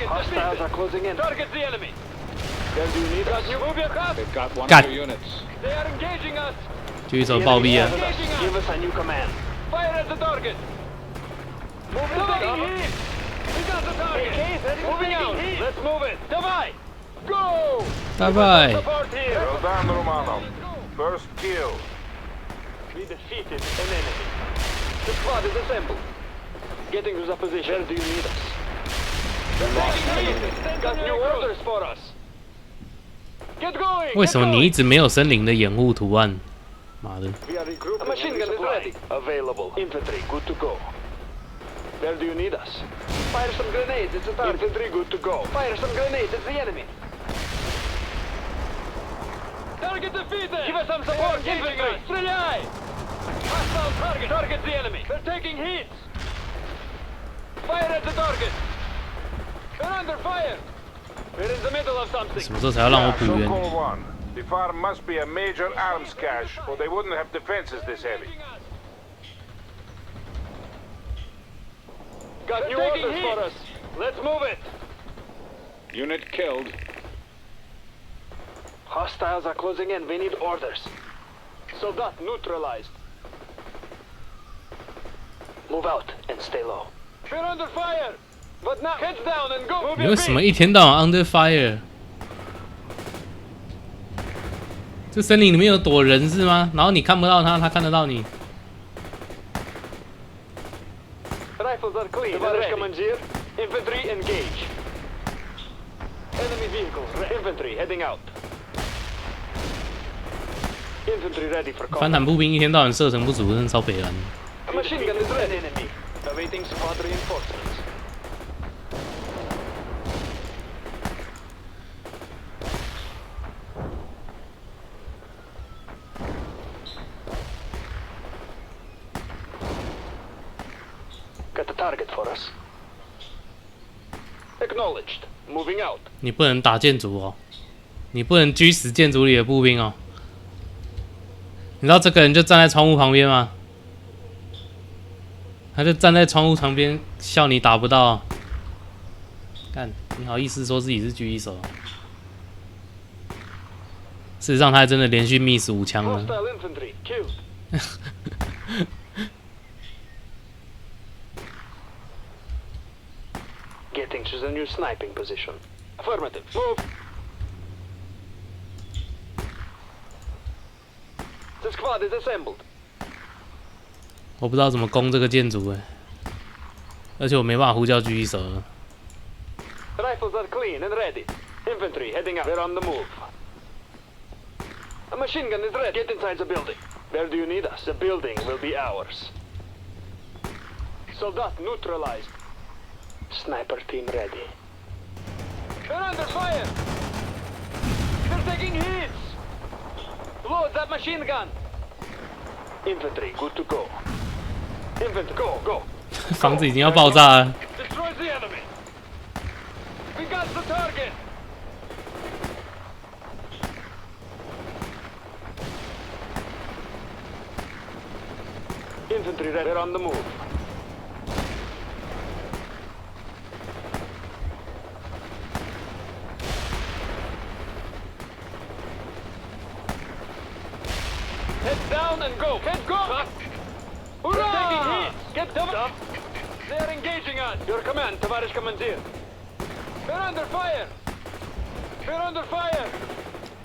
Hostiles are closing in. Target the enemy! Then do you need us? You move your gun! They've got one of your units. They are engaging us! 就一手暴毙啊！ Give us a new command. Fire at the target! Moving taking heat! We got the target! Moving out! Let's move it! Davai! Go! 拜拜。 Support here! Well done, Romanov. First kill. We defeated an enemy. The squad is assembled. Getting to the position. Where do you need us? Got new orders for us. Get going. 为什么你一直没有森林的掩护图案？妈的！ We are regrouping. A machine gun is ready. Available. Infantry good to go. Where do you need us? Fire some grenades. It's a target. Infantry good to go. Fire some grenades. It's the enemy. Target defeated! Give us some support, infantry! Stреляй! Hostile target! Target the enemy! They're taking hits! Fire at the target! They're under fire! We're in the middle of something! 什么时候才要让我补员？ Sokol 1. The farm must be a major arms cache, or they wouldn't have defenses this heavy. Got new orders for us! Let's move it! Unit killed. Hostiles are closing in. We need orders. Soldat neutralized. Move out and stay low. We're under fire! But now, heads down and go! 你为什么一天到晚 under fire？ 这森林里面有躲人是吗？然后你看不到他，他看得到你。 Rifles are clean. Commandeer. Infantry engage. Enemy vehicles. Infantry heading out. Infantry ready for 反坦步兵一天到晚射程不足，真的超北蓝。 A machine gun is ready, enemy. Awaiting squad reinforcements. Got the target for us. Acknowledged. Moving out. 你不能打建筑哦，你不能狙死建筑里的步兵哦。你知道这个人就站在窗户旁边吗？他就站在窗户旁边笑你打不到。干，你好意思说自己是狙击手？事实上，他还真的连续 miss 5枪了。Hostile infantry killed. Getting to the new sniping position. Affirmative. Move. The squad is assembled. 我不知道怎么攻这个建筑哎，而且我没办法呼叫狙击手了。 Rifles are clean and ready. Infantry heading up. We're on the move. A machine gun is ready. Get inside the building. Where do you need us? The building will be ours. Soldat neutralized. Sniper team ready. They're under fire! They're taking hits! Load that machine gun! Infantry, good to go. Infantry, go, go! 房子已经要爆炸了。 Destroy the enemy! We got the target! Infantry ready, on the move. Head down and go! Head go! Hurrah! They're taking hits! Get them! They're engaging us! Your command, Tavarish Commandeer. They're under fire! They're under fire!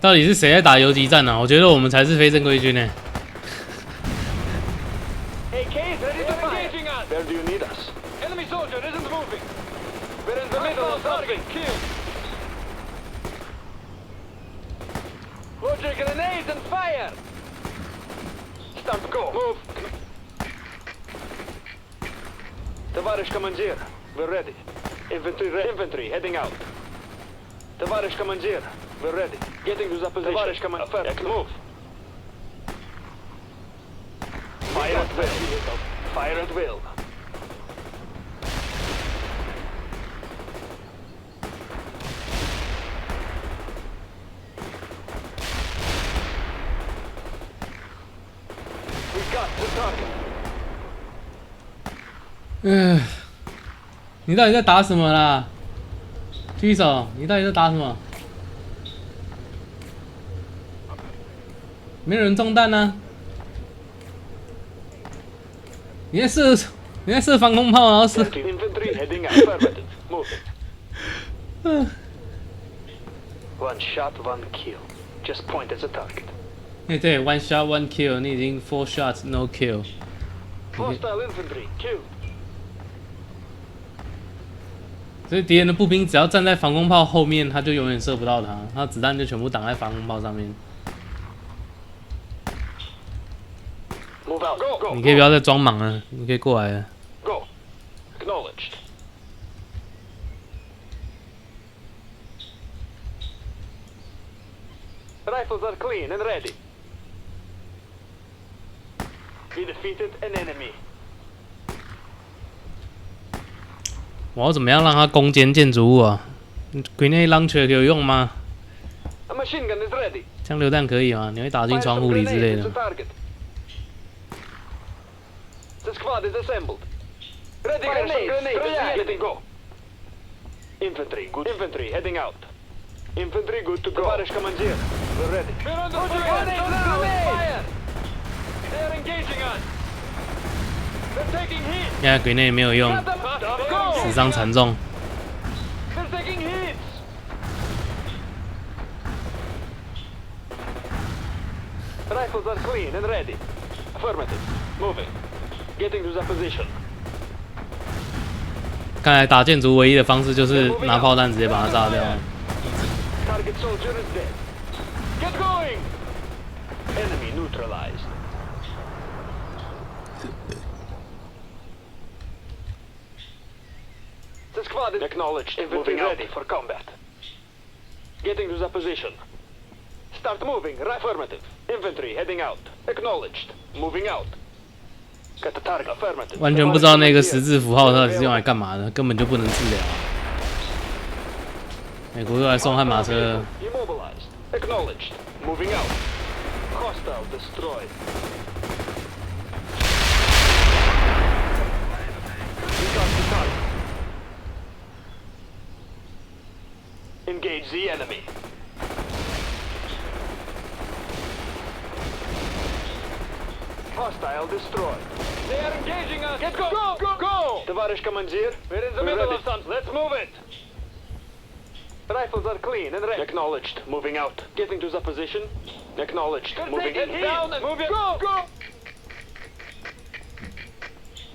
到底是谁在打游击战呢、啊？我觉得我们才是非正规军呢。 AK is ready to fire! Engaging us! Where do you need us? Enemy soldier isn't moving! We're in the middle of something! Kill! Load your grenades and fire! Start, go! Move! Tavarish Commandeer, we're ready. Infantry heading out. Tavarish Commandeer, we're ready. Getting to the position. Tavarish Commandeer, move. Fire at will. Fire at will. We got the target. 你到底在打什么啦？狙击手，你到底在打什么？没有人中弹呢、啊？你在射防空炮，然后射。Infantry heading out. Affirmative. Moving. One shot, one kill. Just point at the target. 对 ，one shot one kill， 你已经 four shots no kill。 Hostile infantry killed. 所以敌人的步兵只要站在防空炮后面，他就永远射不到他，他子弹就全部挡在防空炮上面。Move out. Go, go. 你可以不要再装莽了，你可以过来了。Go. Acknowledged. Rifles are clean and ready. We defeated an enemy. 我要怎么样让他攻坚建筑物啊 ？Grenade launcher 有用吗？ A machine gun is ready. 枪榴弹可以吗？你会打进窗户里之类的。The squad is assembled. Ready, grenade. Letting go. Infantry, good. Infantry heading out. Infantry good to go. Tavarish Commandeer, we're ready. We're under fire. They're engaging us. They're taking hits. 现在 Grenade 没有用，死伤惨重。 They're taking hits. Rifles are clean and ready. Affirmative. Moving. Getting to the position. 看来打建筑唯一的方式就是拿炮弹直接把它炸掉。 Target soldier is dead. Get going. Enemy neutralized. The squad is acknowledged. Moving ready for combat. Getting to the position. Start moving. Affirmative. Infantry heading out. Acknowledged. Moving out. Got the target. Affirmative. 完全不知道那个十字符号到底是用来干嘛的，根本就不能治疗。美国又来送悍马车。Immobilized. Acknowledged. Moving out. Hostile destroyed. We got the target. Engage the enemy. Hostile destroyed. They are engaging us. Get go! Go! Go! Go! Товарищ командир, we're in the middle of something. Let's move it. Rifles are clean and ready. Acknowledged. Moving out. Getting to the position. Acknowledged. Moving in. Down and move it. Go! Go!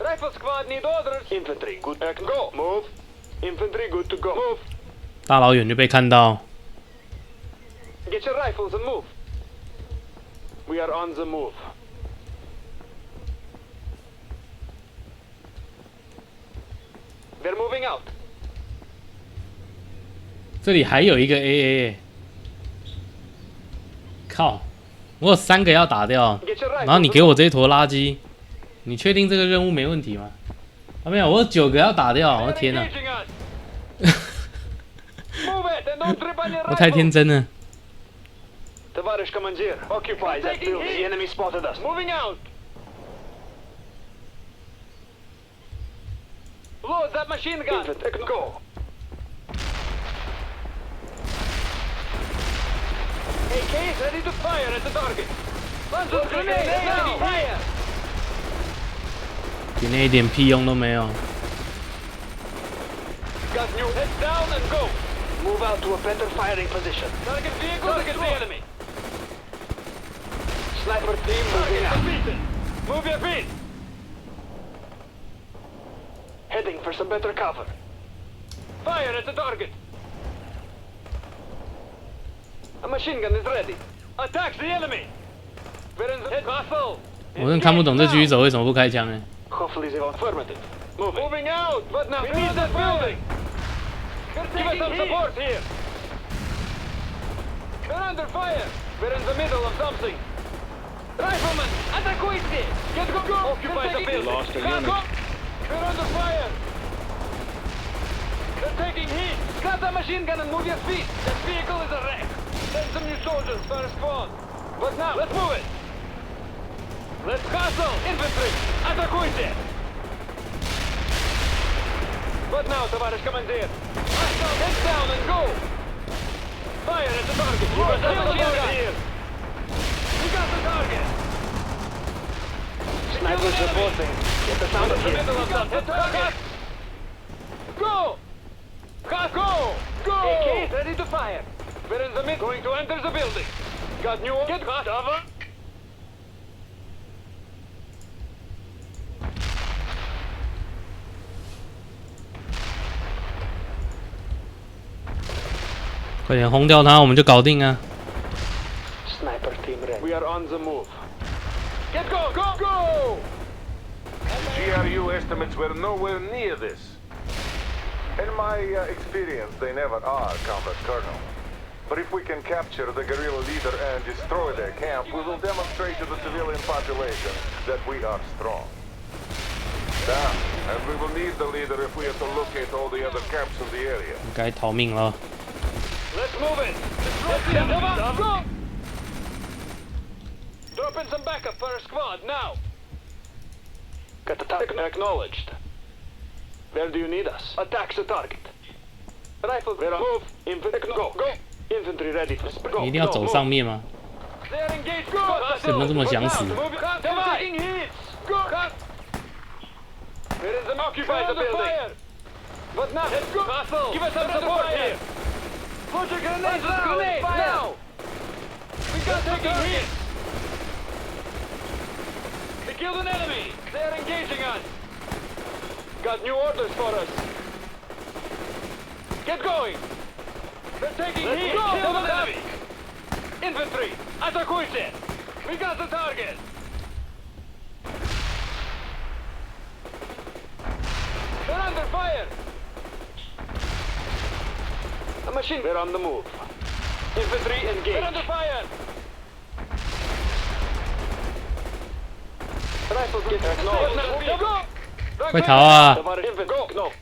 Rifle squad need orders. Infantry good. Go. Move. Infantry good to go. Move. 大老远就被看到。 Get your rifles and move. We are on the move. We're moving out. 这里还有一个 AA， 靠！我有3个要打掉，然后你给我这一坨垃圾，你确定这个任务没问题吗？啊，没有，我有9个要打掉，我的天哪！我太天真了。 Товарищ командир, occupy that building. The enemy spotted us. Moving out. Load that machine gun. Go. AKs ready to fire at the target. Launch a grenade now. Fire. 今天一点屁用都没有。 Got new. Head down and go. Move out to a better firing position. Target vehicle. Target the enemy. Sniper team moving out. Move your feet. Heading for some better cover. Fire at the target. A machine gun is ready. Attack the enemy. We're in the head castle. 我真看不懂这狙击手为什么不开枪呢？ Hopefully they affirmative. Moving out. But now we need that building. Give us some support here. We're under fire. We're in the middle of something. Riflemen, атакуйте! Get go! Occupy the building. Lost a unit. We're under fire. They're taking heat. Grab the machine gun and move your feet. That vehicle is a wreck. Send some new soldiers for a spawn. But now, let's move it. Let's hustle! Infantry, атакуйте! But now, товарищ командир. Head down and go. Fire at the target. We're here. We got the target! Snipers reporting. Get the sound of here. Hit target! Go! Go! Go! AKs ready to fire. We're in the mid. Going to enter the building. Got new. Get cover. "快点轰掉他，我们就搞定啊！ Sniper team ready. We are on the move. Get go! Go! Go! GRU estimates were nowhere near this. In my experience, they never are, Comrade Colonel. But if we can capture the guerrilla leader and destroy their camp, we will demonstrate to the civilian population that we are strong. Damn, and we will need the leader if we have to locate all the other camps in the area. 该逃命了。 Let's move it! Let's go! Drop in some backup for our squad, now! Got the target acknowledged. Where do you need us? Attack the target. Rifle, move! Infantry, go! Go! Infantry ready for go! 你一定要走上面吗？ They're engaged, go! 怎么这么想死？ Taking hits! Go! We're in the occupy the building! But now, let's go! Give us some support here! Put your grenades grenade now! We got taking hits! They killed an enemy! They are engaging us! Got new orders for us! Get going! They're taking hits! Kill an enemy! Infantry! Атакуйте! We got the target. They're under fire. A machine. We're on the move. Infantry engaged. They're under fire. Rifles get acknowledged. 快逃啊！ Go.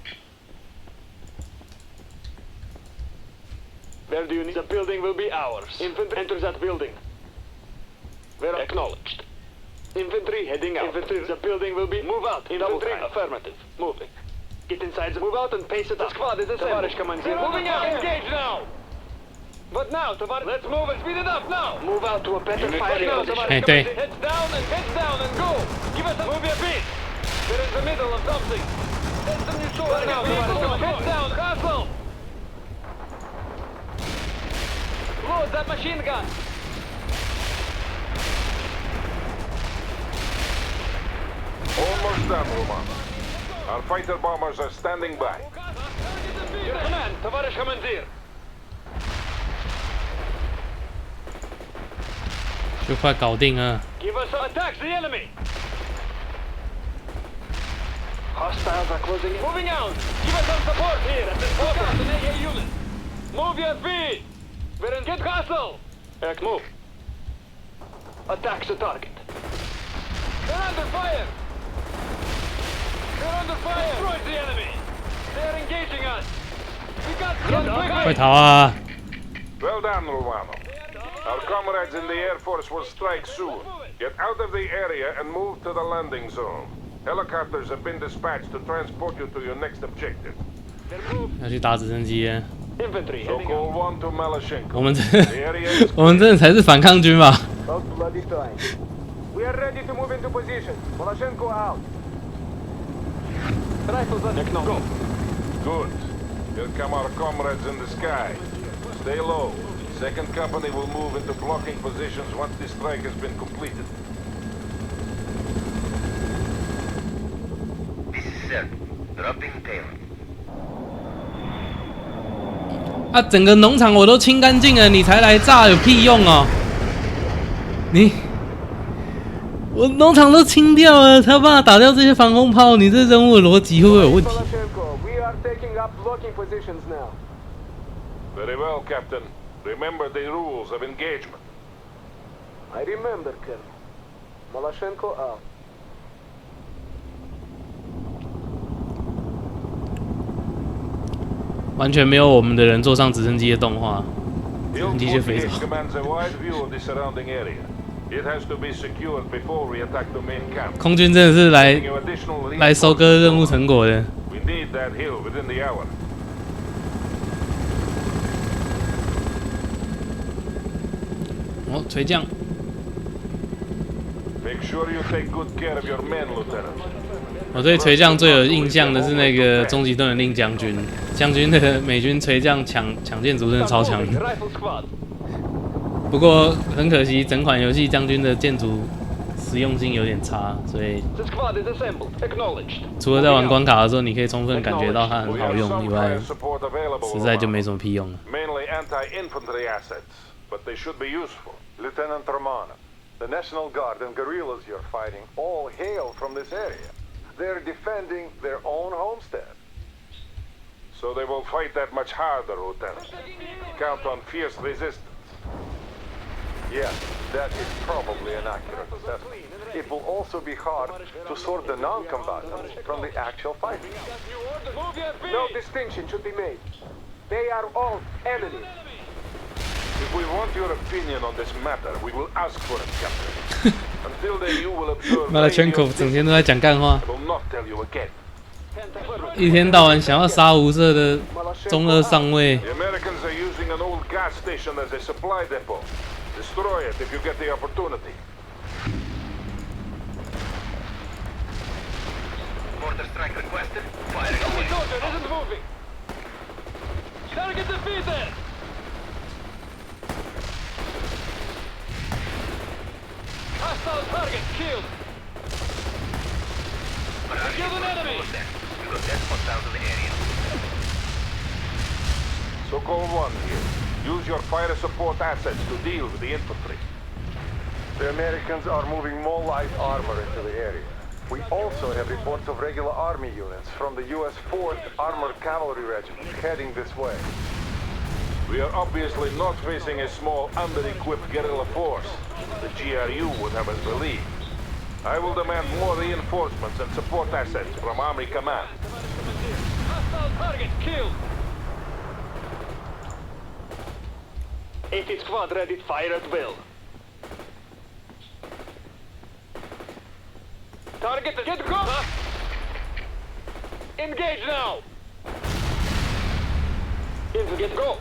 Where do you need? The building will be ours. Infantry enter that building. We're acknowledged. Infantry heading out. Infantry, the building will be. Move out. Infantry, affirmative. Moving. Get inside. Move out and pace it up. The squad is assembled. Moving out. Engage now. But now, let's move and speed it up now. Move out to a better firing position. Heads down and go. Give us a move your feet. We're in the middle of something. Send some new soldiers now. Heads down, castle. Load that machine gun. Almost done, Roman. Our fighter bombers are standing by. Your command, Tavarish Commandeer. 就快搞定了。 Give us some attacks the enemy. Hostiles are closing in. Moving out. Give us some support here at this focus an AA unit. Move your feet. We're in get castle. Act move. Attack the target. They're under fire. They're under fire. Destroy the enemy. They're engaging us. We got quickly. 快逃啊！ Well done, Romano. Our comrades in the Air Force will strike soon. Get out of the area and move to the landing zone. Helicopters have been dispatched to transport you to your next objective. 要去打直升机耶！ So call one to Malashenko. 我们真的才是反抗军吧？ About bloody time. We are ready to move into position. Malashenko out. Rifles on deck now. Go. Good. Here come our comrades in the sky. Stay low. Second company will move into blocking positions once the strike has been completed. This is Sir. Dropping tail. 啊，整个农场我都清干净了，你才来炸，有屁用哦！我农场都清掉了，才有办法打掉这些防空炮，你这任务的逻辑会不会有问题？ We are taking up blocking positions now. Very well, Captain. Remember the rules of engagement. I remember, Colonel. Malashenko out. 完全没有我们的人坐上直升机的动画，直升机就飞走。 commands a wide view of the surrounding area. It has to be secured before we attack the main camp. 空军真的是来收割任务成果的。 We need that hill within the hour. 哦，垂降。 Make sure you take good care of your men, Lieutenant. 我对垂降最有印象的是那个终极盾的令将军，将军的美军垂降抢建筑真的超强的。不过很可惜，整款游戏将军的建筑实用性有点差，所以除了在玩关卡的时候，你可以充分感觉到它很好用以外，实在就没什么屁用了。 Mainly anti-infantry assets, but they should be useful. Lieutenant Romano, the National Guard and guerrillas you're fighting all hail from this area. They're defending their own homestead. So they will fight that much harder, Lieutenant. Count on fierce resistance. Yes, that is probably an accurate assessment. It will also be hard to sort the non-combatants from the actual fighters. No distinction should be made. They are all enemies. If we want your opinion on this matter, we will ask for it, Captain. Until then, you will observe. Malachenko 整天都在讲干话， I will not tell you again. 一天到晚想要杀无赦的中二上尉。 The Americans are using an old gas station as a supply depot. Destroy it if you get the opportunity. Mortar strike requested. Firing away. Soldier isn't moving. Target defeated. Hostile target killed. Killed an enemy. You got dead spots out of the area. So call one here. Use your fire support assets to deal with the infantry. The Americans are moving more light armor into the area. We also have reports of regular army units from the U.S. 4th Armored Cavalry Regiment heading this way. We are obviously not facing a small, under-equipped guerrilla force. The GRU would have us believe. I will demand more reinforcements and support assets from Army Command. Hostile target killed! 80th Squad ready, fire at will. Target, get go! Engage now! Get go!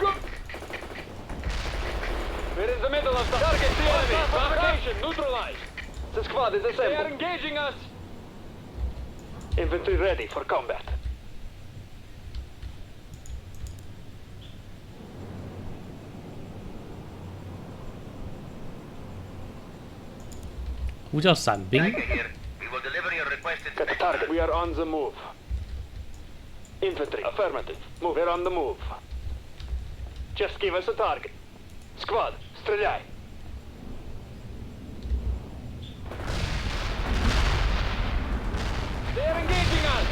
We're in the middle of the target the enemy. Provocation neutralized. The squad is They are assembled. engaging us. Infantry ready for combat. 呼叫伞兵。 We will deliver your requested Got the target. We are on the move. Infantry, affirmative. Move. We're on the move. Just give us a target. Squad, стреляй. They are engaging us.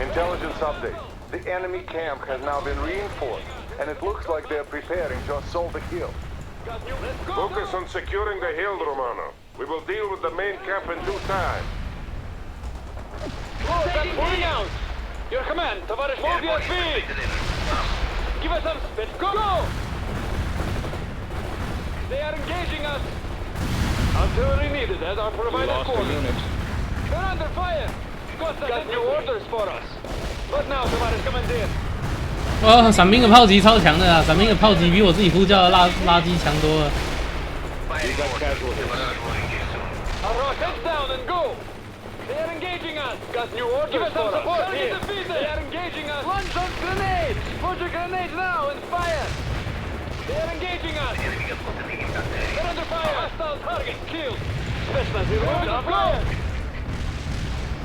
Intelligence update. The enemy camp has now been reinforced, and it looks like they're preparing to assault the hill. Let's go. Focus on securing the hill, Romano. We will deal with the main camp in due time. Moving out. Your command, товарищ, move your feet. Give us some speed. Go! They are engaging us. Artillery needed as our provided coordinates. We're under fire. Got new orders for us. What now, товарищ командир? 哇，伞兵的炮击超强的啊！伞兵的炮击比我自己呼叫的垃圾强多了。 Our heads down and go. They are engaging us. Got new orders Give us some support here. They are engaging us. Launch those grenades. Put your grenades now and fire. They are engaging us. They're under fire. Hostile target killed. Spetsnaz, you're under fire.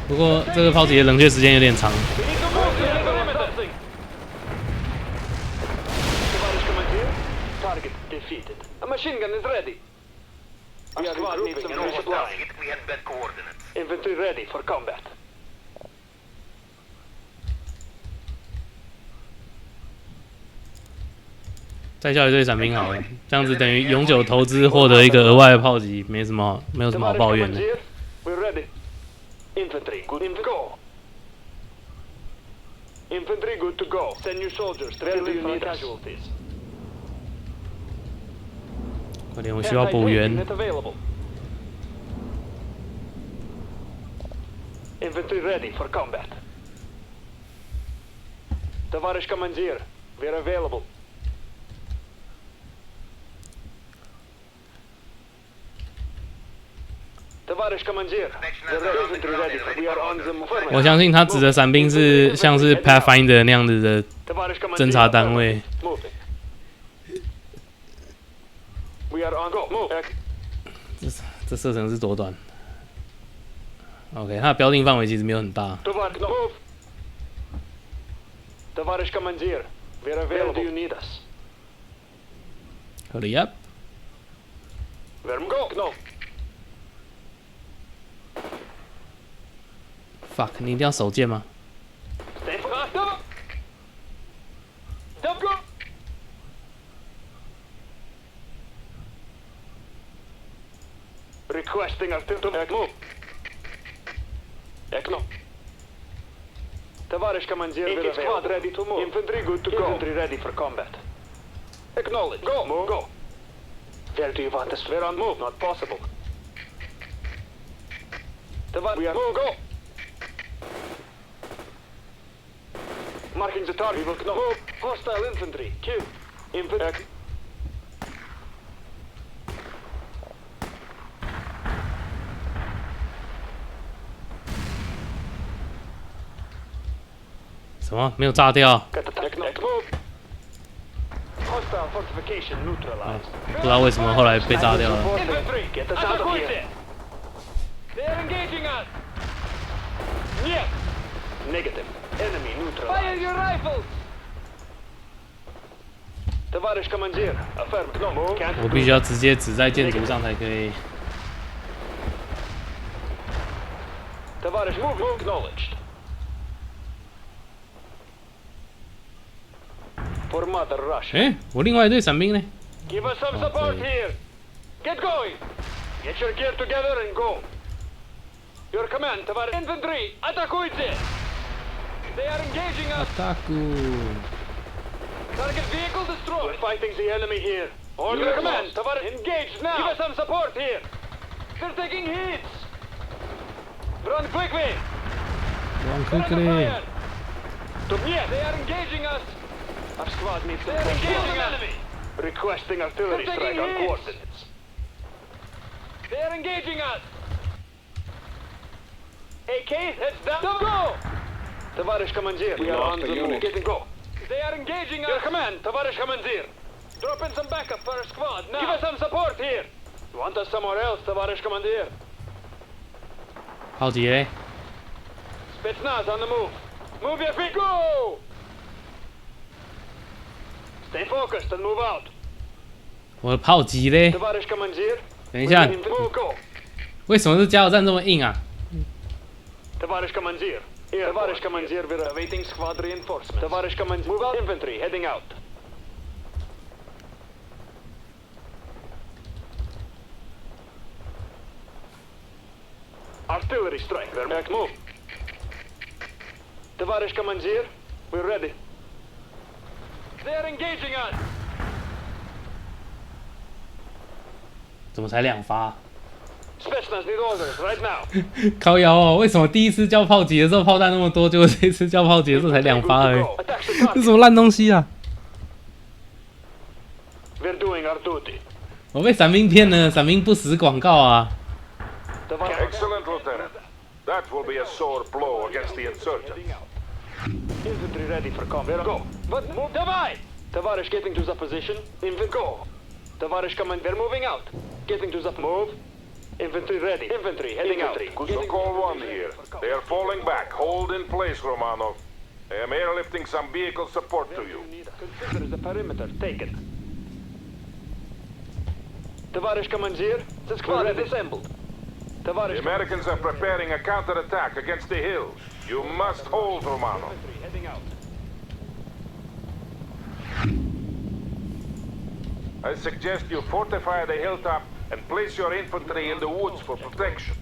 不过这个炮击的冷却时间有点长。 We need to move to the perimeter. Товарищ командир, target defeated. A machine gun is ready. We are regrouping and resupplying. We have bad coordinates. Infantry ready for combat. 再叫一队伞兵好了，这样子等于永久投资获得一个额外的炮击，没有什么好抱怨的。 We're ready. Infantry, good to go. Infantry, good to go. Send your soldiers to relieve any casualties. 快点，我需要补援。 Unit available. Infantry ready for combat. Товарищ командир, we're available. Товарищ командир, the infantry ready. We are on the move. 我相信他指的伞兵是像是 Pathfinder 那样子的侦察单位。 We are on go. Move. 这射程是多短 ？OK， 它的标定范围其实没有很大。 Move. Товарищ командир, we're available. Where do you need us? Hurry up. Where go? No. Fuck， 你一定要手贱吗？ Stay fast. Don't go. Requesting artillery. Move. Ekno. Товарищ командир, we're squad ready to move. Infantry good to go. Infantry ready for combat. Acknowledge. Go. Move. Go. Where do you want us? We're on move. Not possible. We are move. Go. Marking the target. We will move. Hostile infantry. Kill. Infantry. 什么？没有炸掉？ Hostile fortification neutralized. 不知道为什么后来被炸掉了。 Infantry, get us out of here. They're engaging us. Нет. Negative. Enemy neutralized. Fire your rifles. Товарищ командир, affirm. No move. 我必须要直接指在建筑上才可以。 Товарищ, move acknowledged. For Mother Russia. 哎，我另外一队伞兵呢？ Give us some support here. Get going. Get your gear together and go. Your command, товарищ infantry, атакуйте. They are engaging us. Атаку. Target vehicle destroyed. We're fighting the enemy here. Order your command, товарищ. Engage now. Give us some support here. They're taking hits. Run quickly. Run quickly. They are engaging us. Our squad needs to engaging enemy. Requesting artillery strike on coordinates. They are engaging us. AK, heads down. Go! Товарищ командир, we are on the move. Get and go. They are engaging us. Your command, товарищ командир. Drop in some backup for our squad now. Give us some support here. You want us somewhere else, товарищ командир? 炮击嘞！ Spetsnaz on the move. Move your feet. Go! Stay focused and move out. 我的炮击嘞！ Товарищ командир. 等一下， Move, go. 为什么是加油站这么硬啊？ Товарищ командир. Here, товарищ командир, we're awaiting squad reinforcements. Товарищ командир, move out. Infantry heading out. Artillery strike. We're back. Move. Товарищ командир, we're ready. They are engaging us. 怎么才2发？ Spetsnaz need orders right now. 靠腰哦，为什么第一次叫炮击的时候炮弹那么多，结果这一次叫炮击的时候才2发而已？这什么烂东西啊！ We're doing our duty. 我被伞兵骗了，伞兵不实广告啊！ Excellent, Lieutenant. That will be a sore blow against the insurgents. Infantry ready for combat. Go. But move. Давай! Товарищ getting to the position. Infantry go. Товарищ command. They're moving out. Getting to the move. Infantry ready. Infantry heading out. Call 1 here. They are falling back. Hold in place, Romanov. I am airlifting some vehicle support to you. Consider the perimeter taken. Товарищ командир, the squad is assembled. The Americans are preparing a counterattack against the hills. You must hold, Romanov. I suggest you fortify the hilltop and place your infantry in the woods for protection.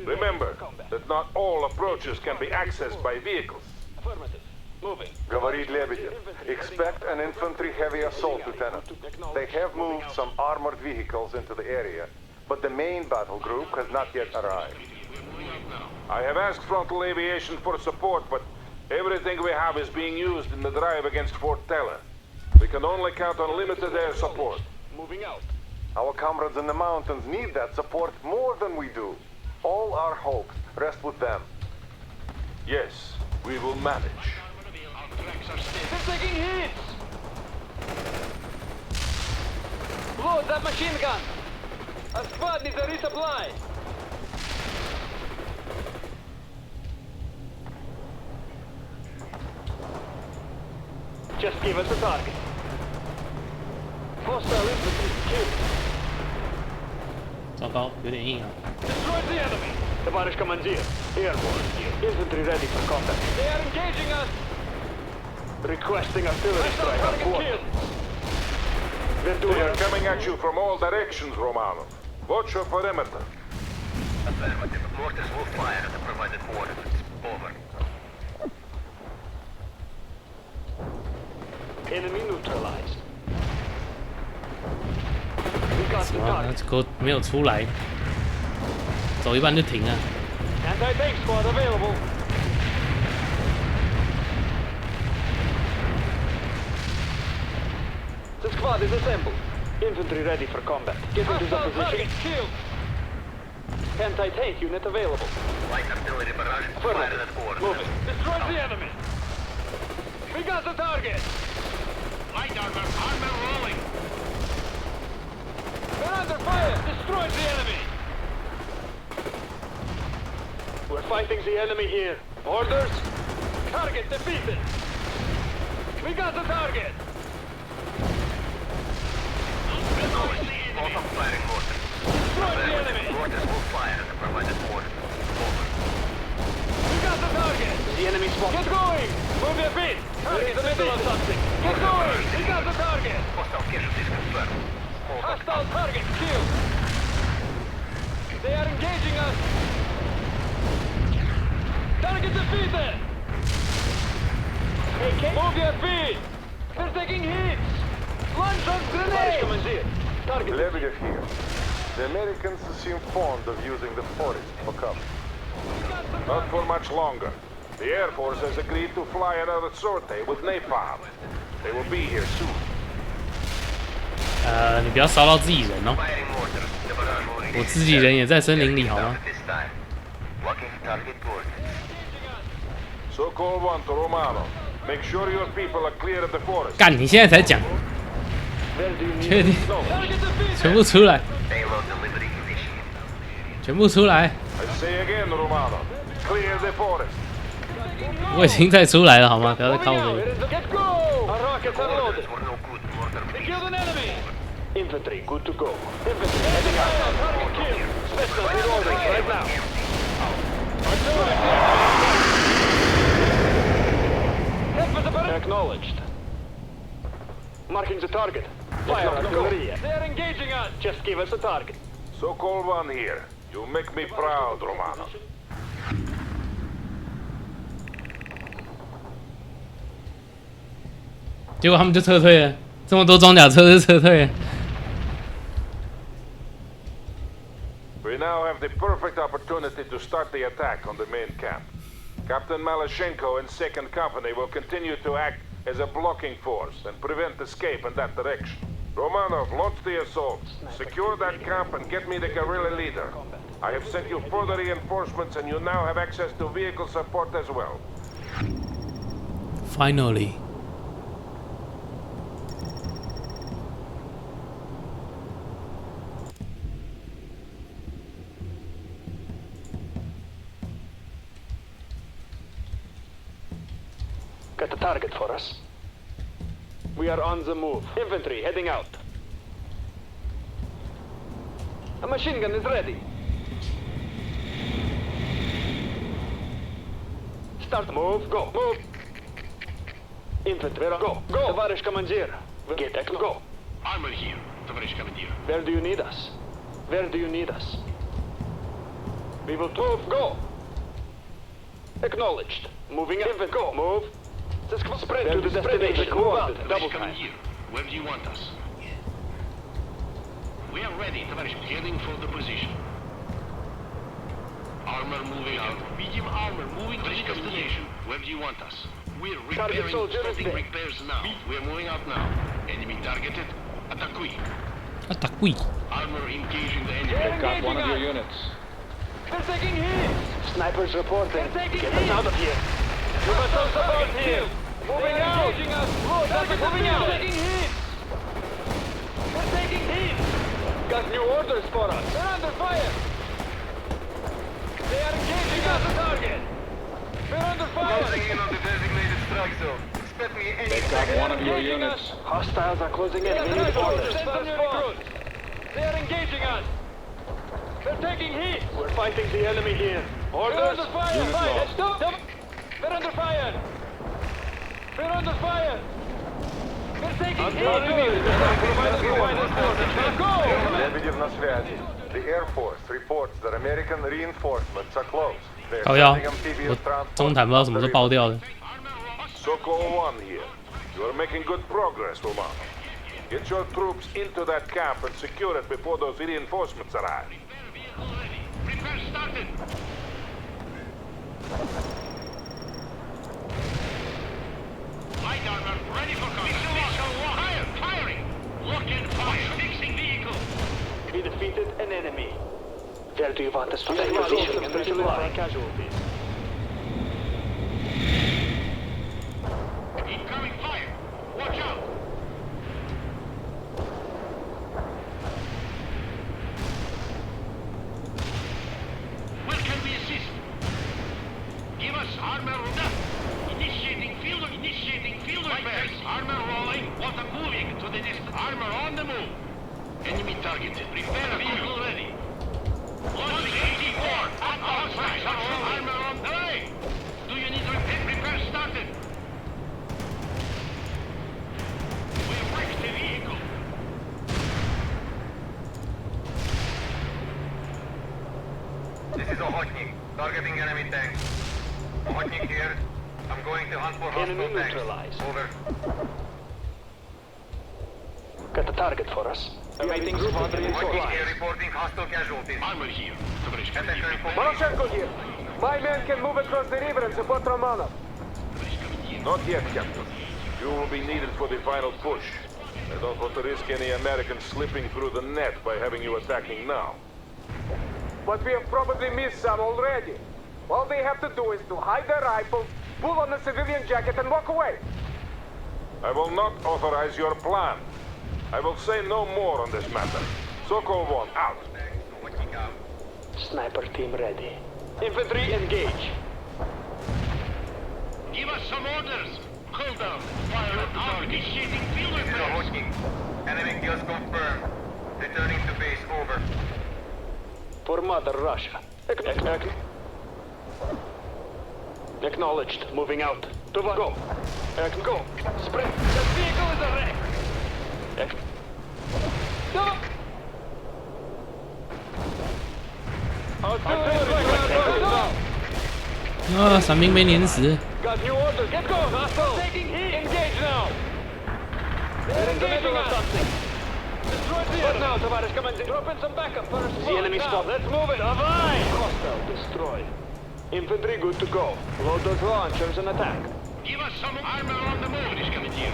Remember that not all approaches can be accessed by vehicles. Affirmative. Moving. Говорит Лебедев. Expect an infantry heavy assault, Lieutenant. They have moved some armored vehicles into the area, but the main battle group has not yet arrived. I have asked frontal aviation for support, but everything we have is being used in the drive against Fort Teller. We can only count on limited air support. Moving out. Our comrades in the mountains need that support more than we do. All our hopes rest with them. Yes, we will manage. They're taking hits! Load that machine gun! Our squad needs a resupply! Just give us a target. Hostile infantry killed. 糟糕，有点硬啊。 Destroy the enemy! Товарищ командир, airborne here. Infantry ready for combat. They are engaging us! Requesting artillery strike on coordinates. They are coming at you from all directions, Romanov. Watch your perimeter. Affirmative. Mortars will fire at the provided coordinates. Over. Enemy neutralized. We got the 哇， target. 这个没有出来，走一半就停了。 Anti-tank squad available. The squad is assembled. Infantry ready for combat. Get into the position. Killed. Anti-tank unit available. Light artillery barrage fired at coordinates. Moving. Destroy the enemy. We got the target. Light armor rolling. We're under fire. Destroy the enemy. We're fighting the enemy here. Orders? Target defeated. We got the target. Acknowledged. Both are firing mortars. Mortars will fire at the provided order. Over. We got the target! The enemy spot. Get going! Move your feet! We're in the middle of something. Get going! We got the target! Hostile casualties confirmed. Hostile target killed! They are engaging us! Target defeated! Move your feet! They're taking hits! Launch some grenades! Target Lebedev here. The Americans seem fond of using the forest for cover. Not for much longer. The Air Force has agreed to fly another sortie with napalm. They will be here soon. 你不要烧到自己人哦。我自己人也在森林里，好吗？ So call one to Romano. Make sure your people are clear of the forest. 干，你现在才讲，确定？全部出来，全部出来！ I say again, Romano. Clear the forest. 我已经在出来了，好吗？不要再靠我。 Get go! Our rockets are loaded. They killed an enemy. Infantry, good to go. Infantry, heading out. Target killed. Special reloading right now. Acknowledged. Marking the target. Fire artillery. They are engaging us. Just give us a target. So call one here. You make me proud, Romano. 结果他们就撤退了，这么多装甲车就撤退了。 We now have the perfect opportunity to start the attack on the main camp. Captain Malashenko and 2nd Company will continue to act as a blocking force and prevent escape in that direction. Romanov, launch the assault. Secure that camp and get me the guerrilla leader. I have sent you further reinforcements and you now have access to vehicle support as well. Finally. Got the target for us. We are on the move. Infantry heading out. A machine gun is ready. Start move. Go. Move. Infantry, go. Go. Товарищ командир. Get X. Go. Armor here, товарищ командир. Where do you need us? Where do you need us? We will move. Go. Acknowledged. Moving in. Go. Move. Spread to the destination. Move out. Double time. Where do you want us? We are ready, товарищ. Heading for the position. Armor moving out. Medium armor moving to the destination. Where do you want us? We're repairing, starting repairs now. We're moving out now. Enemy targeted. Attackui. Attackui. Armor engaging the enemy. They've got one of your units. They're taking hits. Snipers reporting. Get us out of here. We must some support here. Moving out. Target moving out. Taking hits. They're taking hits. Got new orders for us. They're under fire. They are engaging us. The target. We're under fire. Closing in on the designated strike zone. Expect me any They've got one of your units. Hostiles are closing in. We need orders. They are engaging us. They're taking hits. We're fighting the enemy here. Orders. We're under fire. Unit lost. They're under fire. We're under fire. They're taking hits. Go. Lebedev на связи. The Air Force reports that American reinforcements are close. They're 靠腰， sending amphibious 我 transport 中坦不知道什么时候爆掉的。 Soko 1 here. You are making good progress, Romano. Get your troops into that camp and secure it before those reinforcements arrive. Repair started. Light armor ready for combat. Fire! Firing! Lock and fire! Fixing vehicle! We defeated an enemy. Where do you want us to take position and resupply? Casualties. Incoming fire! Watch out! Where can we assist? Give us armor. Initiating field repairs. Armor rolling. Water moving to the distance. Armor on the move. Enemy targeted. Prepare vehicle ready. Launching 84. Outside. Armor on the way. Do you need repair started? We wrecked the vehicle. This is Ochotnik, targeting enemy tanks. Ochotnik here. I'm going to hunt for hostile tanks. Over. Got the target for us. Awaiting squadron Ochotnik here reporting hostile casualties. Armor here. Marashenko here. My men can move across the river and support Romanov. Not yet, Captain. You will be needed for the final push. I don't want to risk any Americans slipping through the net by having you attacking now. But we have probably missed some already. All they have to do is to hide their rifles, pull on the civilian jacket and walk away. I will not authorize your plan. I will say no more on this matter. Sokol 1, out. Sniper team ready. Infantry engage. Give us some orders. Cool down. Fire out. Initiating field This is repairs. Ochotnik. Enemy kills confirmed. Returning to base. Over. For Mother Russia. Acknowledged. Moving out. Go. Go. Sprint. The vehicle is a wreck. Go.啊，伞兵被碾死。 Got new orders. Get going. Hostile. Taking heat. Engage now. They're in the middle of something. But now, Tavares, come and drop in some backup first. The enemy spot. Let's move it. Avai! Hostile destroyed. Infantry good to go. Load those launchers and attack. Give us some armor on the move. Is coming here.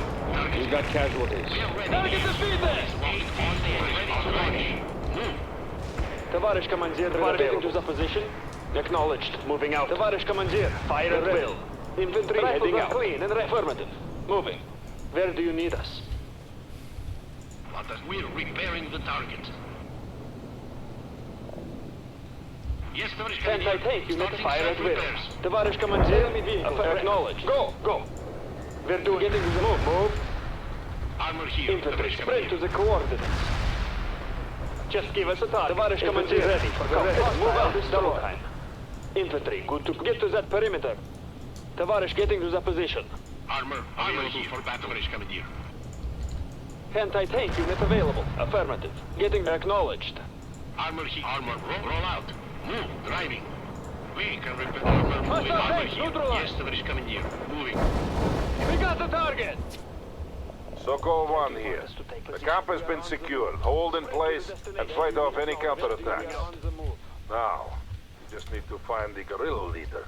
We got casualties. We are ready. Target defeated! Ready to launch. Move. Tavares Commandeer, getting to the position. Acknowledged. Moving out. Tavares Commandeer, fire at will. Infantry heading out. Clean and affirmative. Moving. Where do you need us? We're repairing the target. Yes, Tavares. Anti-tank unit, fire at will. Tavares Commandeer, acknowledged. Go. We're doing getting to the move. Move. Armor here. Infantry, spread to the coordinates. Just give us a target. Tavares Commandeer, ready for combat. Move out. Double time. Infantry, good to get to that perimeter. Tavares getting to the position. Armor here for battle. Tavares Commandeer. Anti-tank unit available. Affirmative. Getting acknowledged. Armor here. Armor. Roll out. Move. Driving. We can repair armor. Moving. Armor here. Yes, Tavares Commandeer. Moving. We got the target. Sokol 1 here. The camp has been secured. Hold in place and fight off any counterattacks. Now, you just need to find the guerrilla leader.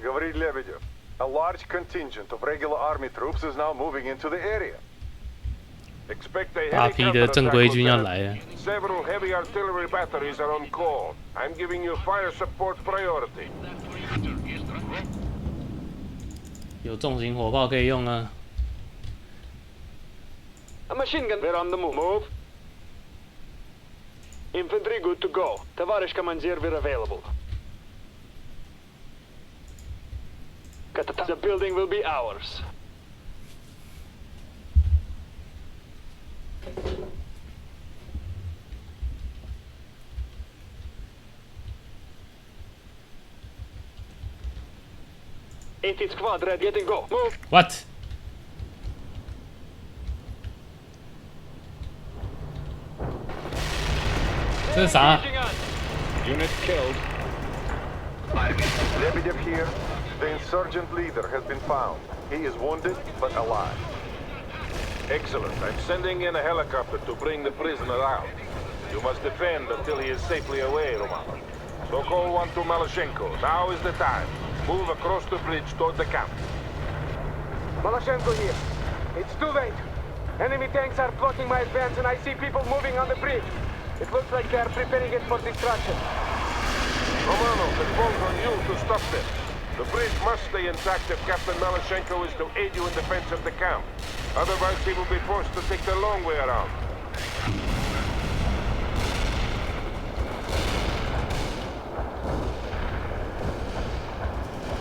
Говорит Лебедев. A large contingent of regular army troops is now moving into the area. Expect a 大 heavy 批的正规军要 counterattack. 来了。 Several heavy artillery batteries are on call. I'm giving you fire support priority. 有重型火炮可以用啊。 A machine gun. We're on the move. Move. Infantry good to go. Tavares Commandeer, we're available. The building will be ours. Eighth squad ready. Getting go. Move. What？ 这是啥？ Unit killed. Lebedev here. The insurgent leader has been found. He is wounded, but alive. Excellent. I'm sending in a helicopter to bring the prisoner out. You must defend until he is safely away, Romanov. Sokol 1 to Malashenko. Now is the time. Move across the bridge toward the camp. Malashenko here. It's too late. Enemy tanks are blocking my advance and I see people moving on the bridge. It looks like they are preparing it for destruction. Romanov, it falls on you to stop this. The bridge must stay intact if Captain Malashenko is to aid you in defense of the camp. Otherwise, he will be forced to take the long way around.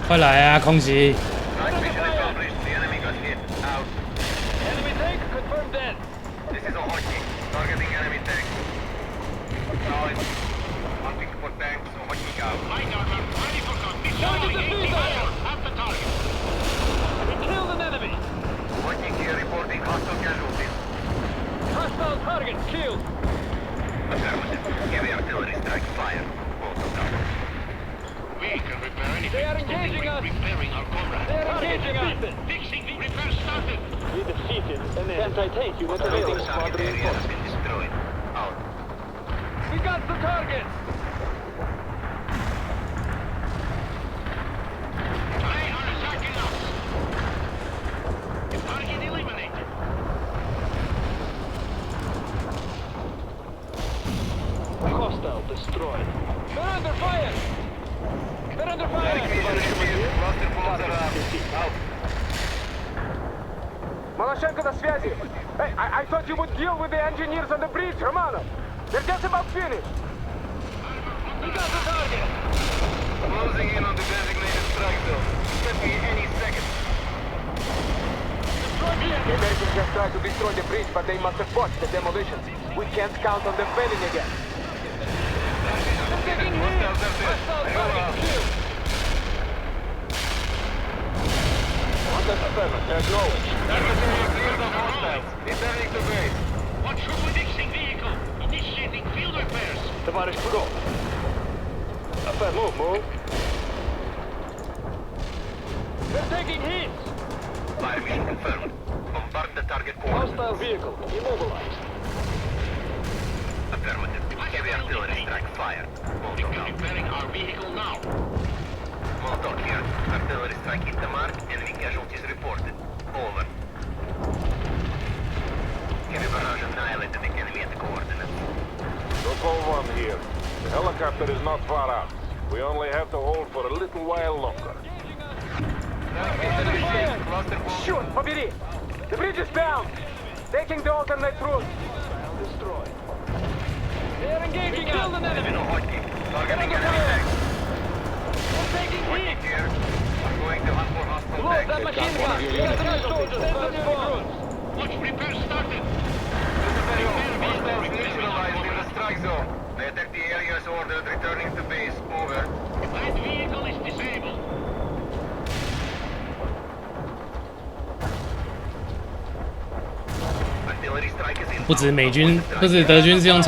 快来啊，空袭！ Mission accomplished. The enemy got hit. Out. Enemy tank confirmed dead. Solid. Hunting for tanks, watching out. Ready for combat. Fire at the target. We killed an enemy. Working here, reporting hostile casualties. Hostile target killed. Affirmative. Heavy artillery strike fire. Also down. Vehicle repair anything. They are engaging us. Repairing our comrade. They are engaging us. Fixing the repair started. We defeated an anti-tank unit Building awaiting target squadron area has reinforcements. been destroyed. Out. We got the target. They are attacking us. Target eliminated. Hostile destroyed. They're under fire. They're under fire. Cluster bombs are out. Malashenko на связи. Hey, I thought you would deal with the engineers on the bridge, Romanov. They're just about finished. We got the target. Closing in on the designated strike zone. Could be any second. The Americans just tried to destroy the bridge, but they must have botched the demolitions. We can't count on them failing again. Hostile target killed. Acknowledge. Cleared of hostiles. Returning to base. Watch for fixing vehicle. Initiating field repairs. Товарищ Пудов. Move. They're taking hits. Fire mission confirmed. Bombard the target coordinates. Hostile vehicle immobilized. Affirmative. Heavy artillery strike fire. Molotov out. Repairing our vehicle now. Molotov here. Artillery strike hit the mark. Enemy casualties reported. Over. Heavy barrage annihilated the enemy at the coordinates. Local 1 here. The helicopter is not far out. We only have to hold for a little while longer. Shoot, побери! The bridge is down. Taking the alternate route. Destroyed. They're engaging us. Killed an enemy. Targeting enemy tanks. We're taking Working hits. here. I'm going to hunt for hostile Load that tanks. machine gun. We got three soldiers. Send them forward. Watch repair started. Hostiles neutralized in the strike zone. They attacked the areas ordered returning to base. Over. Light vehicle is disabled. Artillery strike is in. 不止美军，不止德军是用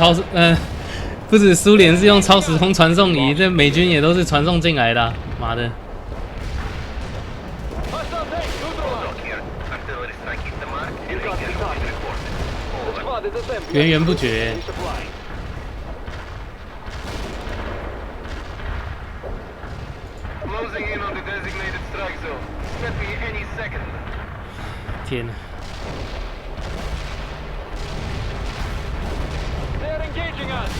不止苏联是用超时空传送仪，这美军也都是传送进来的啊、妈的！ Hostile tank neutralized. Here. Artillery strike hit the mark. Enemy casualties reported. The Over. squad is assembling. 源源不绝。 Resupplying. Closing in on the designated strike zone. Could be any second. 天哪！ They're engaging us.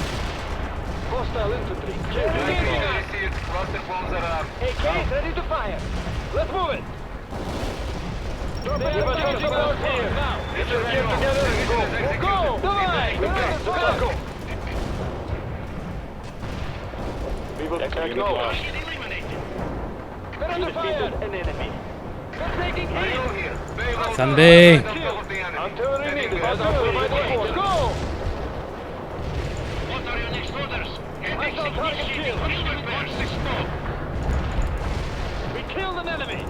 Hostile infantry. Received. Cluster bombs are armed. AKs ready to fire. Let's move it. They're engaging us here. Now. Let's get together and go. We'll go. Давай. Go. We will acknowledge. Eliminated. They're under fire. An enemy. They're taking hits. Here. Bayville. 三倍。 Artillery needed. Go. What are your next orders? Hostile target killed. Field repairs. Stop. We killed an enemy.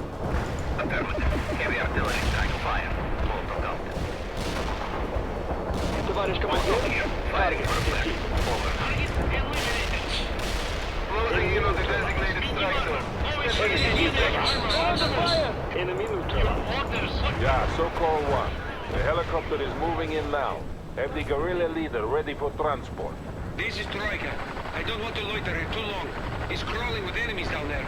Affirmative. Heavy artillery strike fire. Molotov out. Товарищ Molotov командир. here. Firing for effect. Over. Target eliminated. Closing in on the designated strike zone. Could be any second. They're under fire. Enemy neutralized. Orders. Yeah, so-called 1. The helicopter is moving in now. Have the guerrilla leader ready for transport. This is Troika. I don't want to loiter here too long. He's crawling with enemies down there.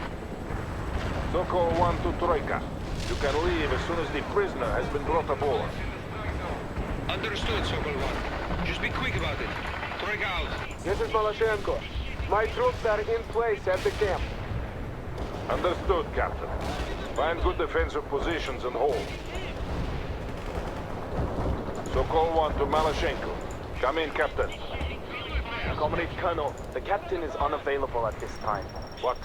So-called 1 to Troika. You can leave as soon as the prisoner has been brought aboard. Understood, Sokol 1. Just be quick about it. Troika out. This is Malashenko. My troops are in place at the camp. Understood, Captain. Find good defensive positions and hold. So-called 1 to Malashenko. Come in, Captain. Comrade Colonel, the captain is unavailable at this time. What?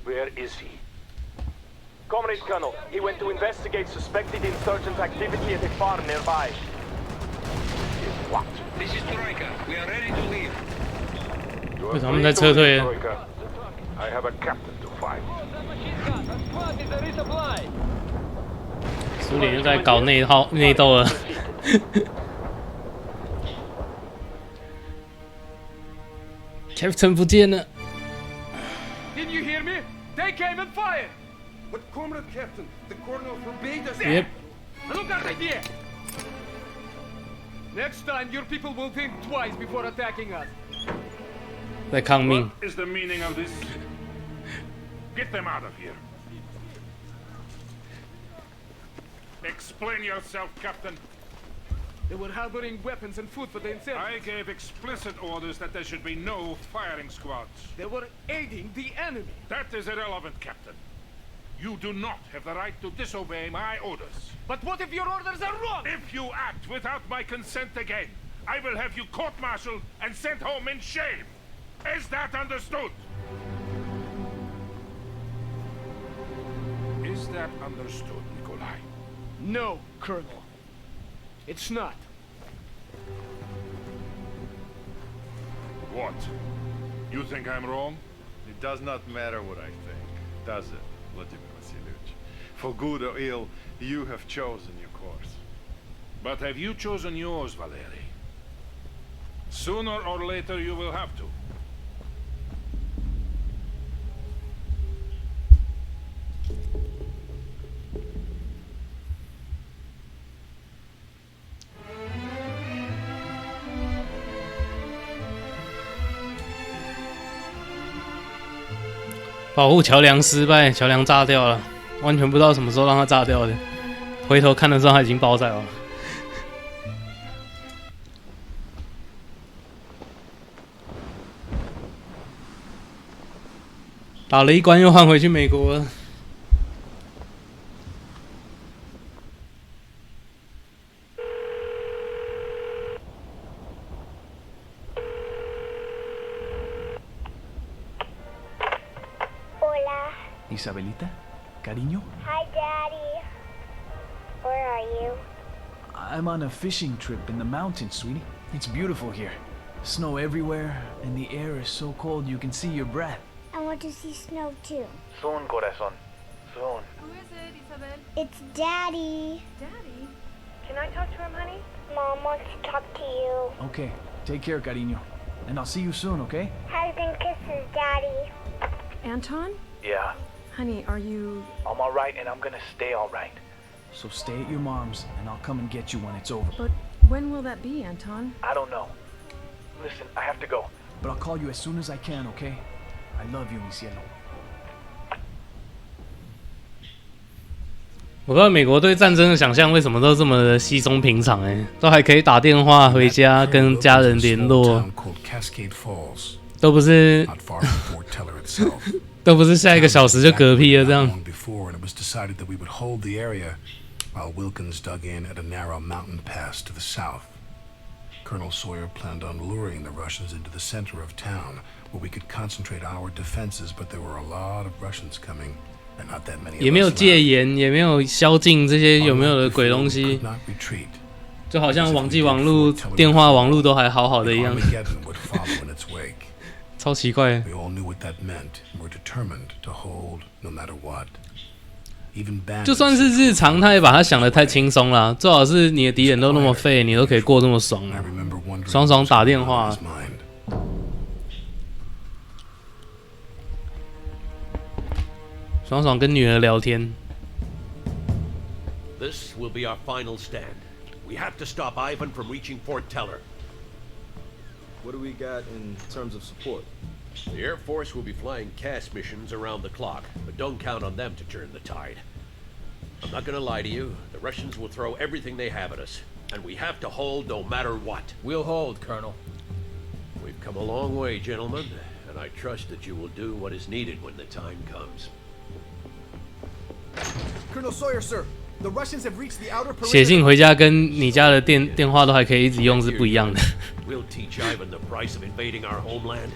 Where is he? Comrade Colonel, he went to investigate suspected insurgent activity at a farm nearby. What? This is Troika. We are ready to leave. 为什么他们在撤退？ I have a captain to find. 苏联又在搞内斗了。Captain 不见了。 Didn't you hear me? They came and fired. But comrade captain, the colonel forbade us. Yep. Look at idea. Next time, your people will think twice before attacking us. 在抗命。 What is the meaning of this? Get them out of here. Explain yourself, Captain. They were harboring weapons and food for themselves. I gave explicit orders that there should be no firing squads. They were aiding the enemy. That is irrelevant, Captain. You do not have the right to disobey my orders. But what if your orders are wrong? If you act without my consent again, I will have you court-martialed and sent home in shame. Is that understood? Is that understood, Nikolai? No, Colonel. It's not. What? You think I'm wrong? It does not matter what I think, does it, Vladimir Vasilievich? For good or ill, you have chosen your course. But have you chosen yours, Valery? Sooner or later you will have to. "保护桥梁失败，桥梁炸掉了，完全不知道什么时候让它炸掉的。回头看的时候，它已经爆炸了。打了一关，又换回去美国了。Isabelita? Cariño? Hi, Daddy. Where are you? I'm on a fishing trip in the mountains, sweetie. It's beautiful here. Snow everywhere, and the air is so cold you can see your breath. I want to see snow too. Soon, corazón. Soon. Who is it, Isabel? It's Daddy. Daddy? Can I talk to him, honey? Mom wants to talk to you. Okay, take care, cariño. And I'll see you soon, okay? Hugs and kisses, Daddy. Anton? Yeah. Honey, are you... I'm alright, and I'm gonna stay alright. So stay at your mom's, and I'll come and get you when it's over. But when will that be, Anton? I don't know. Listen, I have to go. But I'll call you as soon as I can, okay? I love you, mi cielo. 我不知道美国对战争的想象为什么都这么的稀松平常都还可以打电话回家跟家人联络，都不是都不是下一个小时就嗝屁了这样。While Wilkins dug in at a narrow mountain pass to the south. Colonel Sawyer planned on luring the Russians into the center of town, where we could concentrate our defenses, but there were a lot of Russians coming, and not that many. 也没有戒严，也没有宵禁这些有没有的鬼东西，就好像网际网路、电话网路都还好好的一样，超奇怪。 We all knew what that meant, and were determined to hold no matter what. 就算是日常，他也把他想得太轻松了。最好是你的敌人都那么废，你都可以过这么爽，爽爽打电话。爽爽跟女儿聊天。This will be our final stand. We have to stop Ivan from reaching Fort Teller. What do we got in terms of support? The Air Force will be flying CAS missions around the clock, but don't count on them to turn the tide. I'm not gonna lie to you, the Russians will throw everything they have at us, and we have to hold no matter what. We'll hold, Colonel. We've come a long way, gentlemen, and I trust that you will do what is needed when the time comes. Colonel Sawyer, sir, the Russians have reached the outer perimeter. 写信回家跟你家的电话都还可以一直用是不一样的。We'll teach Ivan the price of invading our homeland.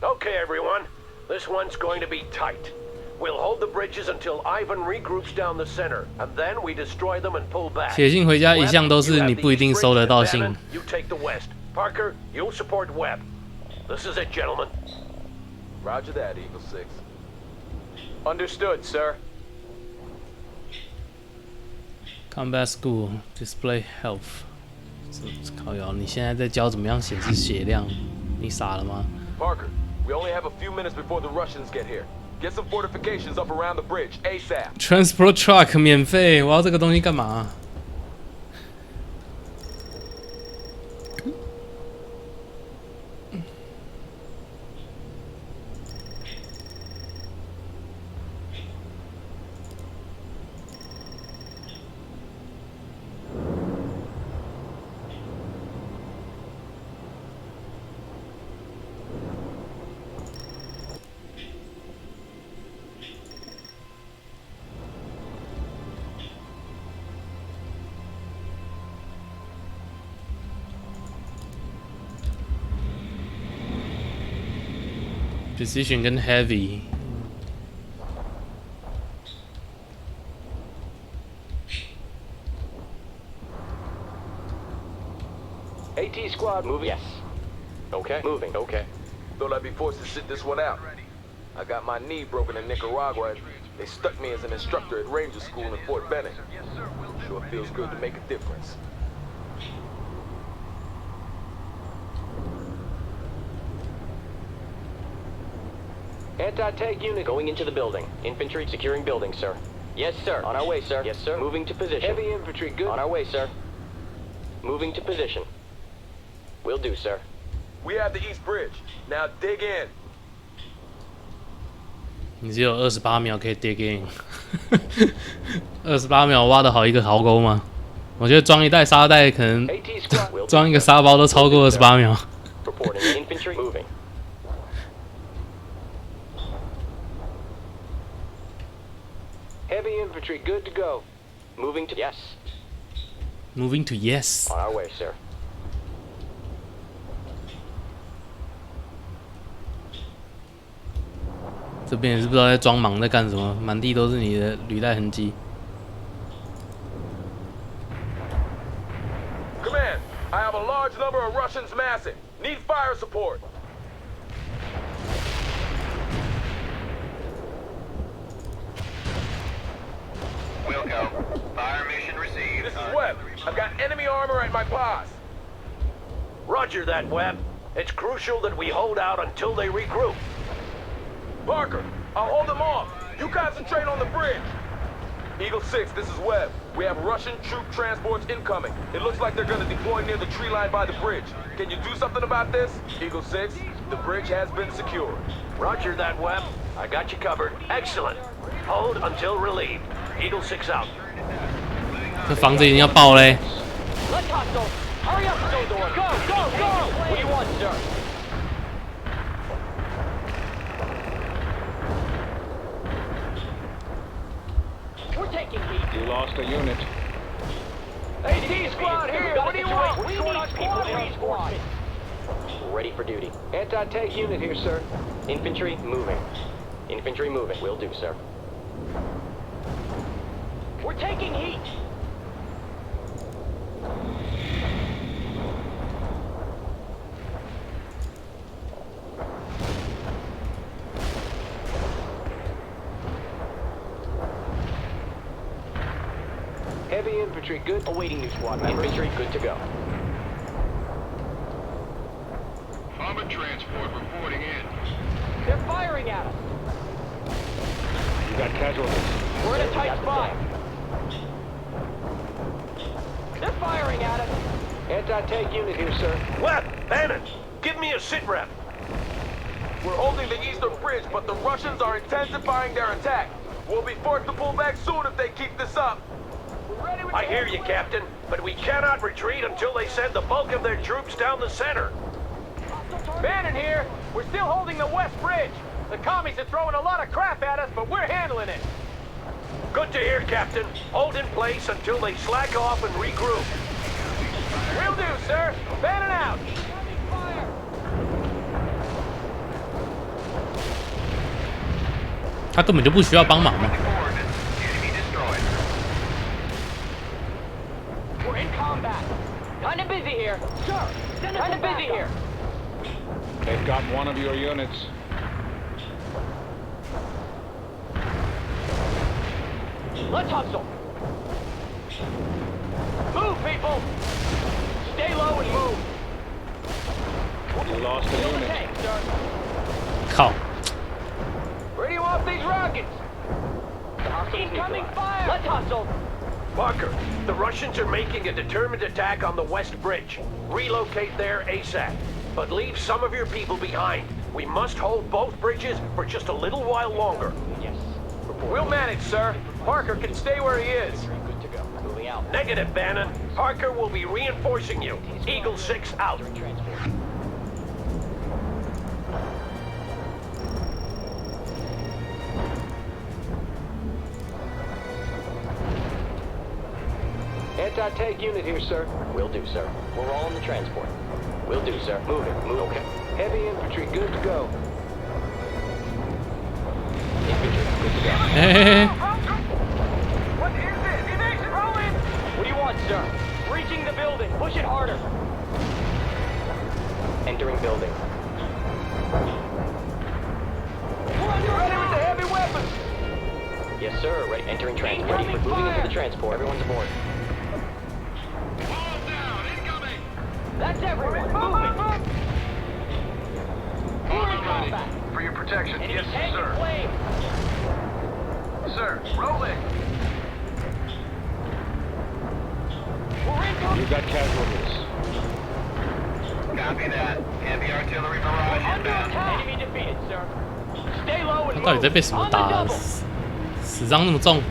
Okay, everyone. This one's going to be tight. We'll hold the bridges until Ivan regroups down the center, and then we destroy them and pull back. 写信回家一向都是你不一定收得到信。 You take the west. Parker, you'll support Webb. This is it, gentlemen. Roger that, Eagle 6. Understood, sir. Combat School Display Health。靠腰，你现在在教怎么样显示血量？你傻了吗 Parker, we only have a few minutes before the Russians get here. Get some fortifications up around the bridge, ASAP.？Transport Truck 免费，我要这个东西干嘛？ Precision 跟 Heavy。 AT squad, moving. Yes. Okay. Moving. Okay. Thought I'd be forced to sit this one out. I got my knee broken in Nicaragua, and they stuck me as an instructor at Ranger School in Fort Benning. Sure feels good to make a difference. Anti-tank unit going into the building. Infantry securing building, sir. Yes, sir. On our way, sir. Yes, sir. Moving to position. Heavy infantry, good. On our way, sir. Moving to position. Will do, sir. We have the East Bridge. Now dig in. 你只有28秒可以 dig in ，28秒挖得好一个壕沟吗？我觉得装一袋沙袋可能装一个沙包都超过28秒。Reporting infantry moving. Heavy infantry, good to go. Moving to yes. Moving to yes. On our way, sir. 这边也是不知道在装忙在干什么，满地都是你的履带痕迹。 Command, I have a large number of Russians massing. Need fire support. We'll go. Fire mission received. This is Webb. I've got enemy armor at my pass. Roger that, Webb. It's crucial that we hold out until they regroup. Parker, I'll hold them off. You concentrate on the bridge. Eagle 6, this is Webb. We have Russian troop transports incoming. It looks like they're gonna deploy near the tree line by the bridge. Can you do something about this? Eagle 6, the bridge has been secured. Roger that, Webb. I got you covered. Excellent. Hold until relieved. Eagle 6 out. 这房子已经要爆嘞！ Let's hustle. Hurry up with those orders. Go, go, go! What do you want, sir? We're taking heat. You lost a unit. AT squad here. What do you want? We need squad reinforcements. Ready for duty. Anti-tank unit here, sir. Infantry moving. Infantry moving. Will do, sir. We're taking heat. Heavy infantry good. Awaiting new squad members. Infantry good to go. Bomber transport reporting in. They're firing at us. You got casualties. We're in a tight spot. They're firing at us. Anti-tank unit here, sir. Webb, Bannon, give me a sit rep. We're holding the eastern bridge, but the Russians are intensifying their attack. We'll be forced to pull back soon if they keep this up. I hear you, Captain, but we cannot retreat until they send the bulk of their troops down the center. Bannon here. We're still holding the west bridge. The commies are throwing a lot of crap at us, but we're handling it. Good to hear, Captain. Hold in place until they slack off and regroup. Will do, sir. Bannon out. 他根本就不需要帮忙嘛。We're in combat. Kinda busy here. Sir, kinda busy here. They've got one of your units. Let's hustle. Move, people. Stay low and move. You lost a Kill the unit. tank, sir. 靠！ Where do you want these rockets? Incoming fire. Let's hustle. Parker, the Russians are making a determined attack on the West Bridge. Relocate there ASAP. But leave some of your people behind. We must hold both bridges for just a little while longer. Yes. We'll manage, sir. Parker can stay where he is. Good to go. Moving out. Negative, Bannon. Parker will be reinforcing you. Eagle 6 out. Anti-tank unit here, sir. Will do, sir. We're all in the transport. Will do, sir. Moving. Move. Okay. Heavy infantry, good to go. Infantry, good to go. What is this? Evasion, roll in! What do you want, sir? Breaching the building. Push it harder. Entering building. Ready with the heavy weapons! Yes, sir. Ready. Entering transport. Ready for moving into the transport. Everyone's aboard. That's everyone. Move it. We're in combat. For your protection, Enemy yes, tank sir. in flames. Sir, roll in. We're in combat. You got casualties. Copy that. Heavy artillery barrage Under inbound. attack. Enemy defeated, sir. Stay low and 他到底在 move. 被什么 On the 打？ double. 死伤那么重？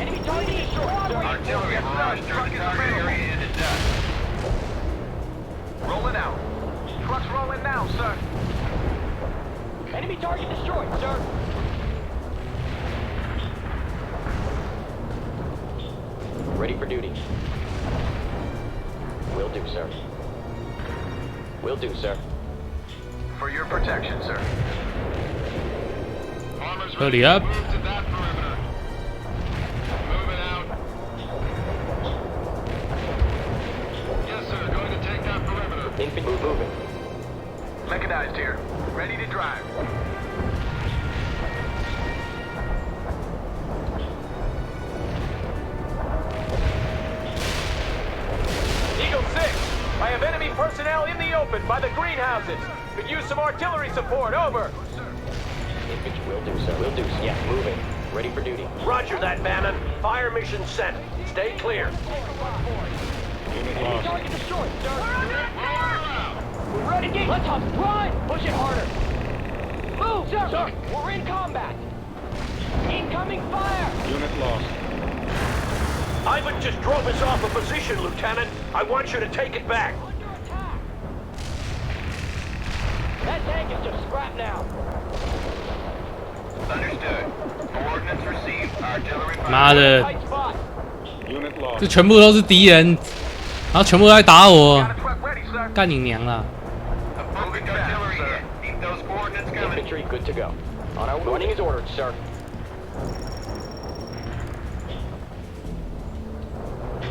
Enemy target destroyed, sir. Artillery barrage during the target area into dust. Rolling out. Trucks rolling now, sir. Enemy target destroyed, sir. Ready for duty. Will do, sir. Will do, sir. For your protection, sir. Armor's Hurry ready. up. Move to that perimeter. Moving out. Yes, sir. Going to take that perimeter. Infantry moving. Mechanized here. Ready to drive. Eagle 6, I have enemy personnel in the open by the greenhouses. Could use some artillery support, over. Infantry will do, sir. Will do, sir. Yes, moving. Ready for duty. Roger that, Bannon. Fire mission sent. Stay clear. Unit Enemy lost. target destroyed, sir. We're ready. Let's hustle. Run! Push it harder. Move, sir. We're in combat. Incoming fire. Unit lost. Ivan just drove us off a position, Lieutenant. I want you to take it back. Under attack. That tank is just scrap now. Understood. Coordinates received. Artillery fire. 妈的， Tight spot. Unit lost. 这全部都是敌人，然后全部都在打我， Got a truck ready, sir. 干你娘啦！ Moving artillery in. Keep those coordinates coming. Infantry good to go. On our running is ordered, sir.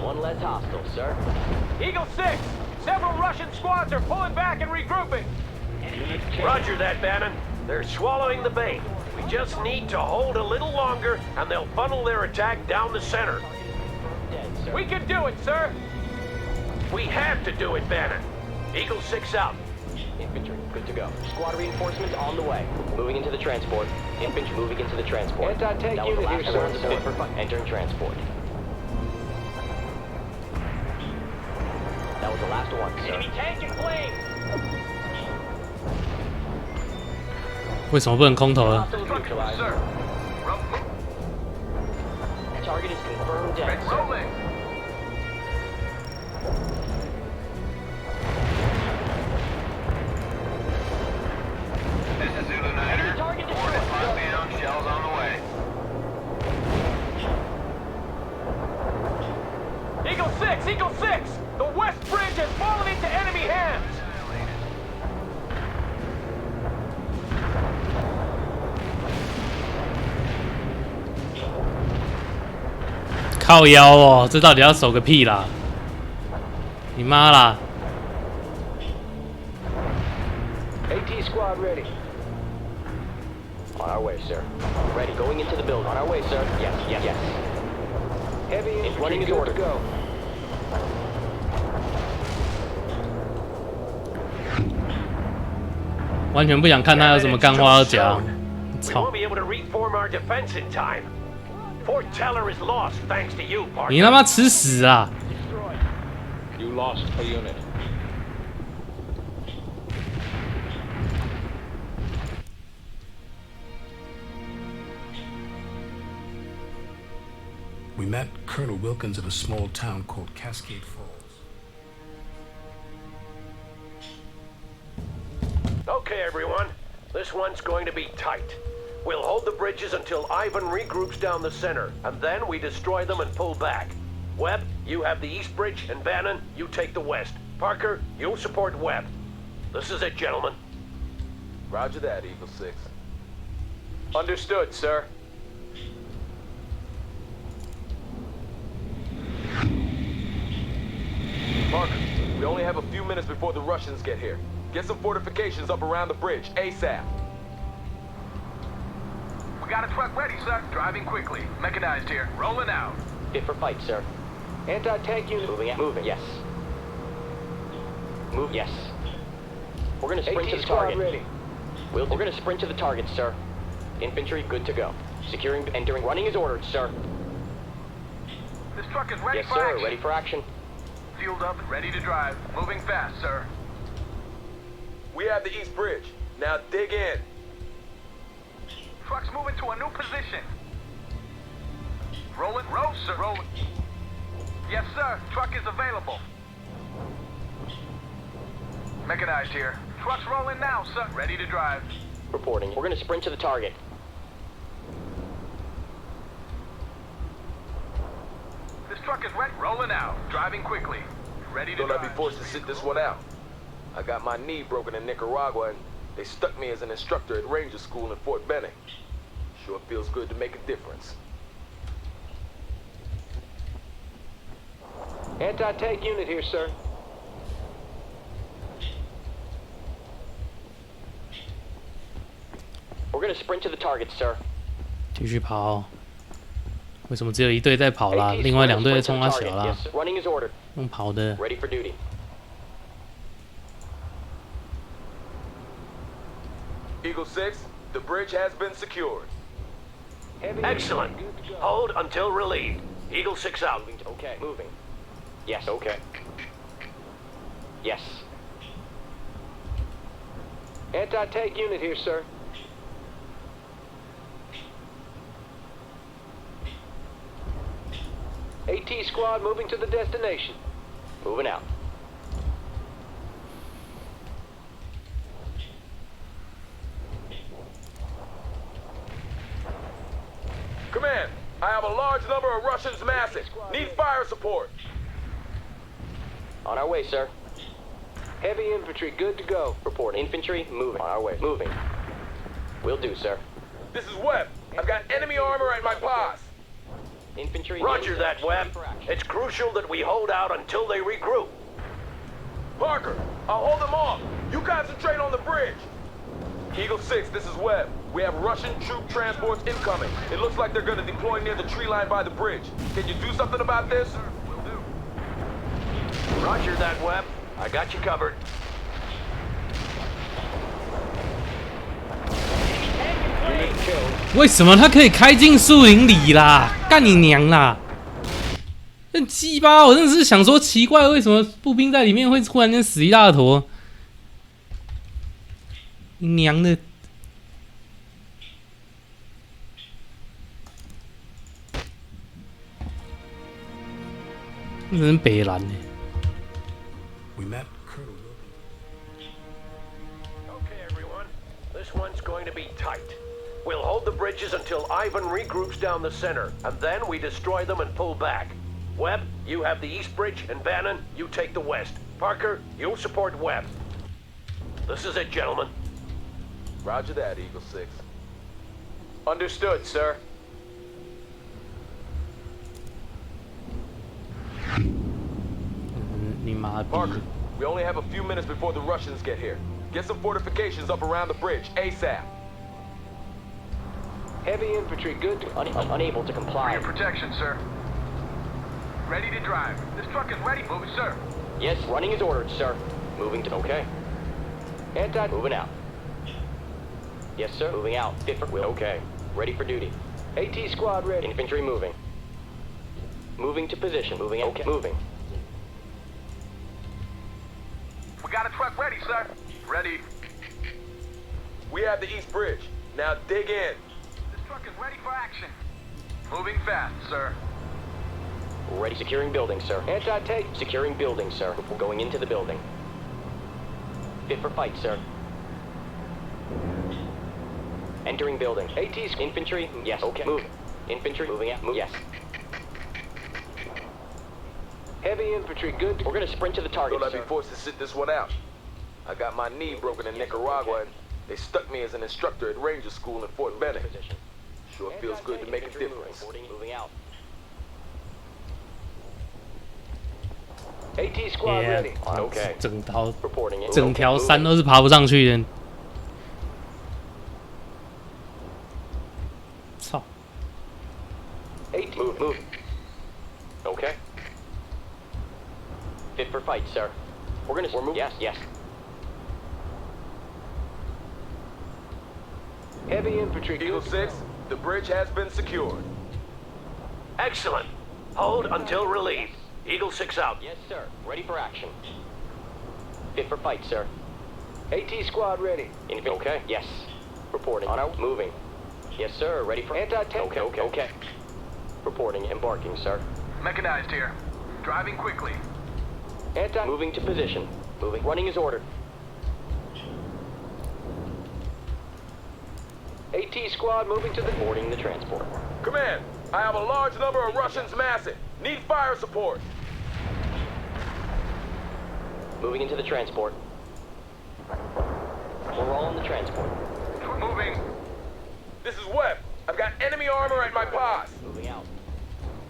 One less hostile, sir. Eagle 6, several Russian squads are pulling back and regrouping. Roger that, Bannon. They're swallowing the bait. We just need to hold a little longer, and they'll funnel their attack down the center. Dead, sir. We can do it, sir. We have to do it, Bannon. Eagle 6 out. Infantry good to go. Squad reinforcements on the way. Moving into the transport. Infantry moving into the transport. Anti-tank That was the unit last here, one sir. to fit for fight. Entering transport. That was the last one, sir. Enemy tank in flames. 为什么不能空投呢？ Hostiles neutralized. Sir. Target is confirmed dead, sir. Rolling. This is Zulu Niner. Target destroyed, Coordinates sir. locked down. Shells on the way. Eagle 6, Eagle 6! The West Bridge has fallen into enemy hands! 靠腰哦，这到底要守个屁啦！你妈啦！ AT squad ready. On our way, sir. Ready. Going into the building. On our way, sir. Yes, yes, yes. Heavy infantry running his order. Go. 完全不想看他有什么干话要讲。 We won't be able to reform our defense in time. Fort Teller is lost thanks to you, partner. 你他妈吃屎啊！ You lost a unit. We met Colonel Wilkins at a small town called Cascade Falls. Okay, everyone. This one's going to be tight. We'll hold the bridges until Ivan regroups down the center, and then we destroy them and pull back. Webb, you have the east bridge, and Bannon, you take the west. Parker, you'll support Webb. This is it, gentlemen. Roger that, Eagle 6. Understood, sir. Parker, we only have a few minutes before the Russians get here. Get some fortifications up around the bridge, ASAP. We got a truck ready, sir. Driving quickly. Mechanized here. Rolling out. Fit for fight, sir. Anti-tank unit. Moving, yes. Move, yes. We're gonna sprint to the target. Ready. We're gonna sprint to the target, sir. Infantry, good to go. Securing, entering, running as ordered, sir. This truck is ready yes, for sir. action. Ready for action. Fueled up and ready to drive. Moving fast, sir. We have the east bridge. Now dig in. Truck's moving to a new position. Rolling, roll, sir. Rolling. Yes, sir. Truck is available. Mechanized here. Truck's rolling now, sir. Ready to drive. Reporting. We're gonna sprint to the target. This truck is ready. Rolling out. Driving quickly. Ready to Don't drive. let me forced to sit this one out. I got my knee broken in Nicaragua, and they stuck me as an instructor at Ranger School in Fort Benning. Sure feels good to make a difference. Anti-tank unit here, sir. We're gonna sprint to the target, sir. 继续跑。为什么只有一队在跑啦？另外两队在冲他小啦。 Running is ordered. 用跑的。 Ready for duty. Eagle 6, the bridge has been secured. Excellent. Hold until relieved. Eagle 6 out. Okay, moving. Yes, okay. Yes. Anti-tank unit here, sir. AT squad moving to the destination. Moving out. Command, I have a large number of Russians massing. Need fire support. On our way, sir. Heavy infantry, good to go. Report. Infantry, moving. On our way. Moving. Will do, sir. This is Webb. I've got enemy armor at my pass. Infantry. Roger that, Webb. It's crucial that we hold out until they regroup. Parker, I'll hold them off. You concentrate on the bridge. Eagle 6, this is Webb. We have Russian troop transports incoming. It looks like they're gonna deploy near the tree line by the bridge. Can you do something about this? Will do. Roger that, Webb. I got you covered. 为什么他可以开进树林里啦？干你娘啦！真鸡巴！我真的是想说奇怪，为什么步兵在里面会突然间死一大坨？你娘的！真是北蓝呢。 We met Colonel Wilkins. Okay, everyone. This one's going to be tight. We'll hold the bridges until Ivan regroups down the center, and then we destroy them and pull back. Webb, you have the east bridge, and Bannon, you take the west. Parker, you'll support Webb. This is it, gentlemen. Roger that, Eagle 6. Understood, sir. 你妈逼！ Parker, we only have a few minutes before the Russians get here. Get some fortifications up around the bridge, ASAP. Heavy infantry good to unable to comply. For your protection, sir. Ready to drive. This truck is ready. Moving, sir. Yes, running is ordered, sir. Moving to okay. Moving out. Yes, sir. Moving out. Fit for okay. Ready for duty. AT squad ready. Infantry moving. Moving to position. Moving. Okay. Moving. We got a truck ready, sir. Ready. We have the East Bridge. Now dig in. This truck is ready for action. Moving fast, sir. Ready. Securing building, sir. Anti-tank. Securing building, sir. Before going into the building. Fit for fight, sir. Entering building. AT's infantry. Yes. Okay. Move. Infantry. Moving out. Move. Yes. Heavy infantry. Good. We're gonna sprint to the target, Thought I'd sir. be forced to sit this one out. I got my knee broken in Nicaragua, and they stuck me as an instructor at Ranger School in Fort Benning. Sure feels good to make a difference. Moving out. AT squad ready. Okay. 整条 Reporting it. 整条山都是爬不上去的。操！ AT. Move. Okay. Fit for fight, sir. We're moving. Yes. Yes. Heavy infantry. Eagle 6, the bridge has been secured. Excellent. Hold until relieved. Eagle 6 out. Yes, sir. Ready for action. Fit for fight, sir. AT squad ready. Okay. Yes. Reporting. On out. Moving. Yes, sir. Ready for anti-tank. Okay. Reporting. Embarking, sir. Mechanized here. Driving quickly. Moving to position. Moving. Running is ordered. AT squad moving to the boarding the transport. Command, I have a large number of Russians massing. Need fire support. Moving into the transport. We're all in the transport. Moving. This is Webb. I've got enemy armor at my pass. Moving out.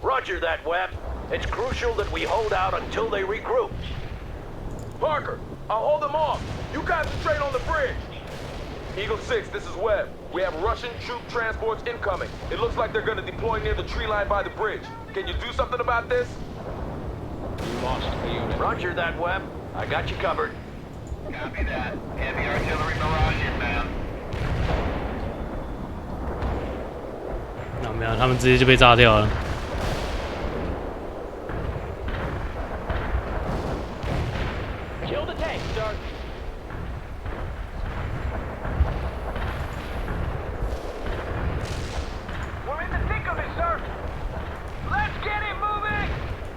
Roger that, Webb. It's crucial that we hold out until they regroup. Parker, I'll hold them off. You concentrate on the bridge. Eagle 6, this is Webb. We have Russian troop transports incoming. It looks like they're going to deploy near the tree line by the bridge. Can you do something about this? You lost a unit. Roger that, Webb. I got you covered. Copy that. Heavy artillery barrage inbound. 那没有，他们直接就被炸掉了。 Kill the tank, sir. We're in the thick of it, sir. Let's get it moving.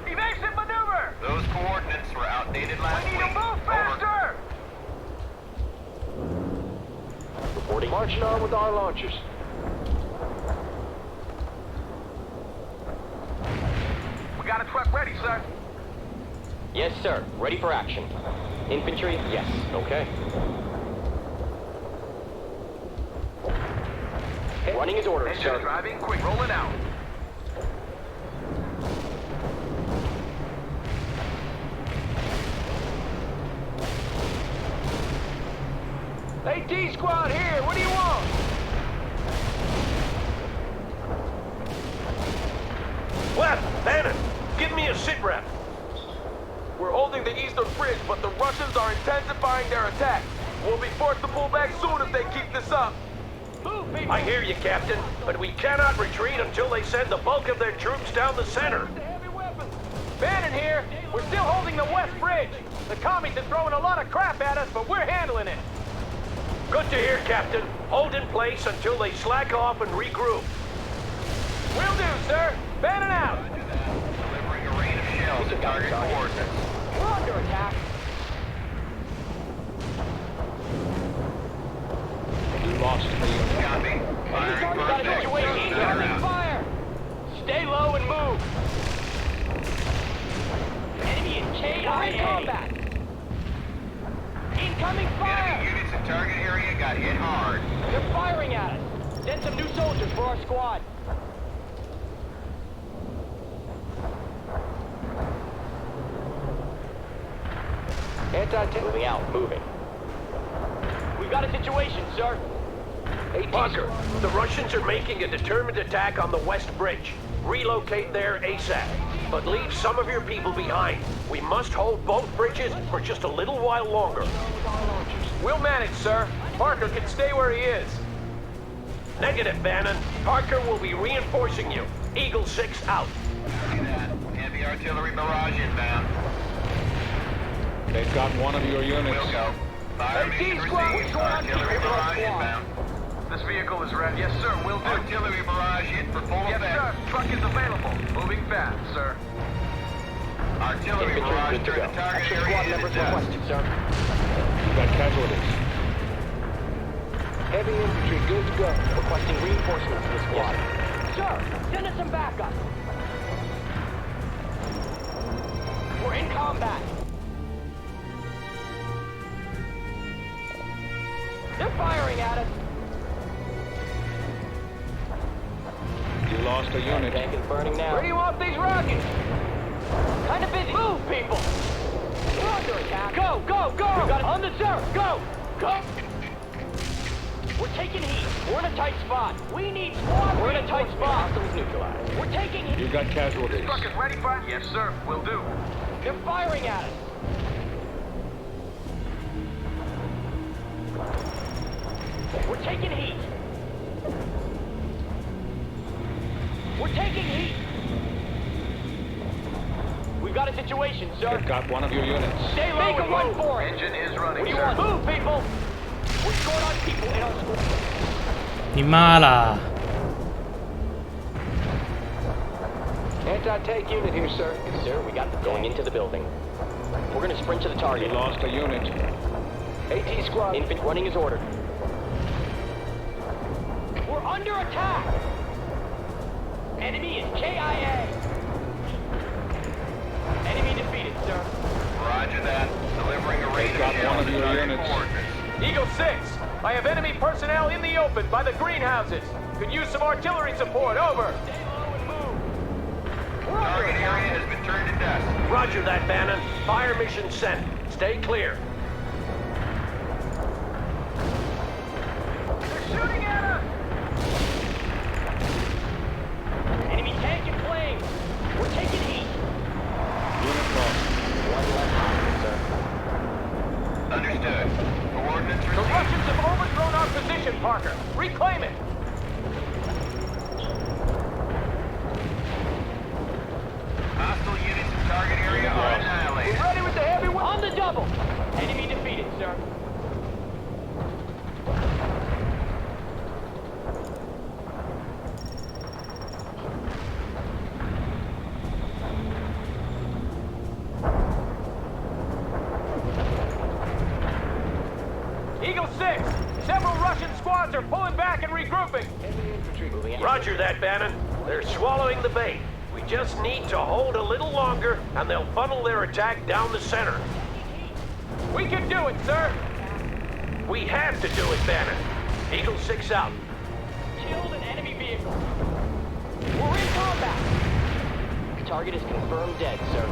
Evasive maneuver. Those coordinates were outdated last We need week. to move faster. Reporting. Marching on with our launchers. We got a truck ready, sir. Yes, sir. Ready for action. Infantry, yes. Okay. Running is ordered, Engine sir. driving quick. Rolling out. AT squad here. What do you want? Webb, Bannon, give me a sit rep. We're holding the eastern bridge, but the Russians are intensifying their attack. We'll be forced to pull back soon if they keep this up. Move, people. I hear you, Captain, but we cannot retreat until they send the bulk of their troops down the center. Bannon here. We're still holding the west bridge. The commies are throwing a lot of crap at us, but we're handling it. Good to hear, Captain. Hold in place until they slack off and regroup. Will do, sir. Bannon out. Delivering a rain of shells at target coordinates. We're under attack. You lost a unit. Copy. Firing Got a first situation. Incoming fire. Stay low and move. Enemy in KIA. Combat. Incoming fire. Enemy units in target area got hit hard. They're firing at us. Send some new soldiers for our squad. Anti-tank. Moving out. Moving. We've got a situation, sir. Parker, the Russians are making a determined attack on the West Bridge. Relocate there ASAP. But leave some of your people behind. We must hold both bridges for just a little while longer. We'll manage, sir. Parker can stay where he is. Negative, Bannon. Parker will be reinforcing you. Eagle 6 out. Heavy artillery barrage inbound. They've got one of your units. We'll go. Fire mission received. Artillery barrage inbound. This vehicle is ready. Yes, sir. We'll do. Artillery barrage hit for full Yes, effect. sir. Truck is available. Moving fast, sir. Artillery barrage through the target Action area squad is members dust. requested, sir. You've got casualties. Heavy infantry good to go. Requesting reinforcements to the squad. Sir, send us some backup. We're in combat. They're firing at us. You lost a unit. Tank is burning now. Where do you want these rockets? Kind of busy. Move, people. We're under attack. Go, go, go. We got it. On the sir. Go, go. We're taking heat. We're in a tight spot. We need squad. We're in a tight spot. Hostiles neutralized. We're taking heat. You've got casualties. Truck is ready for... Yes, sir. We'll do. They're firing at us. We're taking heat. We're taking heat. We've got a situation, sir. They've got one of your units. Stay low and run for it. Engine is running, What do you sir. want? Move, people. We're short on people in our school. 你妈啦！ Anti-tank unit here, sir. Sir, we got the going into the building. We're gonna sprint to the target. You lost a unit. AT squad. Infant running is ordered. We're under attack. Enemy is KIA. Enemy defeated, sir. Roger that. Delivering a rate of Got one of shells your to target units. coordinates. Eagle 6, I have enemy personnel in the open by the greenhouses. Could use some artillery support. Over. Stay low and move. We're under Target attack. area has been turned to dust. Roger that, Bannon. Fire mission sent. Stay clear. They're shooting at us. Enemy tank in flames. We're taking heat. Unit lost. One less hostage, sir. Understood. Coordinates The received. Russians have overthrown our position, Parker. Reclaim it. Hostile units in target area are annihilated. We're ready with the heavy weapons. On the double. Enemy defeated, sir. Eagle 6, several Russian squads are pulling back and regrouping. Roger that, Bannon. They're swallowing the bait. We just need to hold a little longer, and they'll funnel their attack down the center. We can do it, sir. We have to do it, Bannon. Eagle 6 out. Killed an enemy vehicle. We're in combat. Target is confirmed dead, sir.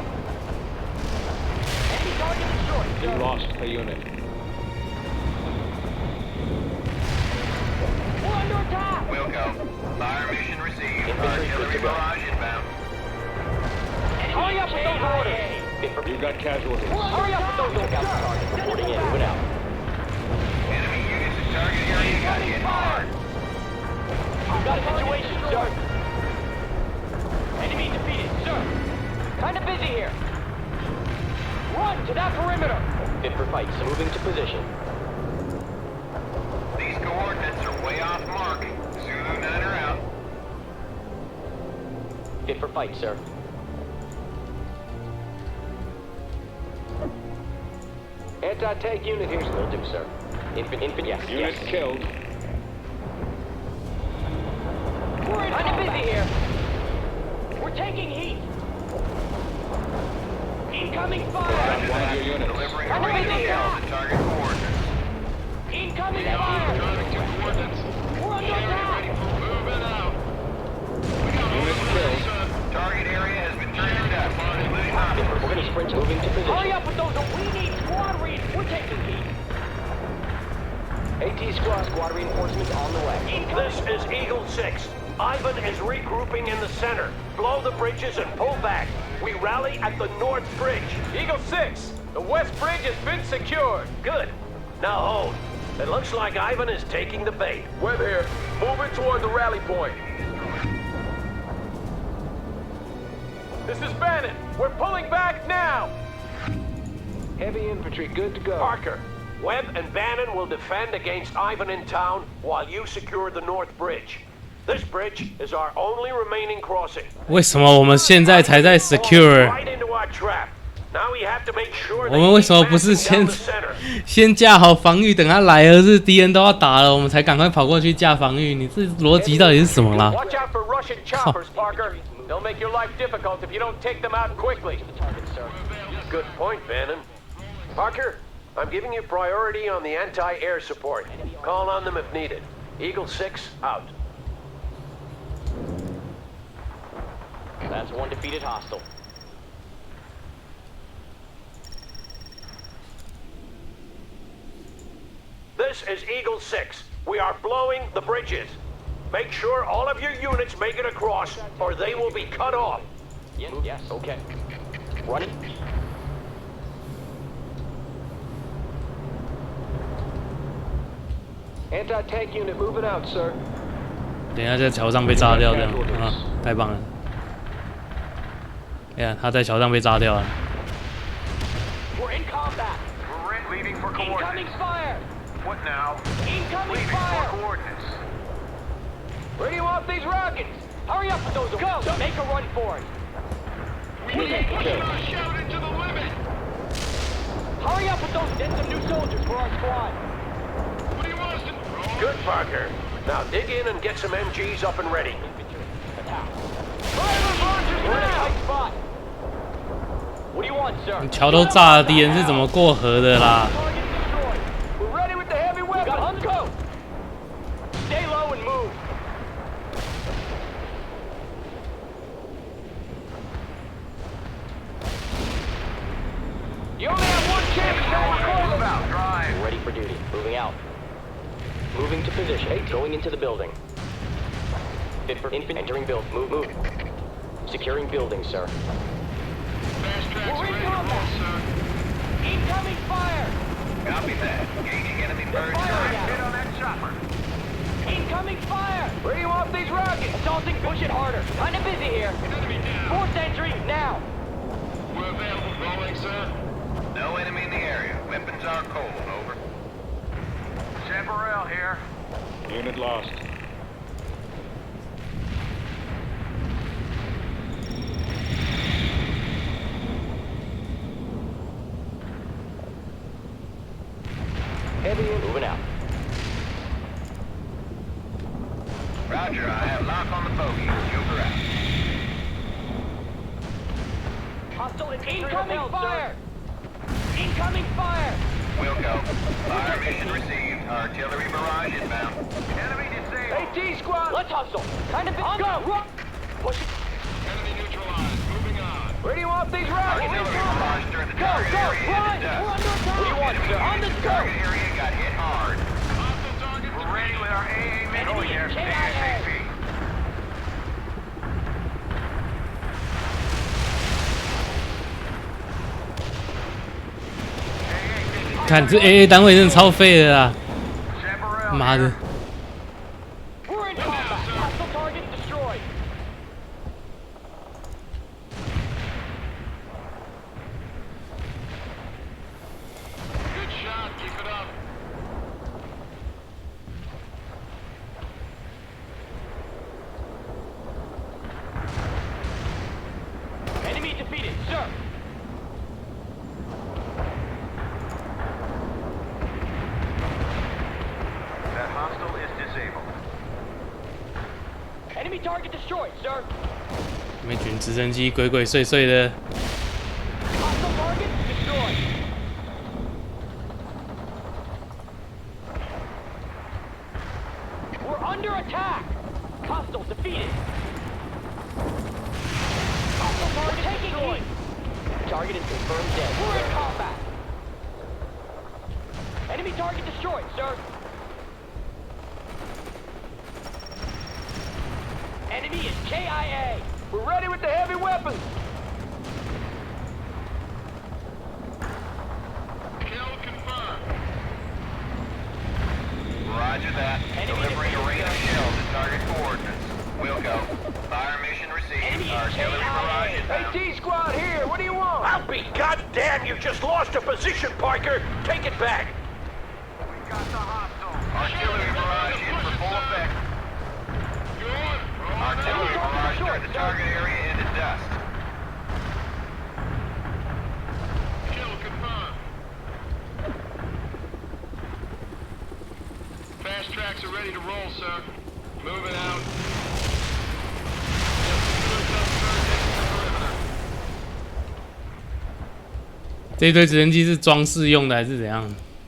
Enemy target destroyed, You sir. lost a unit. We're under attack. We'll go. Fire mission received. Infantry good to Artillery go. barrage inbound. Hurry up with those orders. You've got casualties. Hurry up with those orders. Target reporting in. Moving out. Enemy units in target area got hit hard. We've got a situation, sir. Enemy defeated, sir. Kind of busy here. Run to that perimeter. Fit for fight, so moving to position. These coordinates are way off mark. Zulu 9 are out. Fit for fight, sir. Anti-tank unit here. Will do, sir. Infant, yes. Unit yes. killed. We're kind of busy here. We're taking heat. Incoming fire. Got one of your units. Delivering a Kind of rate of busy shells here. to target coordinates. Incoming fire. Coordinates. We're under attack. Moving out. Unit killed. Target area has been turned to dust. Including hospitals. We're going to blueprints moving to position. Hurry up with those. We need squad reinforcements. We're taking heat. AT squad reinforcements on the way. This is Eagle 6. Ivan is regrouping in the center. Blow the bridges and pull back. We rally at the north bridge. Eagle 6, the west bridge has been secured. Good. Now hold. It looks like Ivan is taking the bait. Webb here. Moving toward the rally point. This is Bannon. We're pulling back now. Heavy infantry, good to go. Parker, Webb and Bannon will defend against Ivan in town while you secure the north bridge. This bridge is our only remaining crossing. 为什么我们现在才在 secure？ Right into our trap. Now we have to make sure 我们为什么不是先架好防御，等他来，而是敌人都要打了，我们才赶快跑过去架防御？你这逻辑到底是什么啦？ Watch out for Russian choppers, Parker. They'll make your life difficult if you don't take them out quickly. Good point, Bannon. Parker, I'm giving you priority on the anti-air support. Call on them if needed. Eagle 6 out. That's one defeated hostile. This is Eagle 6. We are blowing the bridges. Make sure all of your units make it across, or they will be cut off. Yes, okay. Running. Anti-tank unit moving out, sir. 等一下在桥上被炸掉，这样啊，太棒了！哎呀，他在桥上被炸掉了。We're in combat. We're leaving for Incoming coordinates. fire. What now? Incoming Leaving fire. for coordinates. Where do you want these rockets? Hurry up with those. Go. Make a run for it. We need to push our shout into the limit. Hurry up with those. Get some new soldiers for our squad. What do you want us to do? Good, Parker. Now dig in and get some MGs up and ready. We're in a tight spot. What do you want, sir? 桥都炸了，敌人是怎么过河的啦？ We're ready with the heavy weapons. Go. Stay low and move. You only have one chance to Move out. Drive. Ready for duty. Moving out. Moving to position. Going into the building. Fit for infantry. Entering build. Move. Securing building, sir. Fast tracks We're in ready to combat. roll, sir. Incoming fire. Copy that. Engaging enemy birds. firing at Hit on that chopper. Incoming fire. Where do you want these rockets? Assaulting. Push it harder. Kinda busy here. Enemy down. Fourth entry now. We're available. Rolling, sir. No enemy in the area. Weapons are cold. Over. Chaparral here. Unit lost. Heavy moving out. Roger, I have lock on the bogey. Joker out. Hostile incoming fire. Incoming fire. We'll go. Fire mission received. Artillery barrage inbound. Enemy disabled. AT squad. Let's hustle. Kind of busy. Go. Push it. Enemy neutralized. Moving on. Where do you want these rockets? Artillery barrage during the Go. target area Run. ended We're up. under attack. What do you want, sir? On the go. Target area got hit hard. Hostile target. We're ready with our AA missile here. ASAP. AA 看这 AA 单位真的超废的啦！妈的！ We're in combat. Hostile target destroyed. Good shot. Keep it up. Enemy defeated, sir. That hostile is disabled. Enemy target destroyed, sir. 那群直升机鬼鬼祟祟的， Hostile target destroyed. We're under attack. Hostile defeated. Hostile target taking heat. Target is confirmed. One's dead. We're in combat. Enemy target destroyed, sir. Enemy is KIA. We're ready with the heavy weapons. Kill confirmed. Roger that. Delivering a rain of shells at target coordinates. We'll go. Fire mission received. Artillery barrage inbound. Hey, T-Squad here. What do you want? I'll be goddamn! You just lost a position, Parker. Take it back. We got the hostile. Artillery barrage in for full effect. Artillery barrage turned the target area into dust. Kill confirmed. Fast tracks are ready to roll, sir. Moving out. Perimeter. 这一堆直升机是装饰用的还是怎样？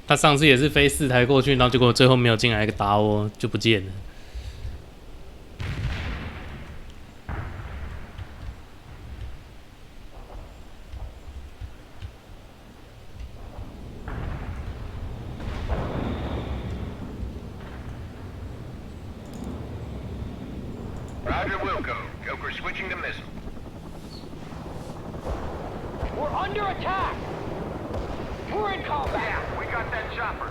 他上次也是飞4台过去，然后结果最后没有进来一个打我就不见了。Roger, Wilco. Joker switching to missile. We're under attack. We're in combat. Yeah, we got that chopper.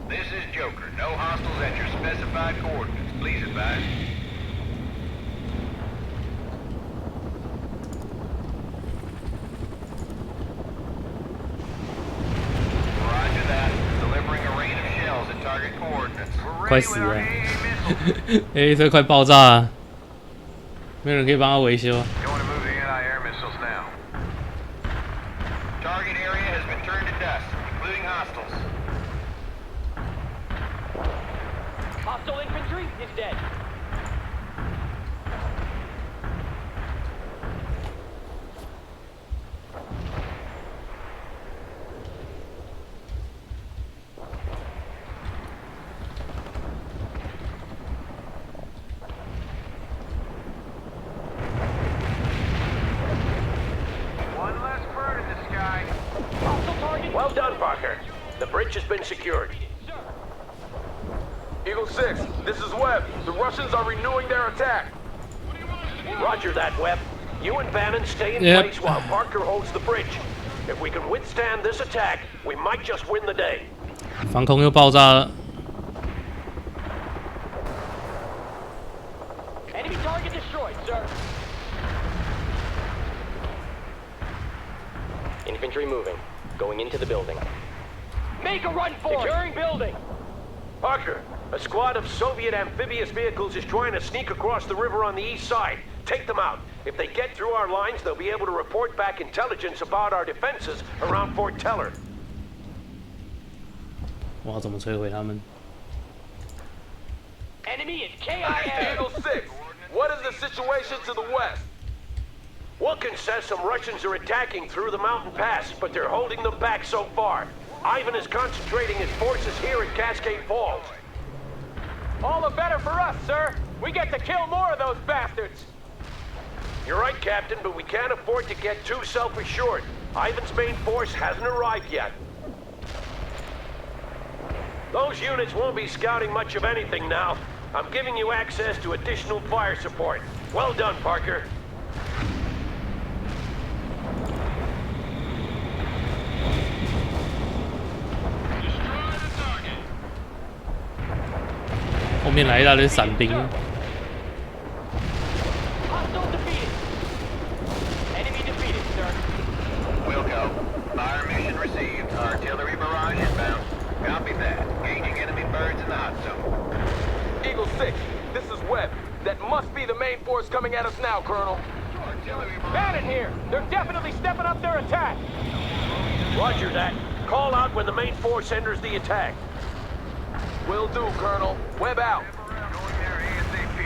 This is Joker. No hostiles at your specified coordinates. Please advise. Roger that. Delivering a rain of shells at target coordinates. We're 快 ready 死 with our 了 AA missile. ！A 车快爆炸了，没有人可以帮他维修。 Going to move the anti-air missiles now. Target area has been turned to dust, including hostiles. Hostile infantry is dead. One less bird in the sky. Hostile target. Well done, Parker. The bridge has been secured. Eagle 6, this is Webb. The Russians are renewing their attack. Roger that, Webb. You and Bannon stay in Yep. place while Parker holds the bridge. If we can withstand this attack, we might just win the day. 防空又爆炸了， Enemy target destroyed, sir. Infantry moving. Going into the building. Make a run for it! Securing building! Parker, a squad of Soviet amphibious vehicles is trying to sneak across the river on the east side. Take them out. If they get through our lines, they'll be able to report back intelligence about our defenses around Fort Teller. 我要怎么摧毁他们？ Enemy is KIA! Eagle 6, what is the situation to the west? Wilkins says some Russians are attacking through the mountain pass, but they're holding them back so far. Ivan is concentrating his forces here at Cascade Falls. All the better for us, sir. We get to kill more of those bastards. You're right, Captain, but we can't afford to get too self-assured. Ivan's main force hasn't arrived yet. Those units won't be scouting much of anything now. I'm giving you access to additional fire support. Well done, Parker. 后面来一大堆伞兵， Hostile defeated. Enemy defeated, sir. We'll go. Fire mission received. Artillery barrage inbound. Copy that. Engaging enemy birds in the hot zone. Eagle 6, this is Webb. That must be the main force coming at us now, Colonel. Bannon here. They're definitely stepping up their attack. Roger that. Call out when the main force enters the attack. Will do, Colonel. Webb out. Going there ASAP.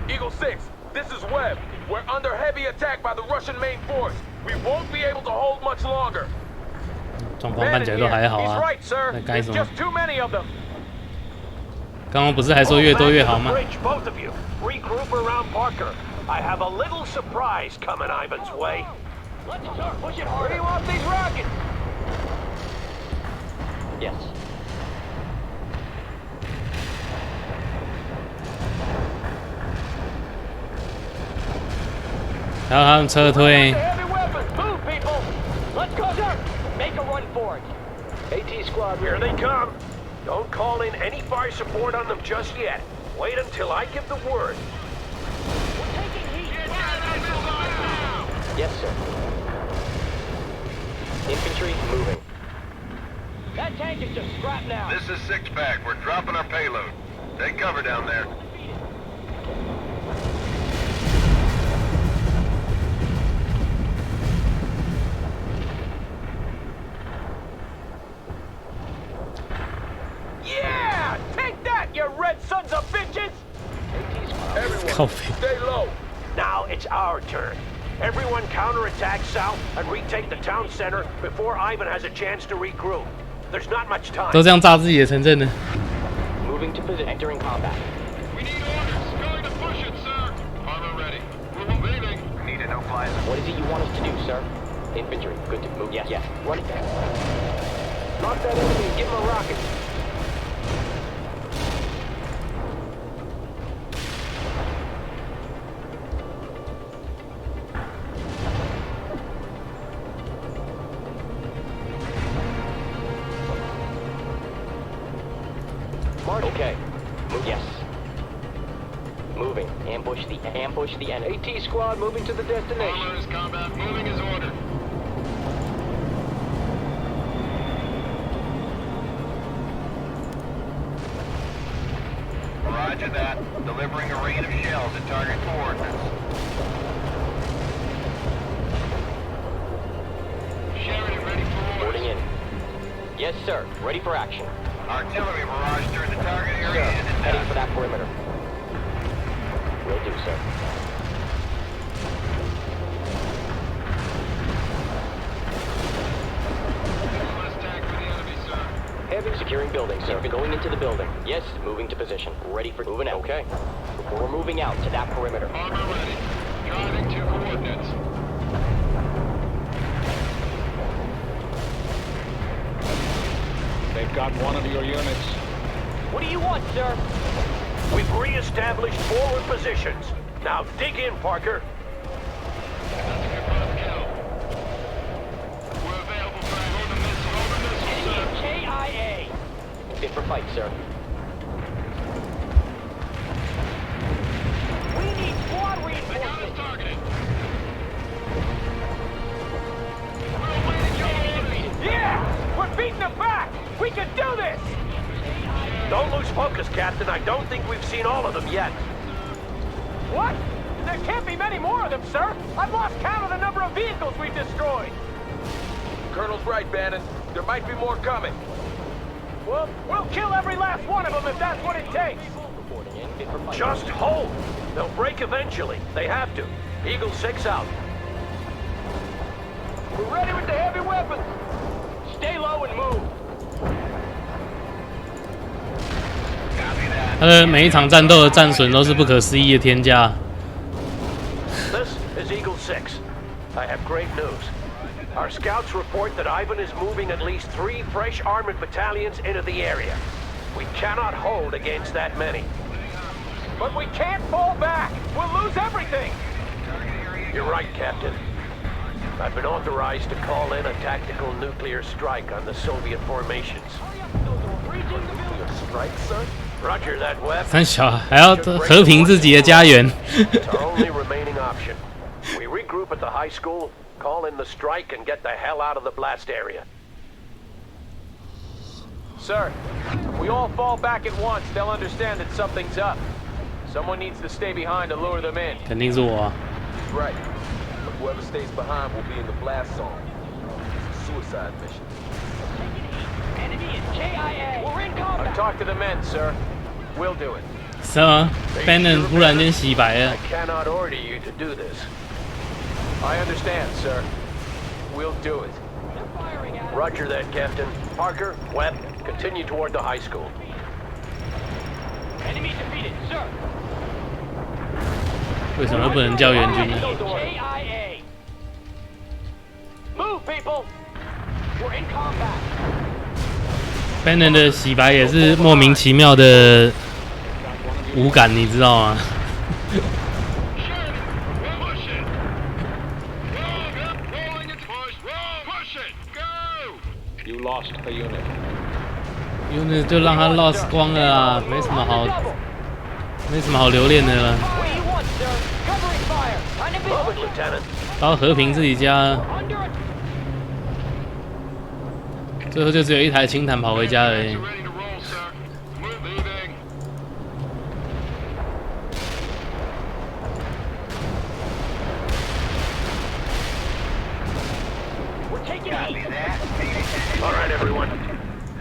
Eagle 6, this is Webb. We're under heavy attack by the Russian main force. We won't be able to hold much longer. 状况看起来都还好 He's 啊 right, sir. 那该 There's 什么？ just too many of them. 刚刚不是还说越多越好吗？ Bridge, both of you. Regroup around Parker. I have a little surprise coming Ivan's way. Let's start. Push it Where do harder. you want these rockets? Yes. 然后他们撤退。 Heavy weapons. Move, people. Let's go, sir. Make a run for it. AT squad, here they come. Don't call in any fire support on them just yet. Wait until I give the word. We're taking heat. Yes, sir. Infantry moving. That tank is just scrapped now. This is 6-pack. We're dropping our payload. Take cover down there. Yeah! Take that, you red sons of bitches! Everyone, stay low. Now it's our turn. Everyone counterattack south and retake the town center before Ivan has a chance to regroup. There's not much time. 都这样炸自己的城镇呢？ Moving to position. Entering combat. We need orders. Going to push it, sir. Armor ready. We're moving. Need a no-fly zone. What is it you want us to do, sir? Infantry. Good to move. Yes. Run it. Knock that enemy and give him a rocket. Okay. Move. Yes. Moving. Ambush the enemy. AT squad moving to the destination. Armor is combat. Moving is ordered. Roger that. Delivering a rain of shells at target coordinates. Sheridan ready for Boarding orders. in. Yes, sir. Ready for action. Artillery barrage toward the target Sir, area is heading for intact. that perimeter. Will do, sir. Less tank for the enemy, sir. Heavy securing building, sir. Going into the building. Yes, moving to position. Ready for moving out. Okay. We're moving out to that perimeter. Armor ready. Driving to coordinates. They've got one of your units. What do you want, sir? We've re-established forward positions. Now dig in, Parker. We're available for hold the missile, sir. KIA. Fit for fight, sir. We need squad reinforcements. Targeted. Yeah! We're beating them back! We can do this! Don't lose focus, Captain. I don't think we've seen all of them yet. What? There can't be many more of them, sir! I've lost count of the number of vehicles we've destroyed! Colonel's right, Bannon. There might be more coming. Well, we'll kill every last one of them if that's what it takes! Just hold. They'll break eventually. They have to. Eagle 6 out. We're ready with the heavy weapons! Stay low and move. 他的每一场战斗的战损都是不可思议的天价。 This is Eagle 6. I have great news. Our scouts report that Ivan is moving at least 3 fresh armored battalions into the area. We cannot hold against that many. But we can't fall back! We'll lose everything! You're right, Captain. I've been authorized to call in a tactical nuclear strike on the Soviet formations. Strike, son? Roger that, Webb. 三小还要和平自己的家园。 It's our only remaining option. We regroup at the high school, call in the strike, and get the hell out of the blast area. Sir, if we all fall back at once, they'll understand that something's up. Someone needs to stay behind to lure them in. 肯定是我啊。 Right. But whoever stays behind will be in the blast zone. It's a suicide mission. Enemy is KIA. We're in I'll combat. talk to the men, sir. We'll do it. 是吗 ？Bannon 忽然间洗白了 I。cannot order you to do this. I understand, sir. we'll do it. Roger that, Captain. Parker, Webb, continue toward the high school. Enemy defeated, sir. 为什么不能叫援军呢 KIA. Move, people. We're in combat.？Bannon 的洗白也是莫名其妙的无感，你知道吗？You lost a unit. unit 就让他 lost 光了啊，没什么好留恋的了。到和平自己家，最后就只有一台轻坦跑回家而已。All right, everyone.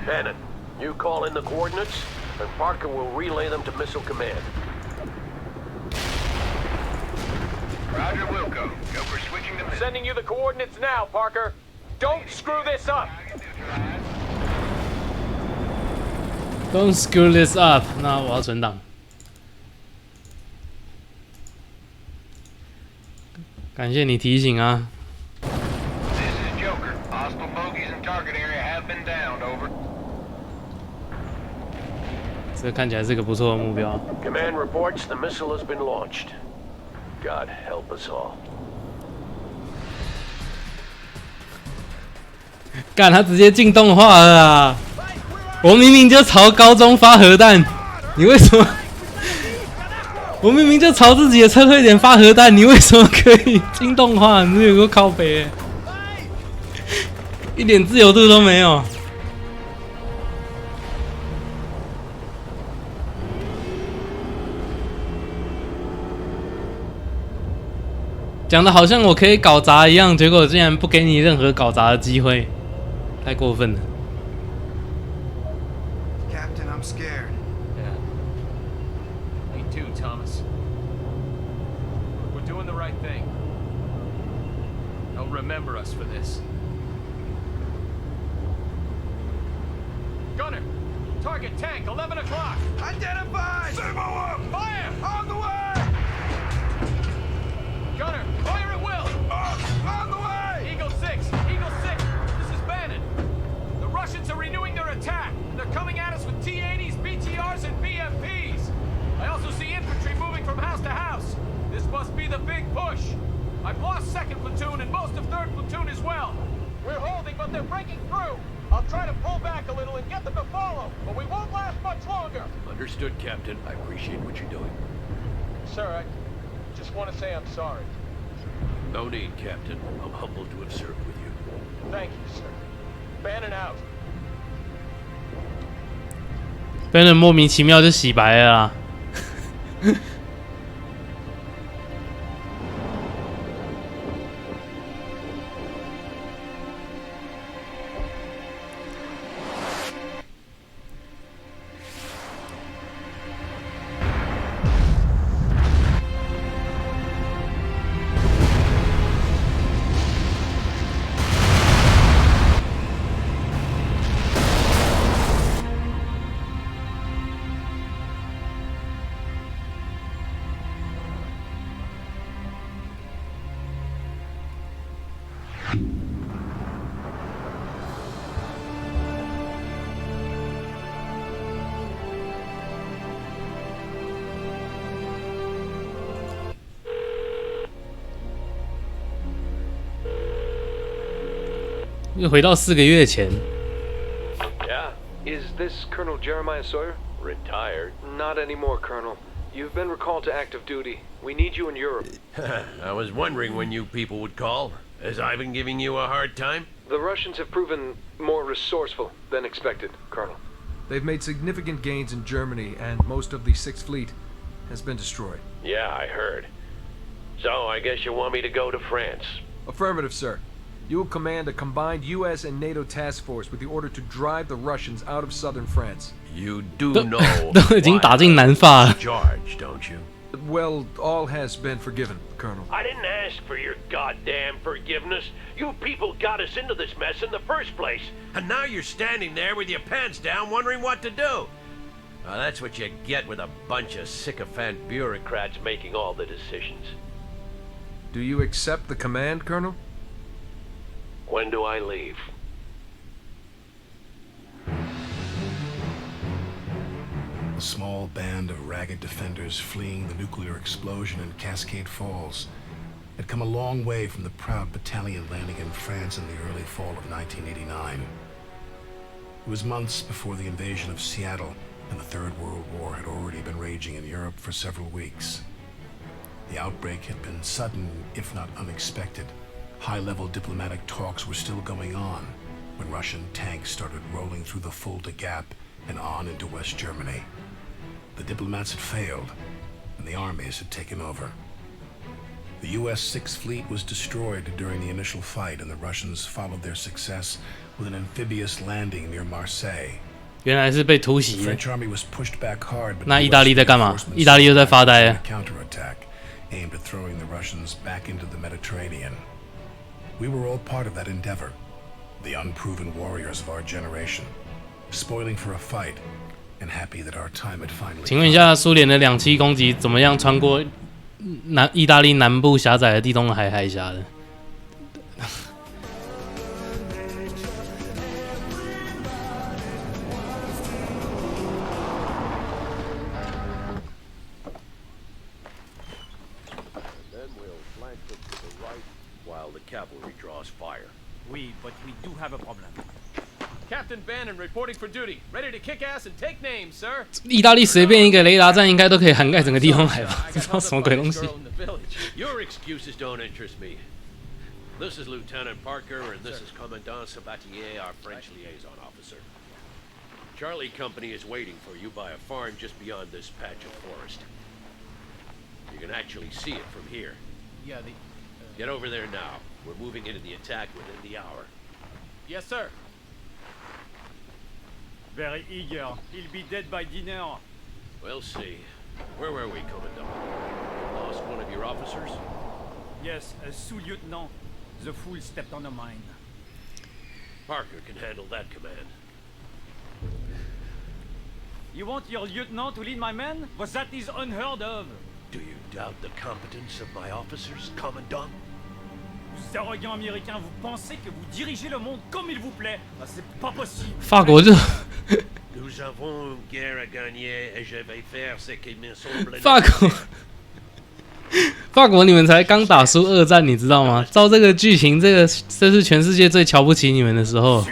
Bannon, you call in the coordinates, and Parker will relay them to Missile Command. Roger, Wilco. Go for switching them. Sending you the coordinates now, Parker. Don't screw this up. Don't screw this up。那我要存档。感谢你提醒啊。这看起来是个不错的目标。Command reports the missile has been launched. God help us all. 干，他直接进动画了啊！我明明就朝高中发核弹，你为什么？我明明就朝自己的撤退点发核弹，你为什么可以进动画？你有个靠北，一点自由度都没有。讲的好像我可以搞砸一样，结果竟然不给你任何搞砸的机会，太过分了。Captain, I'm scared. Yeah. Me too, Thomas. We're doing the right thing. They'll remember us for this. Gunner, target tank, 11 o'clock. Identified! Sumo up! Fire! On the way! Gunner, fire at will! On the way! Eagle 6, this is Bannon. The Russians are renewing their attack. They're coming at us with T-80s, BTRs, and BMPs. I also see infantry moving from house to house. This must be the big push. I've lost 2nd platoon and most of 3rd platoon as well. We're holding, but they're breaking through. I'll try to pull back a little and get them to follow, but we won't last much longer. Understood, Captain. I appreciate what you're doing. Sir, I just want to say I'm sorry. No need, Captain. I'm humbled to have served with you. Thank you, sir. Bannon out. Bannon 莫名其妙就洗白了啦。又回到4个月前。Yeah. Is this Colonel Jeremiah Sawyer? Retired. Not anymore, Colonel. You've been recalled to active duty. We need you in Europe. I was wondering when you people would call. Has I been giving you a hard time? The Russians have proven more resourceful than expected, Colonel. They've made significant gains in Germany, and most of the 6th Fleet has been destroyed. Yeah, I heard. So, I guess you want me to go to France? Affirmative, sir. You will command a combined U.S. and NATO task force with the order to drive the Russians out of southern France. You do know 都已经打进南法了。charge, don't you? Well, all has been forgiven, Colonel. I didn't ask for your goddamn forgiveness. You people got us into this mess in the first place. And now you're standing there with your pants down wondering what to do. Well, that's what you get with a bunch of sycophant bureaucrats making all the decisions. Do you accept the command, Colonel? When do I leave? A small band of ragged defenders fleeing the nuclear explosion in Cascade Falls had come a long way from the proud battalion landing in France in the early fall of 1989. It was months before the invasion of Seattle, and the Third World War had already been raging in Europe for several weeks. The outbreak had been sudden, if not unexpected. High-level diplomatic talks were still going on when Russian tanks started rolling through the Fulda Gap and on into West Germany. The diplomats had failed, and the armies had taken over. The U.S. Sixth Fleet was destroyed during the initial fight, and the Russians followed their success with an amphibious landing near Marseille. 原来是被突袭 The French army was pushed back hard, but 那意大利在干嘛？意大利又在发呆啊 counterattack aimed at throwing the Russians back into the Mediterranean. We were all part of that endeavor, the unproven warriors of our generation, spoiling for a fight and happy that our time had finally. 请问一下，苏联的2栖攻击怎么样穿过意大利南部狭窄的地中海海峡的？Cavalry draws fire. Oui, but we do have a problem. Captain Bannon reporting for duty, ready to kick ass and take names, sir. 意大利随便一个雷达站应该都可以涵盖整个地中海吧？这叫什么鬼东西 Your excuses don't interest me. This is Lieutenant Parker, and this is Commandant Sabatier, our French liaison officer. Charlie Company is waiting for you by a farm just beyond this patch of forest. You can actually see it from here. Yeah, Get over there now. We're moving into the attack within the hour. Yes, sir. Very eager. He'll be dead by dinner. We'll see. Where were we, Commandant? Lost one of your officers? Yes, a sous-lieutenant. The fool stepped on a mine. Parker can handle that command. You want your lieutenant to lead my men? But that is unheard of. Do you doubt the competence of my officers, Commandant? Vous arrogants américains, vous pensez que vous dirigez le monde comme il vous plaît? C'est pas possible. 法国就 Nous avons une guerre à gagner et je vais faire ce qui me semble. 法国，你们才刚打输2战，你知道吗？照这个剧情，这是全世界最瞧不起你们的时候。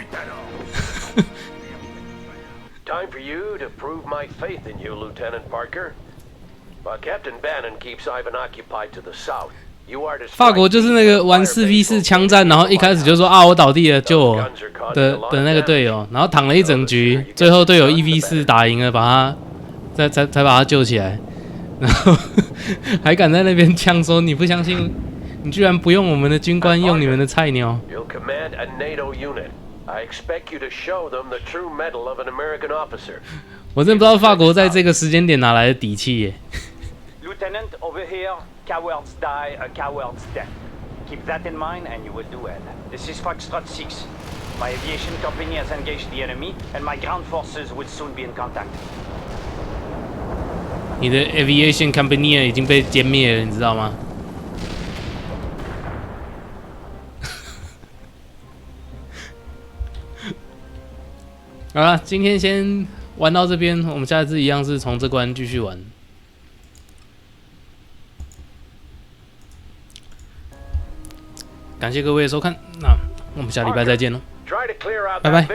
Time for you to prove my faith in you, Lieutenant Parker. But Captain Bannon keeps Ivan occupied to the south. 法国就是那个玩4v4枪战，然后一开始就说啊我倒地了救我的那个队友，然后躺了一整局，最后队友1v4打赢了，把他才把他救起来，然后还敢在那边呛说你不相信，你居然不用我们的军官，用你们的菜鸟。我真不知道法国在这个时间点哪来的底气耶。Lieutenant, over here, cowards die a coward's death. Keep that in mind and you will do well. This is Foxtrot 6. My aviation company has engaged the enemy, and my ground forces will soon be in contact. 你的 aviation company 已经被歼灭了，你知道吗？好了，今天先玩到这边，我们下一次一样是从这关继续玩。感谢各位的收看，那我们下礼拜再见喽，拜拜。